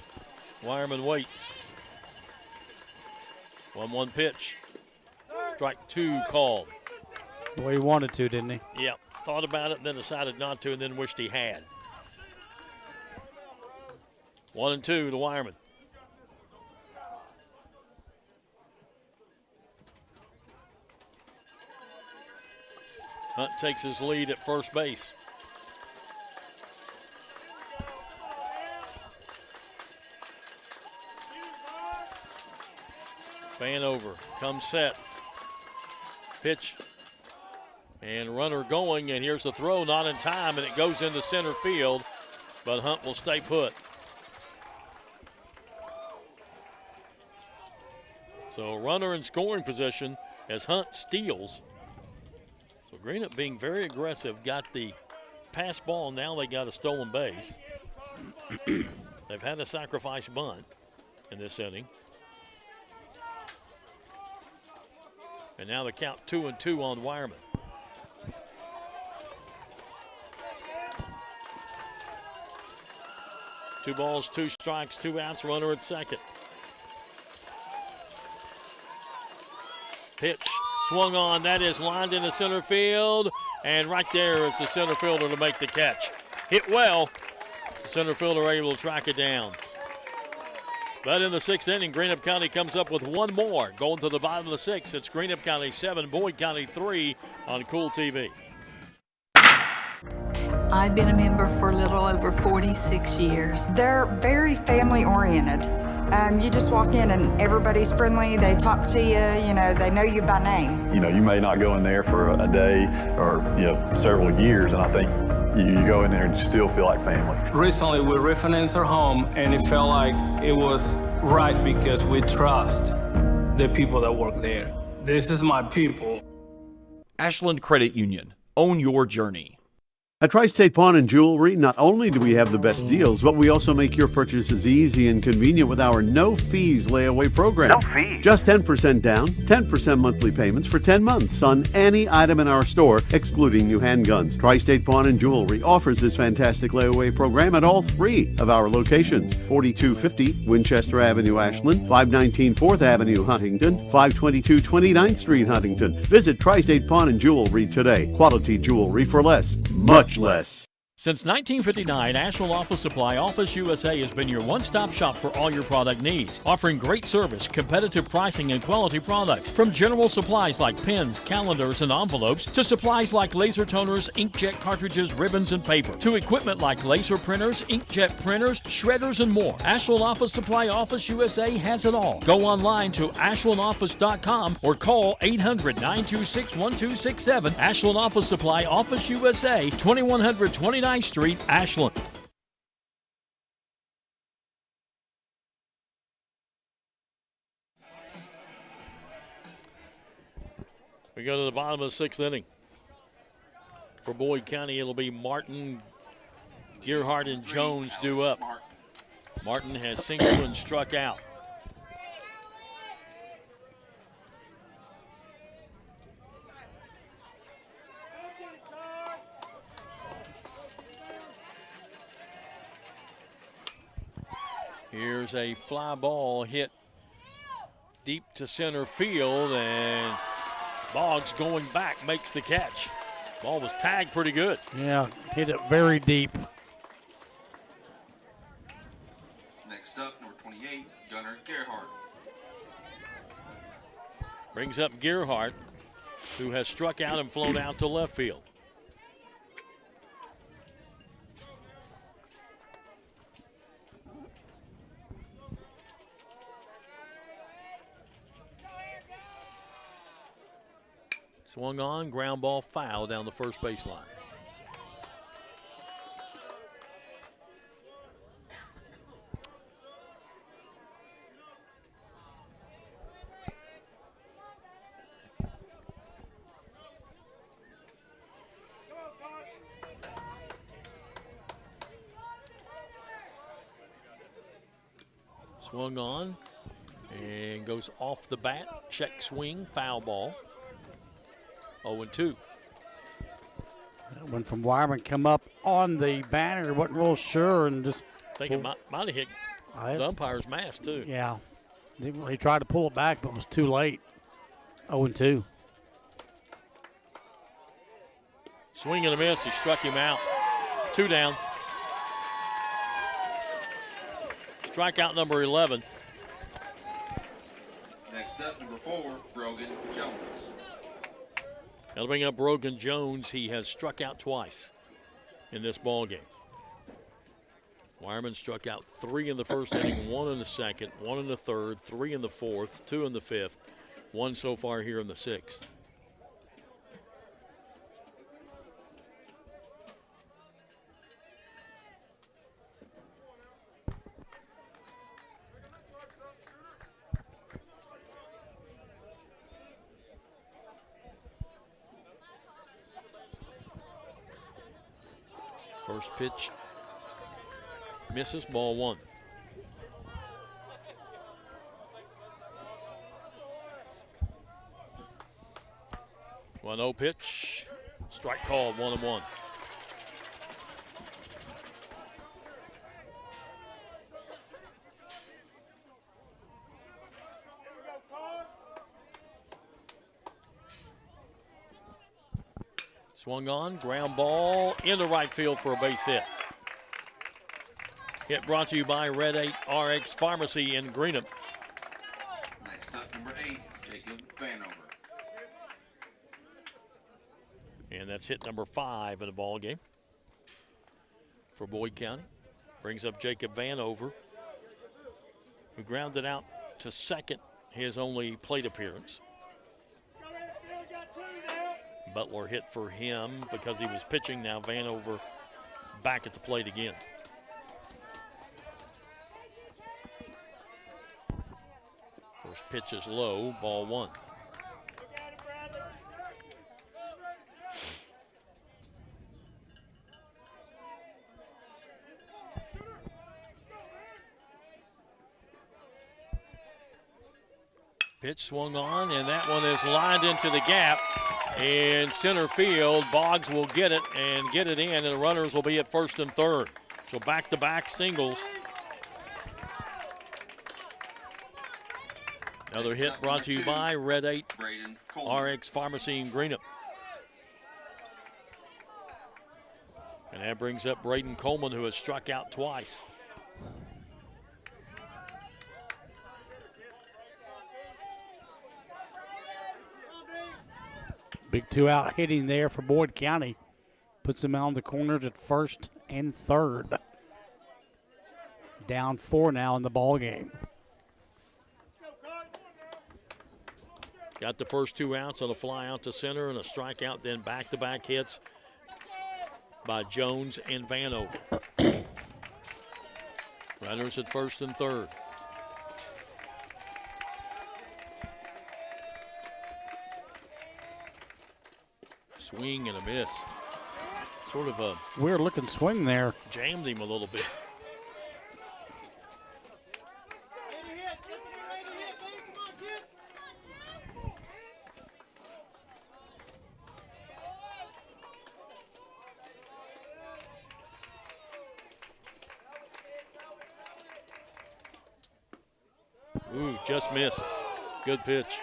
Wireman waits. 1-1 pitch. Strike 2 called. Well, he wanted to, didn't he? Yep. Thought about it, then decided not to, and then wished he had. 1-2 to Wireman. Hunt takes his lead at first base. Fan over, comes set. Pitch. And runner going, and here's the throw, not in time, and it goes into center field, but Hunt will stay put. So runner in scoring position as Hunt steals. So Greenup being very aggressive, got the pass ball, now they got a stolen base. They've had a sacrifice bunt in this inning. And now the count 2-2 on Wireman. Two balls, two strikes, 2 outs, runner at second. Pitch swung on, that is lined into center field, and right there is the center fielder to make the catch. Hit well, the center fielder able to track it down. But in the 6th inning, Greenup County comes up with one more. Going to the bottom of the 6th, it's Greenup County 7, Boyd County 3 on Cool TV. I've been a member for a little over 46 years. They're very family oriented. You just walk in and everybody's friendly. They talk to you, you know, they know you by name. You know, you may not go in there for a day or, several years, and I think you go in there and you still feel like family. Recently, we refinanced our home, and it felt like it was right because we trust the people that work there. This is my people. Ashland Credit Union. Own your journey. At Tri-State Pawn and Jewelry, not only do we have the best deals, but we also make your purchases easy and convenient with our no-fees layaway program. No fees? Just 10% down, 10% monthly payments for 10 months on any item in our store, excluding new handguns. Tri-State Pawn and Jewelry offers this fantastic layaway program at all 3 of our locations: 4250 Winchester Avenue, Ashland, 519 4th Avenue, Huntington, 522 29th Street, Huntington. Visit Tri-State Pawn and Jewelry today. Quality jewelry for less. Much less. Since 1959, Ashland Office Supply Office USA has been your one-stop shop for all your product needs, offering great service, competitive pricing, and quality products. From general supplies like pens, calendars, and envelopes, to supplies like laser toners, inkjet cartridges, ribbons, and paper, to equipment like laser printers, inkjet printers, shredders, and more. Ashland Office Supply Office USA has it all. Go online to ashlandoffice.com or call 800-926-1267. Ashland Office Supply Office USA, 2100 29th Street, Ashland. We go to the bottom of the 6th inning. For Boyd County, it'll be Martin, Gearhart, and Jones due up. Martin has singled and struck out. Here's a fly ball hit deep to center field, and Boggs going back makes the catch. Ball was tagged pretty good. Yeah, hit it very deep. Next up, number 28, Gunnar Gerhardt. Brings up Gearhart, who has struck out and flown out to left field. Swung on, ground ball foul down the first baseline. Swung on and goes off the bat. Check swing, foul ball. 0-2. That one from Wireman come up on the banner, wasn't real sure, and just. I think it might have hit the umpire's mask, too. Yeah. He tried to pull it back, but it was too late. 0-2. Swing and a miss. He struck him out. 2 down. Strikeout number 11. Next up, number 4, Brogan Jones. That'll bring up Brogan Jones. He has struck out twice in this ball game. Wireman struck out 3 in the first inning, 1 in the second, 1 in the third, 3 in the fourth, 2 in the fifth, 1 so far here in the sixth. First pitch misses, ball 1. One 0 pitch, strike called, 1-1. Swung on, ground ball into right field for a base hit. Hit brought to you by Red 8 RX Pharmacy in Greenup. Next up, number 8, Jacob Vanover. And that's hit number 5 in the ball game for Boyd County. Brings up Jacob Vanover, who grounded out to second, his only plate appearance. Butler hit for him because he was pitching. Now Vanover back at the plate again. First pitch is low, ball 1. Pitch swung on, and that one is lined into the gap. In center field, Boggs will get it and get it in, and the runners will be at first and third. So back-to-back singles. Another hit brought to you by Red 8 RX Pharmacy in Greenup. And that brings up Braden Coleman, who has struck out twice. Big 2-out hitting there for Boyd County. Puts them on the corners at first and third. Down 4 now in the ball game. Got the first 2 outs on a fly out to center and a strikeout, then back-to-back hits by Jones and Vanover. Runners at first and third. Swing and a miss. Sort of a weird looking swing there. Jammed him a little bit. Ooh, just missed. Good pitch.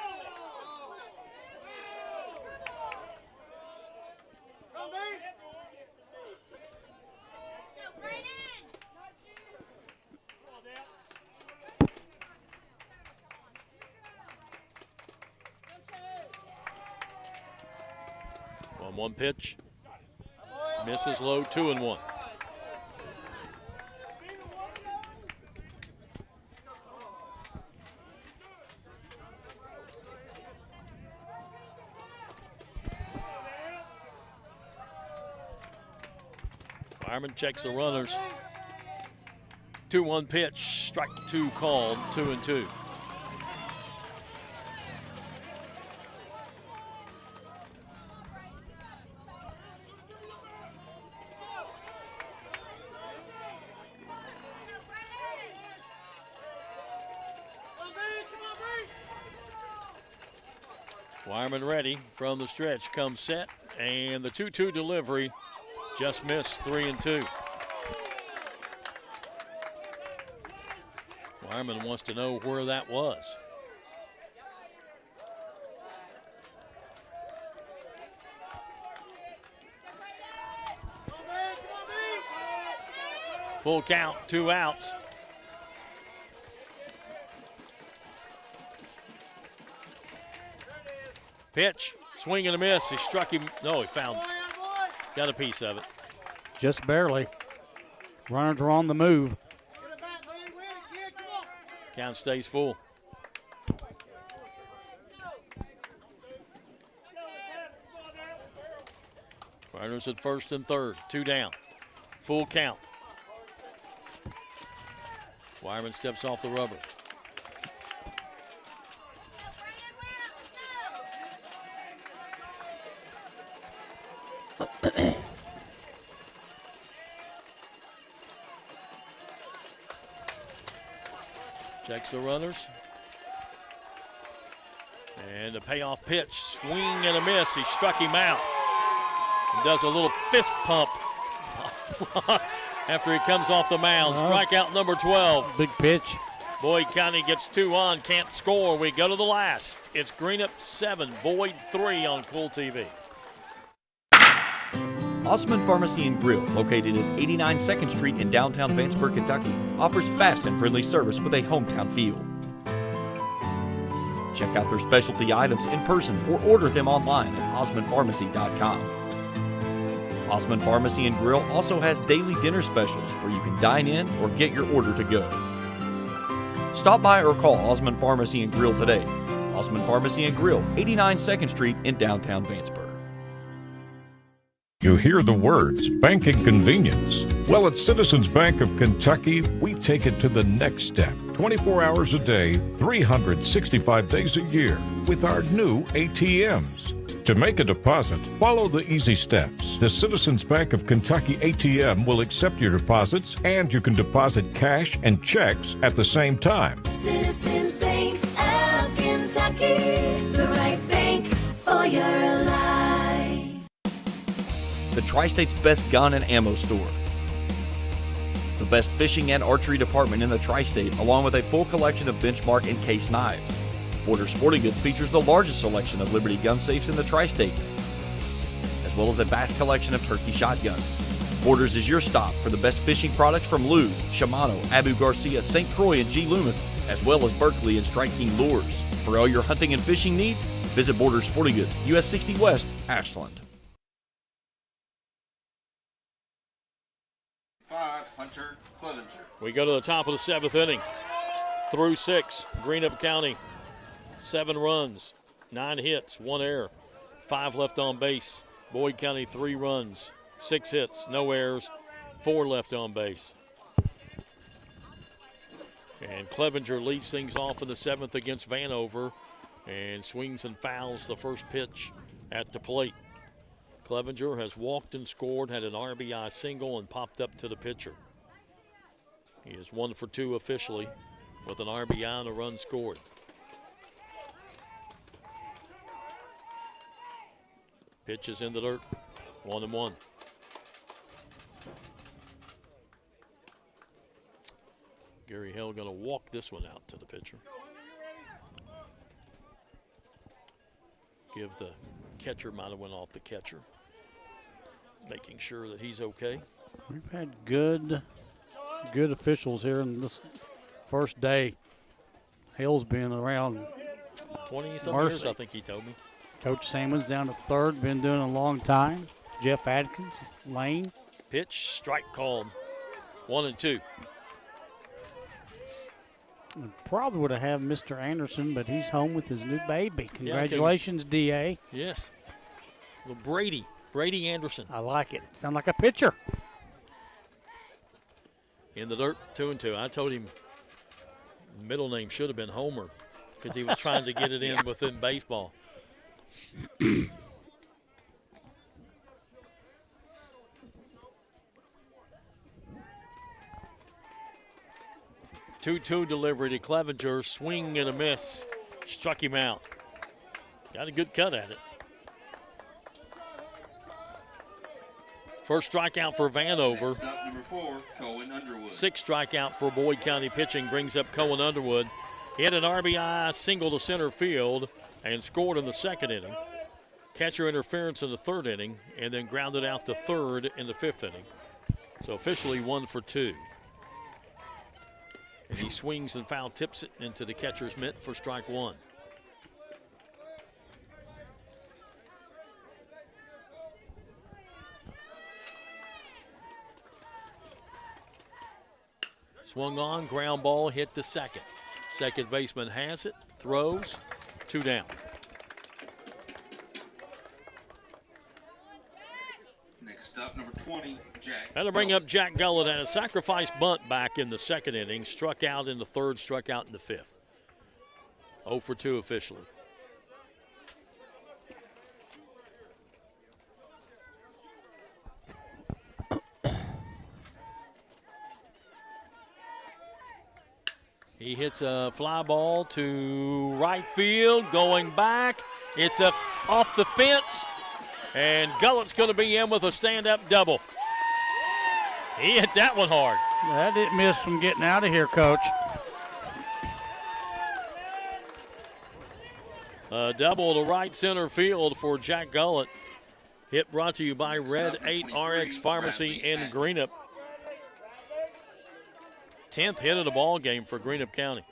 One pitch, misses low, 2-1. Fireman checks the runners. 2-1 pitch, strike 2 called, 2-2. Wireman ready from the stretch, comes set, and the 2-2 delivery just missed, 3-2. Wireman wants to know where that was. Full count, 2 outs. Pitch Swing and a miss. He struck him. No, he found. Got a piece of it. Just barely. Runners are on the move. Count stays full. Runners at first and third. 2 down. Full count. Wireman steps off the rubber. Checks the runners. And a payoff pitch. Swing and a miss. He struck him out. And does a little fist pump after he comes off the mound. Strikeout number 12. Big pitch. Boyd County gets 2 on, can't score. We go to the last. It's Greenup 7, Boyd 3 on Cool TV. Osman Pharmacy and Grill, located at 89 2nd Street in downtown Vanceburg, Kentucky, offers fast and friendly service with a hometown feel. Check out their specialty items in person or order them online at osmanpharmacy.com. Osman Pharmacy and Grill also has daily dinner specials where you can dine in or get your order to go. Stop by or call Osman Pharmacy and Grill today. Osman Pharmacy and Grill, 89 2nd Street in downtown Vanceburg. You hear the words bank and convenience. Well, at Citizens Bank of Kentucky, we take it to the next step. 24 hours a day, 365 days a year with our new ATMs. To make a deposit, follow the easy steps. The Citizens Bank of Kentucky ATM will accept your deposits, and you can deposit cash and checks at the same time. Citizens Bank of Kentucky, the right bank for your life. The Tri-State's best gun and ammo store. The best fishing and archery department in the Tri-State, along with a full collection of Benchmark and Case knives. Borders Sporting Goods features the largest selection of Liberty gun safes in the Tri-State, as well as a vast collection of turkey shotguns. Borders is your stop for the best fishing products from Lew's, Shimano, Abu Garcia, St. Croix, and G. Loomis, as well as Berkeley and Strike King lures. For all your hunting and fishing needs, visit Borders Sporting Goods, US 60 West, Ashland. 5, Hunter Clevenger. We go to the top of the 7th inning. Through 6, Greenup County. 7 runs, 9 hits, 1 error, 5 left on base. Boyd County 3 runs, 6 hits, no errors, 4 left on base. And Clevenger leads things off in the 7th against Vanover and swings and fouls the first pitch at the plate. Clevenger has walked and scored, had an RBI single, and popped up to the pitcher. He is 1 for 2 officially with an RBI and a run scored. Pitch is in the dirt, 1-1. Gary Hill going to walk this one out to the pitcher. Give the catcher, might have went off the catcher, making sure that he's okay. We've had good officials here in this first day. Hill's been around 20-some years, I think he told me. Coach Salmon's down to third, been doing it a long time. Jeff Adkins, Lane. Pitch, strike called, 1-2. Probably would have had Mr. Anderson, but he's home with his new baby. Congratulations, DA. Yes. Well, Brady Anderson. I like it. Sound like a pitcher. In the dirt, 2-2. I told him middle name should have been Homer because he was trying to get it in within baseball. 2-2 delivery to Clevenger. Swing and a miss. Struck him out. Got a good cut at it. First strikeout for Vanover. Next up, number 4, Cohen Underwood. 6th strikeout for Boyd County pitching brings up Cohen Underwood. He had an RBI single to center field and scored in the 2nd inning. Catcher interference in the 3rd inning, and then grounded out to 3rd in the 5th inning. So officially 1 for 2. And he swings and foul tips it into the catcher's mitt for strike 1. Swung on, ground ball hit to second. Second baseman has it, throws, 2 down. Next up, number 20, Jack. That'll bring up Jack Gullett. Had a sacrifice bunt back in the second inning. Struck out in the third, struck out in the fifth. 0 for 2 officially. He hits a fly ball to right field, going back. It's up off the fence, and Gullett's going to be in with a stand-up double. He hit that one hard. That didn't miss from getting out of here, Coach. A double to right center field for Jack Gullett. Hit brought to you by Red 8 RX Pharmacy in Greenup. 10th hit of the ball game for Greenup County.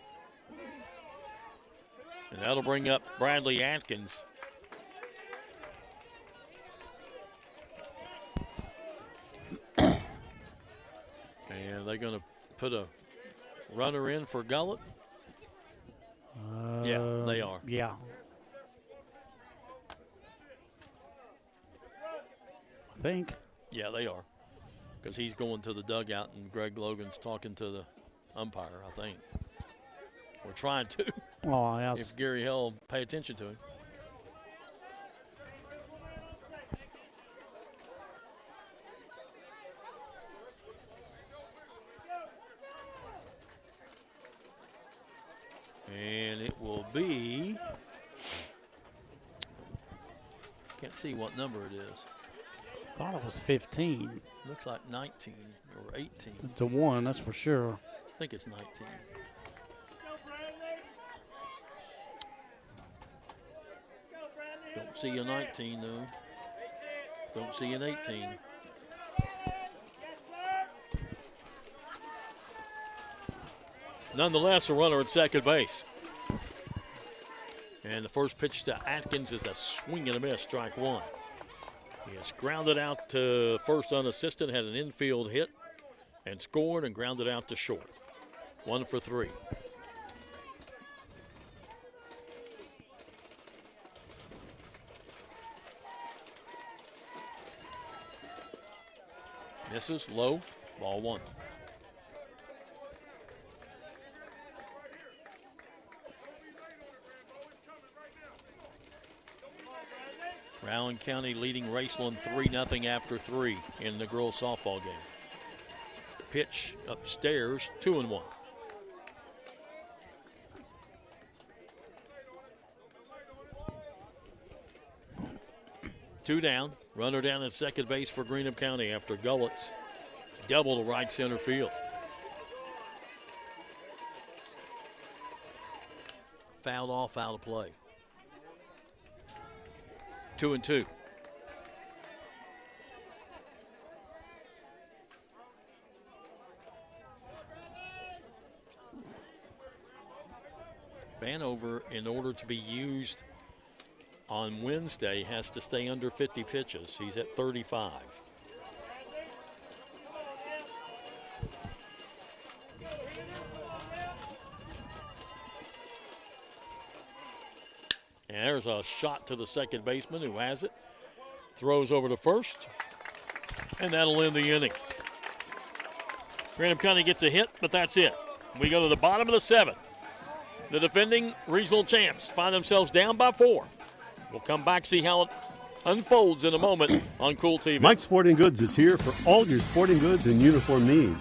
And that'll bring up Bradley Atkins. And they're going to put a runner in for Gullett? Yeah, they are. Yeah. I think. Yeah, they are. Because he's going to the dugout and Greg Logan's talking to the umpire, I think. We're trying to. Oh, yes. If Gary Hill will pay attention to him. And it will be, can't see what number it is. Thought it was 15. Looks like 19 or 18. It's a 1, that's for sure. I think it's 19. Don't see a 19 though. Don't see an 18. Nonetheless, a runner at second base. And the first pitch to Atkins is a swing and a miss, strike 1. He has grounded out to first unassisted, had an infield hit, and scored and grounded out to short. 1 for 3. Misses low, ball 1. Rowan County leading Raceland 3-0 after 3 in the girls softball game. Pitch upstairs, 2-1. Two down. Runner down at second base for Greenup County after Gullett's double to right center field. Fouled off, out of play. 2-2. Vanover, in order to be used on Wednesday, has to stay under 50 pitches. He's at 35. And there's a shot to the second baseman who has it. Throws over to first. And that'll end the inning. Greenup County gets a hit, but that's it. We go to the bottom of the 7th. The defending regional champs find themselves down by 4. We'll come back, see how it unfolds in a moment on Cool TV. Mike's Sporting Goods is here for all your sporting goods and uniform needs.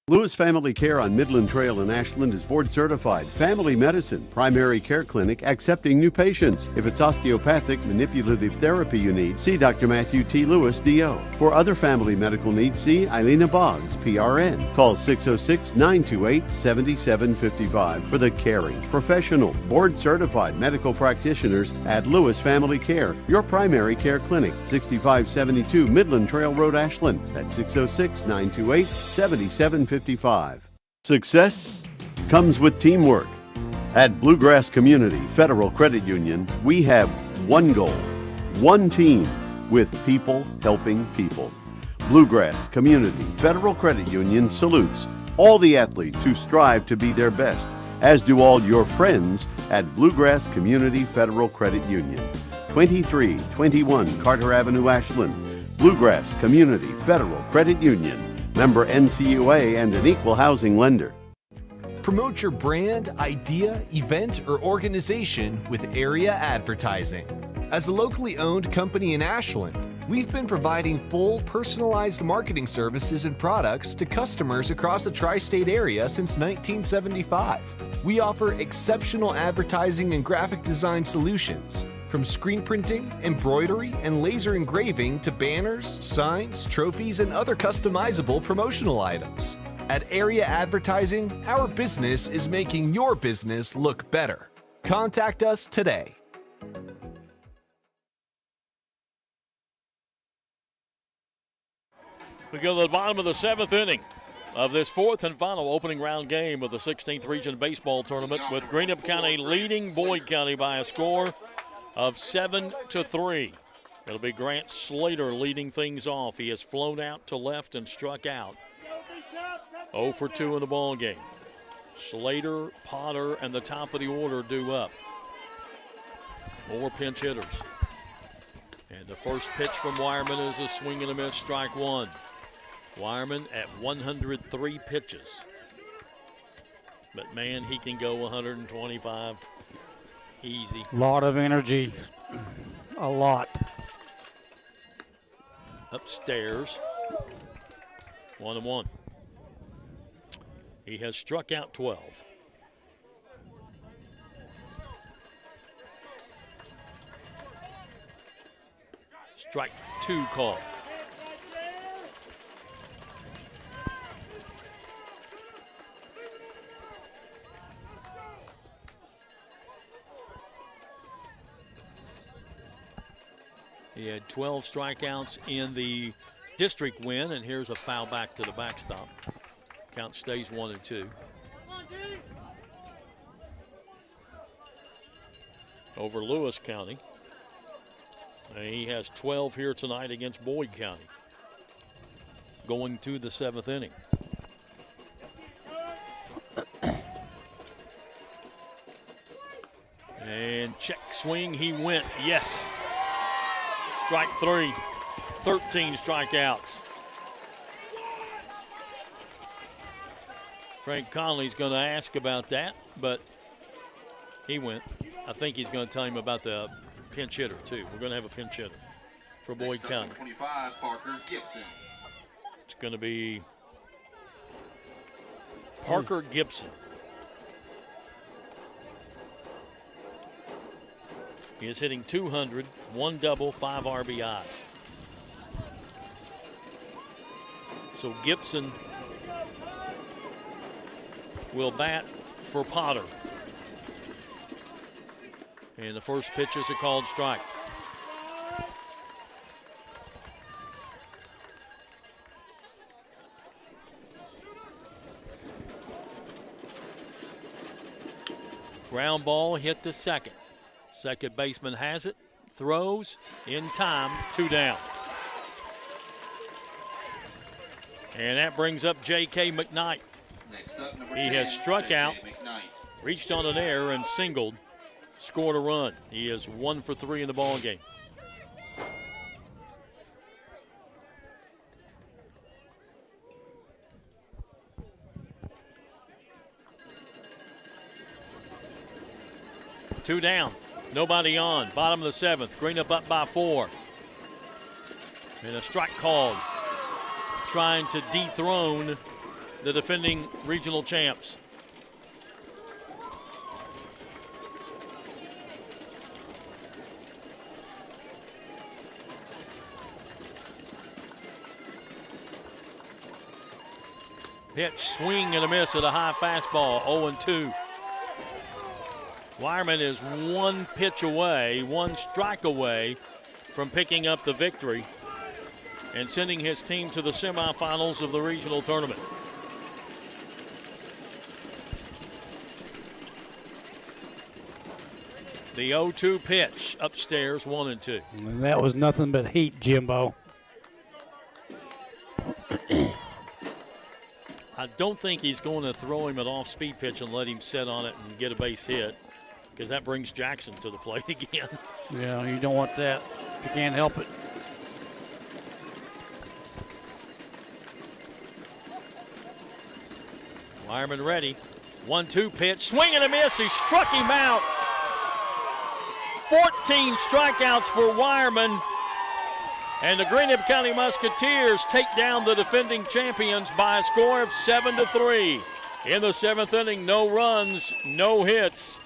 Lewis Family Care on Midland Trail in Ashland is board certified. Family medicine, primary care clinic, accepting new patients. If it's osteopathic, manipulative therapy you need, see Dr. Matthew T. Lewis, D.O. For other family medical needs, see Eilena Boggs, PRN. Call 606-928-7755 for the caring, professional, board certified medical practitioners at Lewis Family Care, your primary care clinic, 6572 Midland Trail Road, Ashland. That's 606-928-7755. Success comes with teamwork. At Bluegrass Community Federal Credit Union, we have one goal, one team, with people helping people. Bluegrass Community Federal Credit Union salutes all the athletes who strive to be their best, as do all your friends at Bluegrass Community Federal Credit Union. 2321 Carter Avenue, Ashland. Bluegrass Community Federal Credit Union. Member NCUA and an equal housing lender. Promote your brand, idea, event, or organization with area advertising. As a locally owned company in Ashland, we've been providing full personalized marketing services and products to customers across the tri-state area since 1975. We offer exceptional advertising and graphic design solutions, from screen printing, embroidery, and laser engraving to banners, signs, trophies, and other customizable promotional items. At Area Advertising, our business is making your business look better. Contact us today. We go to the bottom of the 7th inning of this 4th and final opening round game of the 16th Region Baseball Tournament, with Greenup County leading Boyd County by a score of 7-3. It'll be Grant Slater leading things off. He has flown out to left and struck out. 0 for 2 in the ball game. Slater, Potter, and the top of the order due up. More pinch hitters. And the first pitch from Wireman is a swing and a miss, strike one. Wireman at 103 pitches. But, man, he can go 125 easy. A lot of energy. A lot. Upstairs. 1-1. He has struck out 12. Strike 2 call. He had 12 strikeouts in the district win, and here's a foul back to the backstop. Count stays 1-2. Over Lewis County. And he has 12 here tonight against Boyd County. Going to the 7th inning. And check swing, he went. Yes. Strike 3. 13 strikeouts. Frank Conley's going to ask about that, but he went. I think he's going to tell him about the pinch hitter, too. We're going to have a pinch hitter for Boyd County. 25, Parker Gibson. It's going to be Parker Gibson. He is hitting 200, 1 double, 5 RBIs. So Gibson will bat for Potter. And the first pitch is a called strike. Ground ball hit to second. Second baseman has it, throws, in time, 2 down. And that brings up J.K. McKnight. Next up, number He 10, has struck J.K. out, McKnight. reached on an error and singled, scored a run. He is 1 for 3 in the ball game. Two down, nobody on. Bottom of the 7th. Greenup up by 4. And a strike called, trying to dethrone the defending regional champs. Pitch, swing and a miss at a high fastball, 0-2. Wireman is 1 pitch away, 1 strike away from picking up the victory and sending his team to the semifinals of the regional tournament. The 0-2 pitch upstairs, 1-2. And that was nothing but heat, Jimbo. I don't think he's going to throw him an off-speed pitch and let him sit on it and get a base hit, because that brings Jackson to the plate again. Yeah, you don't want that. You can't help it. Wireman ready. 1-2 pitch. Swing and a miss. He struck him out. 14 strikeouts for Wireman. And the Greenup County Musketeers take down the defending champions by a score of 7-3. In the 7th inning, no runs, no hits,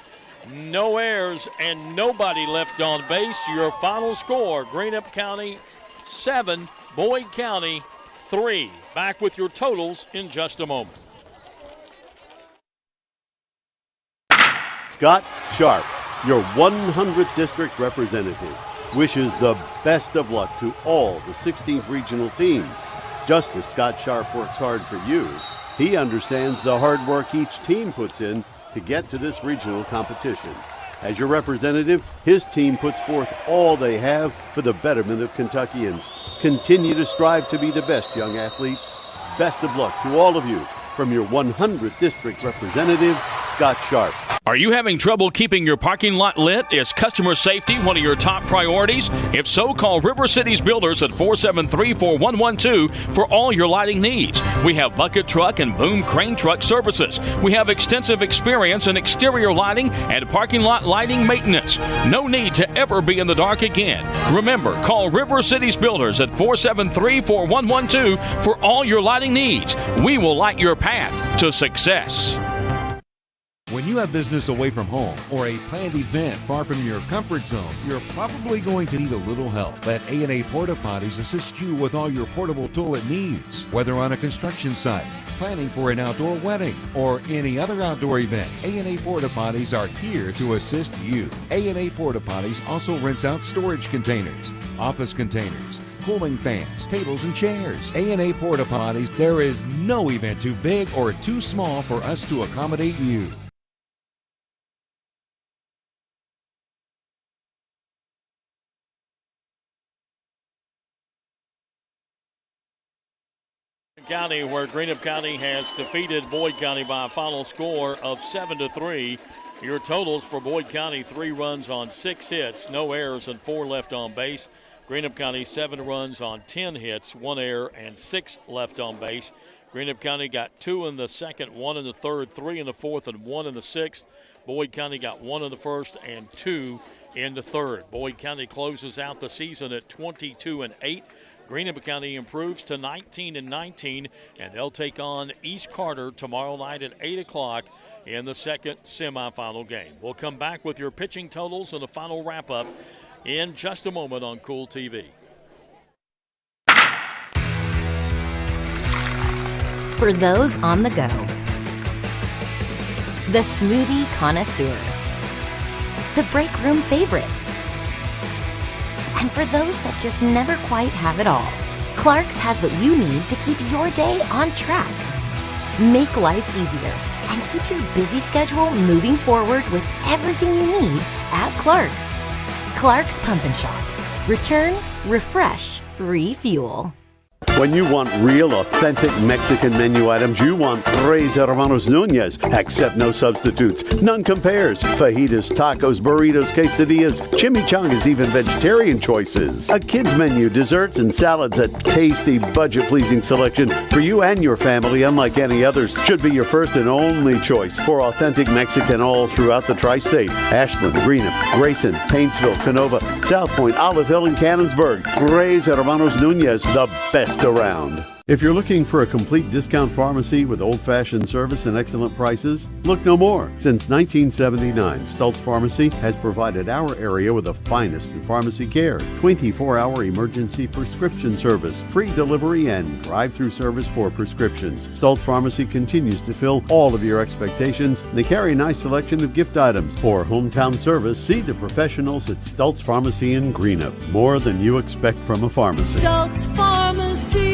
no errors, and nobody left on base. Your final score, Greenup County 7, Boyd County 3. Back with your totals in just a moment. Scott Sharp, your 100th district representative, wishes the best of luck to all the 16th regional teams. Just as Scott Sharp works hard for you, he understands the hard work each team puts in to get to this regional competition. As your representative, his team puts forth all they have for the betterment of Kentuckians. Continue to strive to be the best, young athletes. Best of luck to all of you from your 100th district representative, Scott Sharp. Are you having trouble keeping your parking lot lit? Is customer safety one of your top priorities? If so, call River Cities Builders at 473-4112 for all your lighting needs. We have bucket truck and boom crane truck services. We have extensive experience in exterior lighting and parking lot lighting maintenance. No need to ever be in the dark again. Remember, call River Cities Builders at 473-4112 for all your lighting needs. We will light your path to success. When you have business away from home or a planned event far from your comfort zone, you're probably going to need a little help. Let A&A Porta Potties assist you with all your portable toilet needs. Whether on a construction site, planning for an outdoor wedding, or any other outdoor event, A&A Porta Potties are here to assist you. A&A Porta Potties also rents out storage containers, office containers, cooling fans, tables, and chairs. A&A Porta Potties, there is no event too big or too small for us to accommodate you. County, where Greenup County has defeated Boyd County by a final score of 7-3. Your totals for Boyd County: 3 runs on 6 hits, no errors, and 4 left on base. Greenup County 7 runs on 10 hits, 1 error, and 6 left on base. Greenup County got 2 in the second, 1 in the third, 3 in the fourth, and 1 in the sixth. Boyd County got 1 in the first and 2 in the third. Boyd County closes out the season at 22-8. Greenup County improves to 19-19, and they'll take on East Carter tomorrow night at 8 o'clock in the second semifinal game. We'll come back with your pitching totals and the final wrap-up in just a moment on Cool TV. For those on the go, the smoothie connoisseur, the break room favorite, and for those that just never quite have it all, Clark's has what you need to keep your day on track. Make life easier and keep your busy schedule moving forward with everything you need at Clark's. Clark's Pump and Shop. Return, refresh, refuel. When you want real, authentic Mexican menu items, you want Tres Hermanos Nunez. Accept no substitutes. None compares. Fajitas, tacos, burritos, quesadillas, chimichangas, even vegetarian choices. A kids menu, desserts and salads, a tasty, budget-pleasing selection for you and your family, unlike any others, should be your first and only choice for authentic Mexican all throughout the tri-state. Ashland, Greenup, Grayson, Paintsville, Canova, South Point, Olive Hill, and Cannonsburg. Tres Hermanos Nunez, the best around. If you're looking for a complete discount pharmacy with old-fashioned service and excellent prices, look no more. Since 1979, Stultz Pharmacy has provided our area with the finest in pharmacy care. 24-hour emergency prescription service, free delivery, and drive-through service for prescriptions. Stultz Pharmacy continues to fill all of your expectations. They carry a nice selection of gift items. For hometown service, see the professionals at Stultz Pharmacy in Greenup. More than you expect from a pharmacy. Stultz Pharmacy.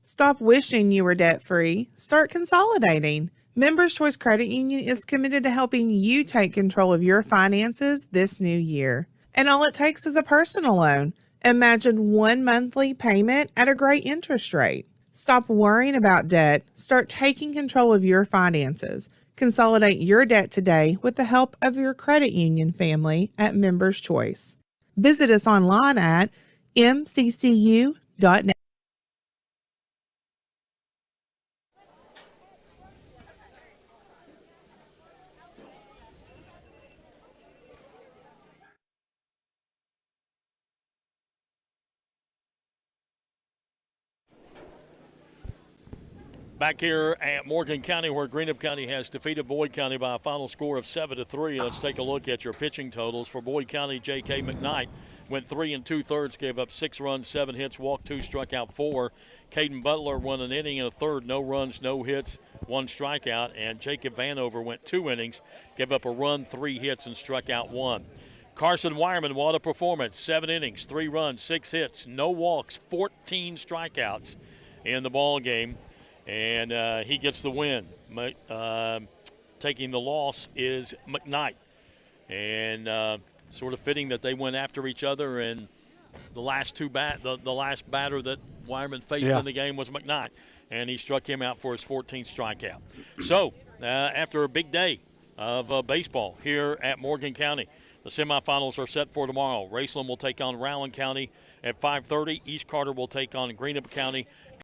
Stop wishing you were debt-free. Start consolidating. Members Choice Credit Union is committed to helping you take control of your finances this new year. And all it takes is a personal loan. Imagine one monthly payment at a great interest rate. Stop worrying about debt. Start taking control of your finances. Consolidate your debt today with the help of your credit union family at Members Choice. Visit us online at mccu.net. Back here at Morgan County, where Greenup County has defeated Boyd County by a final score of 7-3. Let's take a look at your pitching totals. For Boyd County, J.K. McKnight went 3 2/3, gave up 6 runs, 7 hits, walked 2, struck out 4. Caden Butler won an inning and a third, no runs, no hits, 1 strikeout. And Jacob Vanover went 2 innings, gave up a run, 3 hits, and struck out 1. Carson Wireman, what a performance. 7 innings, 3 runs, 6 hits, no walks, 14 strikeouts in the ball game. And he gets the win. Taking the loss is McKnight. And sort of fitting that they went after each other. And the last the last batter that Wireman faced in the game was McKnight. And he struck him out for his 14th strikeout. So after a big day of baseball here at Morgan County, the semifinals are set for tomorrow. Raceland will take on Rowan County at 5:30. East Carter will take on Greenup County